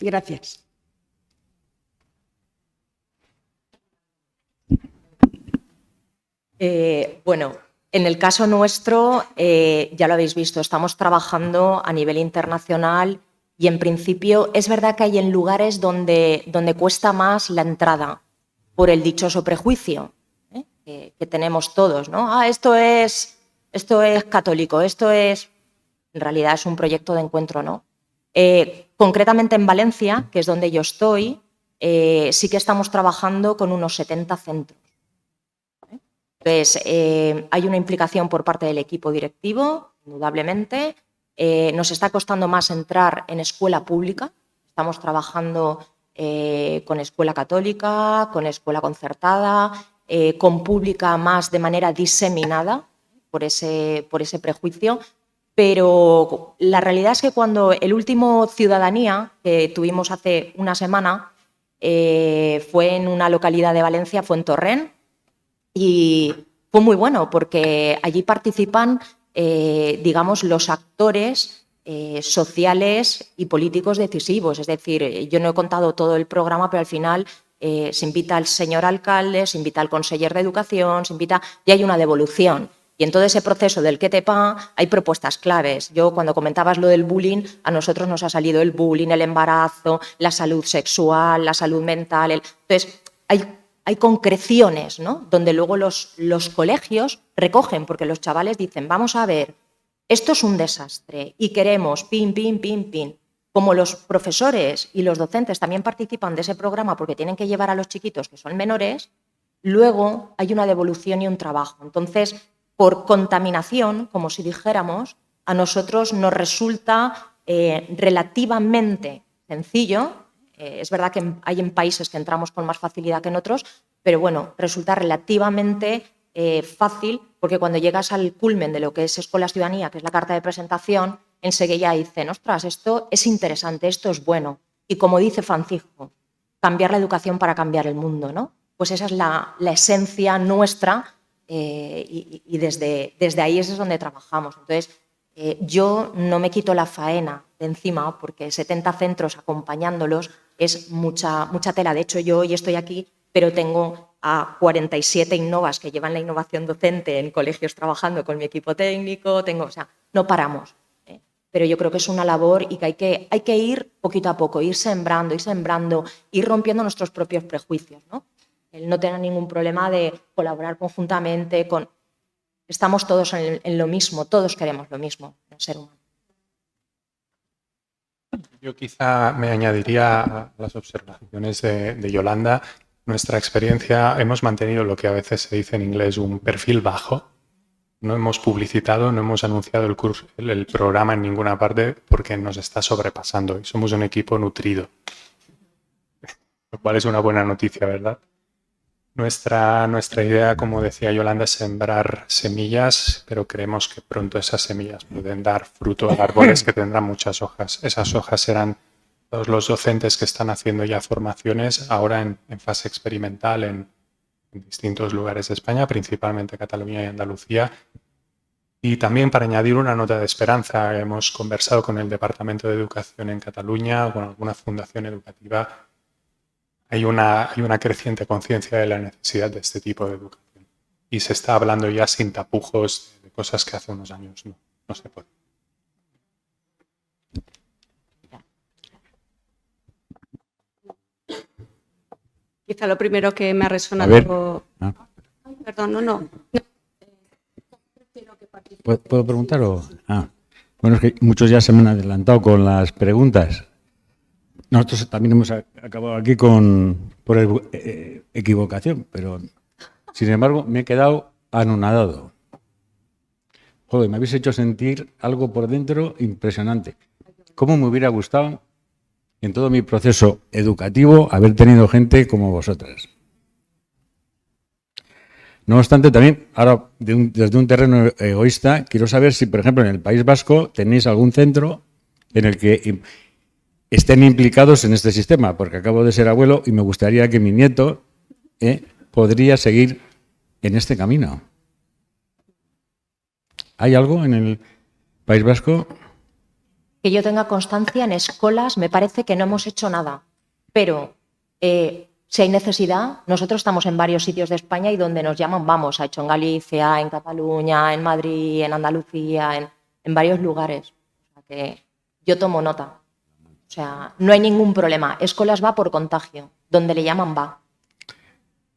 Gracias. Bueno, en el caso nuestro, ya lo habéis visto, estamos trabajando a nivel internacional y en principio es verdad que hay en lugares donde cuesta más la entrada por el dichoso prejuicio que tenemos todos, ¿no? Esto es católico, esto es... En realidad es un proyecto de encuentro, ¿no? Concretamente en Valencia, que es donde yo estoy, sí que estamos trabajando con unos 70 centros. Entonces, hay una implicación por parte del equipo directivo, indudablemente. Nos está costando más entrar en escuela pública. Estamos trabajando con escuela católica, con escuela concertada, con pública más de manera diseminada por ese prejuicio. Pero la realidad es que cuando el último Ciudadanía que tuvimos hace una semana fue en una localidad de Valencia, fue en Torrent, y fue muy bueno porque allí participan, digamos, los actores sociales y políticos decisivos. Es decir, yo no he contado todo el programa, pero al final se invita al señor alcalde, se invita al conseller de Educación, se invita y hay una devolución. Y en todo ese proceso del qué te pa hay propuestas claves. Yo, cuando comentabas lo del bullying, a nosotros nos ha salido el bullying, el embarazo, la salud sexual, la salud mental. Entonces, hay concreciones, ¿no?, donde luego los colegios recogen, porque los chavales dicen, vamos a ver, esto es un desastre y queremos pin, pin, pin, pin. Como los profesores y los docentes también participan de ese programa porque tienen que llevar a los chiquitos que son menores, luego hay una devolución y un trabajo. Entonces, por contaminación, como si dijéramos, a nosotros nos resulta relativamente sencillo. Es verdad que hay en países que entramos con más facilidad que en otros, pero bueno, resulta relativamente fácil porque cuando llegas al culmen de lo que es Escuela Ciudadanía, que es la carta de presentación, enseguida dicen, ostras, esto es interesante, esto es bueno. Y como dice Francisco, cambiar la educación para cambiar el mundo, ¿no? Pues esa es la esencia nuestra. Y desde ahí es donde trabajamos. Entonces, yo no me quito la faena de encima porque 70 centros acompañándolos es mucha tela. De hecho, yo hoy estoy aquí, pero tengo a 47 innovas que llevan la innovación docente en colegios trabajando con mi equipo técnico. O sea, no paramos. Pero yo creo que es una labor y que hay que ir poquito a poco, ir sembrando, ir rompiendo nuestros propios prejuicios, ¿no? El no tener ningún problema de colaborar conjuntamente con... Estamos todos en lo mismo, todos queremos lo mismo, el ser humano. Yo quizá me añadiría a las observaciones de Yolanda nuestra experiencia hemos mantenido lo que a veces se dice en inglés un perfil bajo. No hemos publicitado, no hemos anunciado el programa en ninguna parte porque nos está sobrepasando y somos un equipo nutrido, lo cual es una buena noticia, ¿verdad? Nuestra idea, como decía Yolanda, es sembrar semillas, pero creemos que pronto esas semillas pueden dar fruto a árboles que tendrán muchas hojas. Esas hojas serán todos los docentes que están haciendo ya formaciones, ahora en fase experimental en distintos lugares de España, principalmente Cataluña y Andalucía. Y también para añadir una nota de esperanza, hemos conversado con el Departamento de Educación en Cataluña, con alguna fundación educativa. Hay una creciente conciencia de la necesidad de este tipo de educación. Y se está hablando ya sin tapujos de cosas que hace unos años no se puede. Quizá lo primero que me ha resonado... Perdón, no. ¿Puedo preguntar o...? Bueno, es que muchos ya se me han adelantado con las preguntas. Nosotros también hemos acabado aquí por equivocación, pero sin embargo me he quedado anonadado. Joder, me habéis hecho sentir algo por dentro impresionante. ¿Cómo me hubiera gustado en todo mi proceso educativo haber tenido gente como vosotras? No obstante, también, ahora, desde un terreno egoísta, quiero saber si, por ejemplo, en el País Vasco tenéis algún centro en el que estén implicados en este sistema, porque acabo de ser abuelo y me gustaría que mi nieto podría seguir en este camino. ¿Hay algo en el País Vasco? Que yo tenga constancia, en escuelas me parece que no hemos hecho nada, pero si hay necesidad, nosotros estamos en varios sitios de España y donde nos llaman vamos, ha hecho en Galicia, en Cataluña, en Madrid, en Andalucía, en varios lugares. O sea que yo tomo nota. O sea, no hay ningún problema. Escuelas va por contagio, donde le llaman va.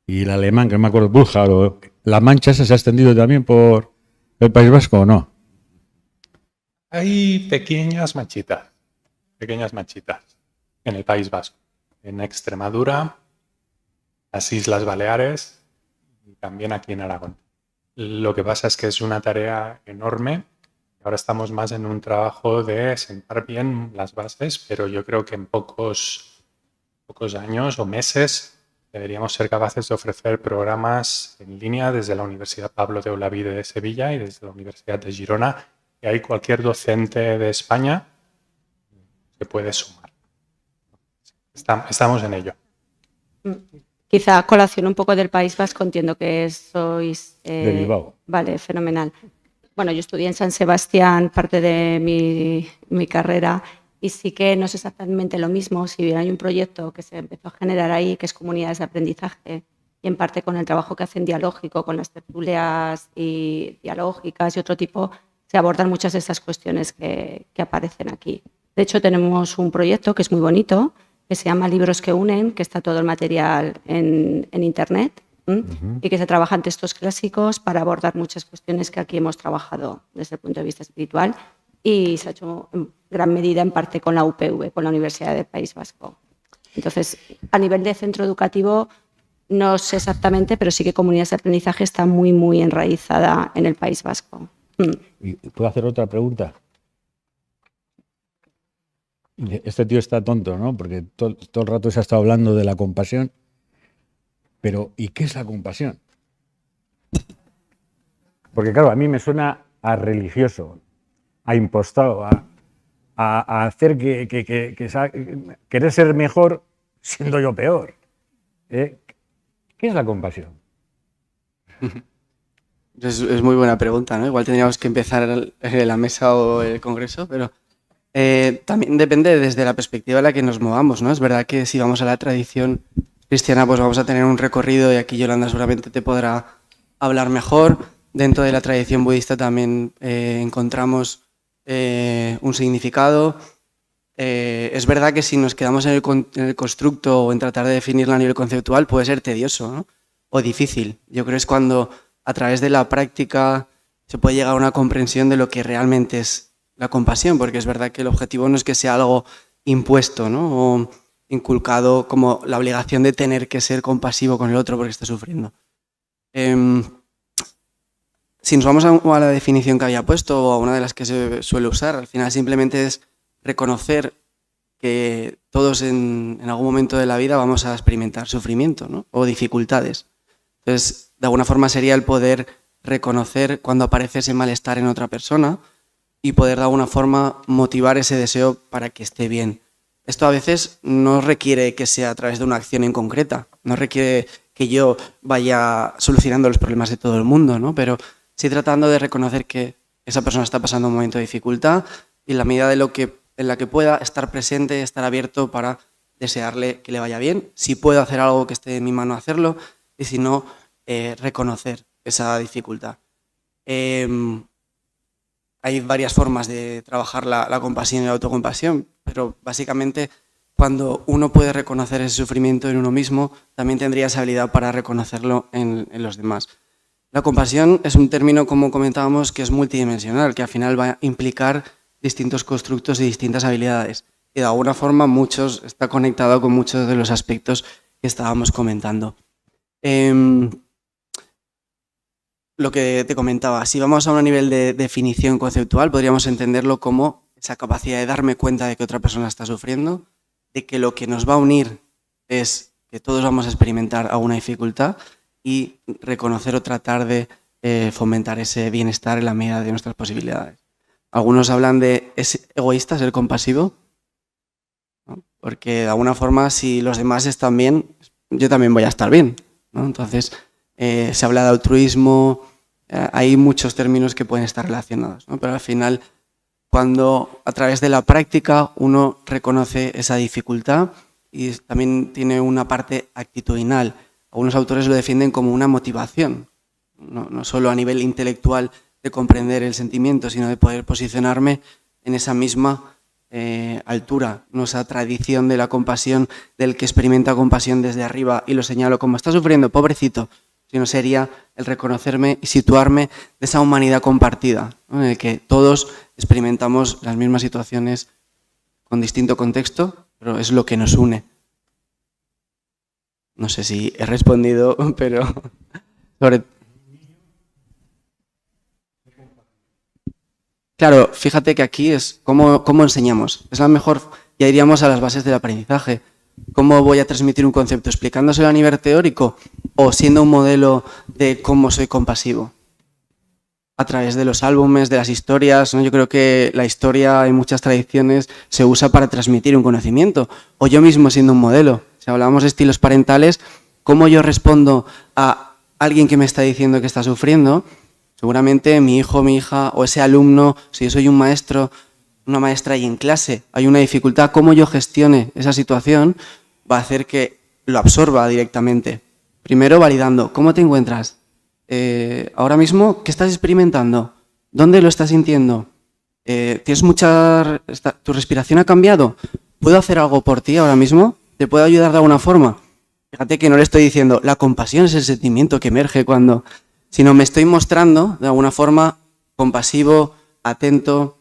Y el alemán, que no me acuerdo, búlgaro, ¿La Mancha se ha extendido también por el País Vasco o no? Hay pequeñas manchitas en el País Vasco, en Extremadura, las Islas Baleares y también aquí en Aragón. Lo que pasa es que es una tarea enorme. Ahora estamos más en un trabajo de sentar bien las bases, pero yo creo que en pocos años o meses deberíamos ser capaces de ofrecer programas en línea desde la Universidad Pablo de Olavide de Sevilla y desde la Universidad de Girona. Y ahí cualquier docente de España se puede sumar. Estamos en ello. Quizá a colación un poco del País Vasco, entiendo que sois... de Bilbao. Vale, fenomenal. Bueno, yo estudié en San Sebastián parte de mi carrera y sí que no es exactamente lo mismo. Si bien hay un proyecto que se empezó a generar ahí, que es comunidades de aprendizaje, y en parte con el trabajo que hacen dialógico, con las tertulias y dialógicas y otro tipo, se abordan muchas de estas cuestiones que aparecen aquí. De hecho, tenemos un proyecto que es muy bonito, que se llama Libros que unen, que está todo el material en Internet, y que se trabajan textos clásicos para abordar muchas cuestiones que aquí hemos trabajado desde el punto de vista espiritual y se ha hecho en gran medida en parte con la UPV, con la Universidad del País Vasco. Entonces, a nivel de centro educativo, no sé exactamente, pero sí que comunidades de aprendizaje está muy, muy enraizada en el País Vasco. ¿Y puedo hacer otra pregunta? Este tío está tonto, ¿no? Porque todo el rato se ha estado hablando de la compasión. Pero, ¿y qué es la compasión? Porque, claro, a mí me suena a religioso, a impostado, a hacer querer ser mejor siendo yo peor. ¿Qué es la compasión? Es muy buena pregunta, ¿no? Igual tendríamos que empezar en la mesa o el congreso, pero también depende desde la perspectiva en la que nos movamos, ¿no? Es verdad que si vamos a la tradición cristiana, pues vamos a tener un recorrido y aquí Yolanda seguramente te podrá hablar mejor. Dentro de la tradición budista también encontramos un significado. Es verdad que si nos quedamos en el constructo o en tratar de definirlo a nivel conceptual puede ser tedioso, ¿no? O difícil. Yo creo que es cuando a través de la práctica se puede llegar a una comprensión de lo que realmente es la compasión, porque es verdad que el objetivo no es que sea algo impuesto, ¿no? O inculcado como la obligación de tener que ser compasivo con el otro porque está sufriendo. Si nos vamos a la definición que había puesto o a una de las que se suele usar, al final simplemente es reconocer que todos en algún momento de la vida vamos a experimentar sufrimiento, ¿no? O dificultades. Entonces, de alguna forma sería el poder reconocer cuando aparece ese malestar en otra persona y poder de alguna forma motivar ese deseo para que esté bien. Esto a veces no requiere que sea a través de una acción en concreta, no requiere que yo vaya solucionando los problemas de todo el mundo, ¿no? Pero sí tratando de reconocer que esa persona está pasando un momento de dificultad y en la medida en la que pueda estar presente, estar abierto para desearle que le vaya bien. Si puedo hacer algo que esté en mi mano, hacerlo, y si no, reconocer esa dificultad. Hay varias formas de trabajar la compasión y la autocompasión, pero básicamente cuando uno puede reconocer ese sufrimiento en uno mismo, también tendría esa habilidad para reconocerlo en los demás. La compasión es un término, como comentábamos, que es multidimensional, que al final va a implicar distintos constructos y distintas habilidades. Y de alguna forma está conectado con muchos de los aspectos que estábamos comentando. Lo que te comentaba, si vamos a un nivel de definición conceptual, podríamos entenderlo como esa capacidad de darme cuenta de que otra persona está sufriendo, de que lo que nos va a unir es que todos vamos a experimentar alguna dificultad y reconocer o tratar de fomentar ese bienestar en la medida de nuestras posibilidades. Algunos hablan de ¿es egoísta ser compasivo? ¿No? Porque de alguna forma si los demás están bien, yo también voy a estar bien, ¿no? Entonces se habla de altruismo, hay muchos términos que pueden estar relacionados, ¿no? Pero al final cuando a través de la práctica uno reconoce esa dificultad y también tiene una parte actitudinal. Algunos autores lo defienden como una motivación, no solo a nivel intelectual de comprender el sentimiento, sino de poder posicionarme en esa misma altura, no esa tradición de la compasión, del que experimenta compasión desde arriba y lo señalo como está sufriendo, pobrecito, sino sería el reconocerme y situarme de esa humanidad compartida, ¿no? En el que todos experimentamos las mismas situaciones con distinto contexto, pero es lo que nos une. No sé si he respondido, pero Claro, fíjate que aquí es cómo enseñamos. Es la mejor, ya iríamos a las bases del aprendizaje. ¿Cómo voy a transmitir un concepto? ¿Explicándoselo a nivel teórico o siendo un modelo de cómo soy compasivo? A través de los álbumes, de las historias, ¿no? Yo creo que la historia en muchas tradiciones se usa para transmitir un conocimiento. O yo mismo siendo un modelo. Si hablábamos de estilos parentales, ¿cómo yo respondo a alguien que me está diciendo que está sufriendo? Seguramente mi hijo, mi hija o ese alumno, si yo soy un maestro, una maestra y en clase hay una dificultad, cómo yo gestione esa situación va a hacer que lo absorba directamente. Primero validando, ¿cómo te encuentras? Ahora mismo, ¿qué estás experimentando? ¿Dónde lo estás sintiendo? ¿Tienes ¿Tu respiración ha cambiado? ¿Puedo hacer algo por ti ahora mismo? ¿Te puedo ayudar de alguna forma? Fíjate que no le estoy diciendo, la compasión es el sentimiento que emerge cuando... Sino me estoy mostrando de alguna forma compasivo, atento,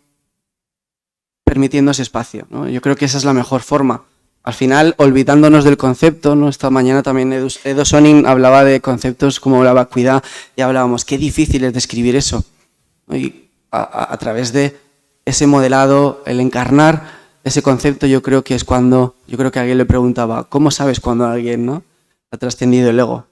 permitiendo ese espacio, ¿no? Yo creo que esa es la mejor forma. Al final, olvidándonos del concepto, ¿no? Esta mañana también Edo Sonin hablaba de conceptos como la vacuidad y hablábamos, qué difícil es describir eso, ¿no? Y a través de ese modelado, el encarnar ese concepto, yo creo que alguien le preguntaba, ¿cómo sabes cuando alguien, ¿no? ha trascendido el ego?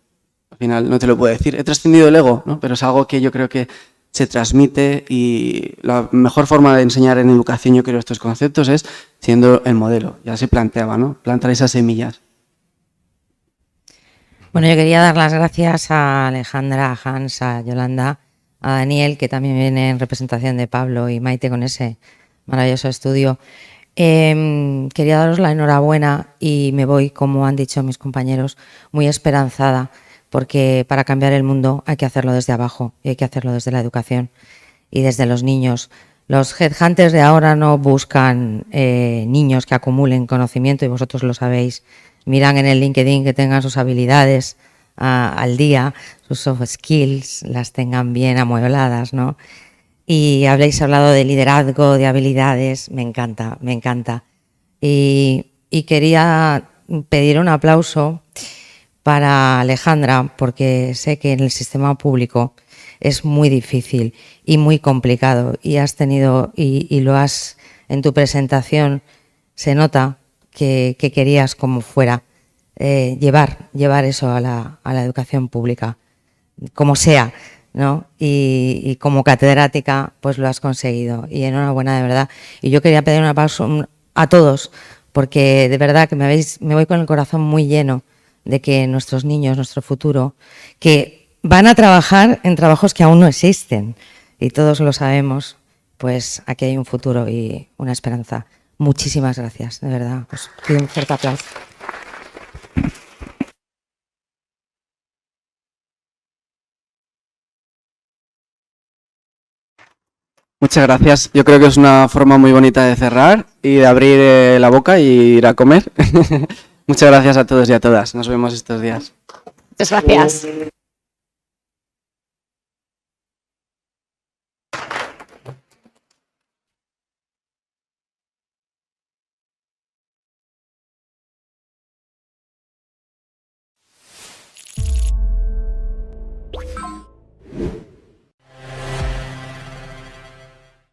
Al final no te lo puedo decir, he trascendido el ego, ¿no? Pero es algo que yo creo que se transmite y la mejor forma de enseñar en educación, yo creo, estos conceptos es siendo el modelo. Ya se planteaba, ¿no? Plantar esas semillas. Bueno, yo quería dar las gracias a Alejandra, a Hans, a Yolanda, a Daniel, que también viene en representación de Pablo y Maite con ese maravilloso estudio. Quería daros la enhorabuena y me voy, como han dicho mis compañeros, muy esperanzada, porque para cambiar el mundo hay que hacerlo desde abajo y hay que hacerlo desde la educación y desde los niños. Los headhunters de ahora no buscan niños que acumulen conocimiento, y vosotros lo sabéis. Miran en el LinkedIn que tengan sus habilidades al día, sus soft skills, las tengan bien amuebladas, ¿no? Y habéis hablado de liderazgo, de habilidades, me encanta, me encanta. Y y quería pedir un aplauso para Alejandra, porque sé que en el sistema público es muy difícil y muy complicado, y has tenido, y lo has en tu presentación, se nota que querías como fuera llevar eso a la educación pública, como sea, ¿no? Y como catedrática pues lo has conseguido, y enhorabuena de verdad. Y yo quería pedir un aplauso a todos, porque de verdad que me voy con el corazón muy lleno de que nuestros niños, nuestro futuro, que van a trabajar en trabajos que aún no existen, y todos lo sabemos, pues aquí hay un futuro y una esperanza. Muchísimas gracias, de verdad. Os pido un fuerte aplauso. Muchas gracias. Yo creo que es una forma muy bonita de cerrar y de abrir la boca y ir a comer. Muchas gracias a todos y a todas. Nos vemos estos días. Muchas gracias.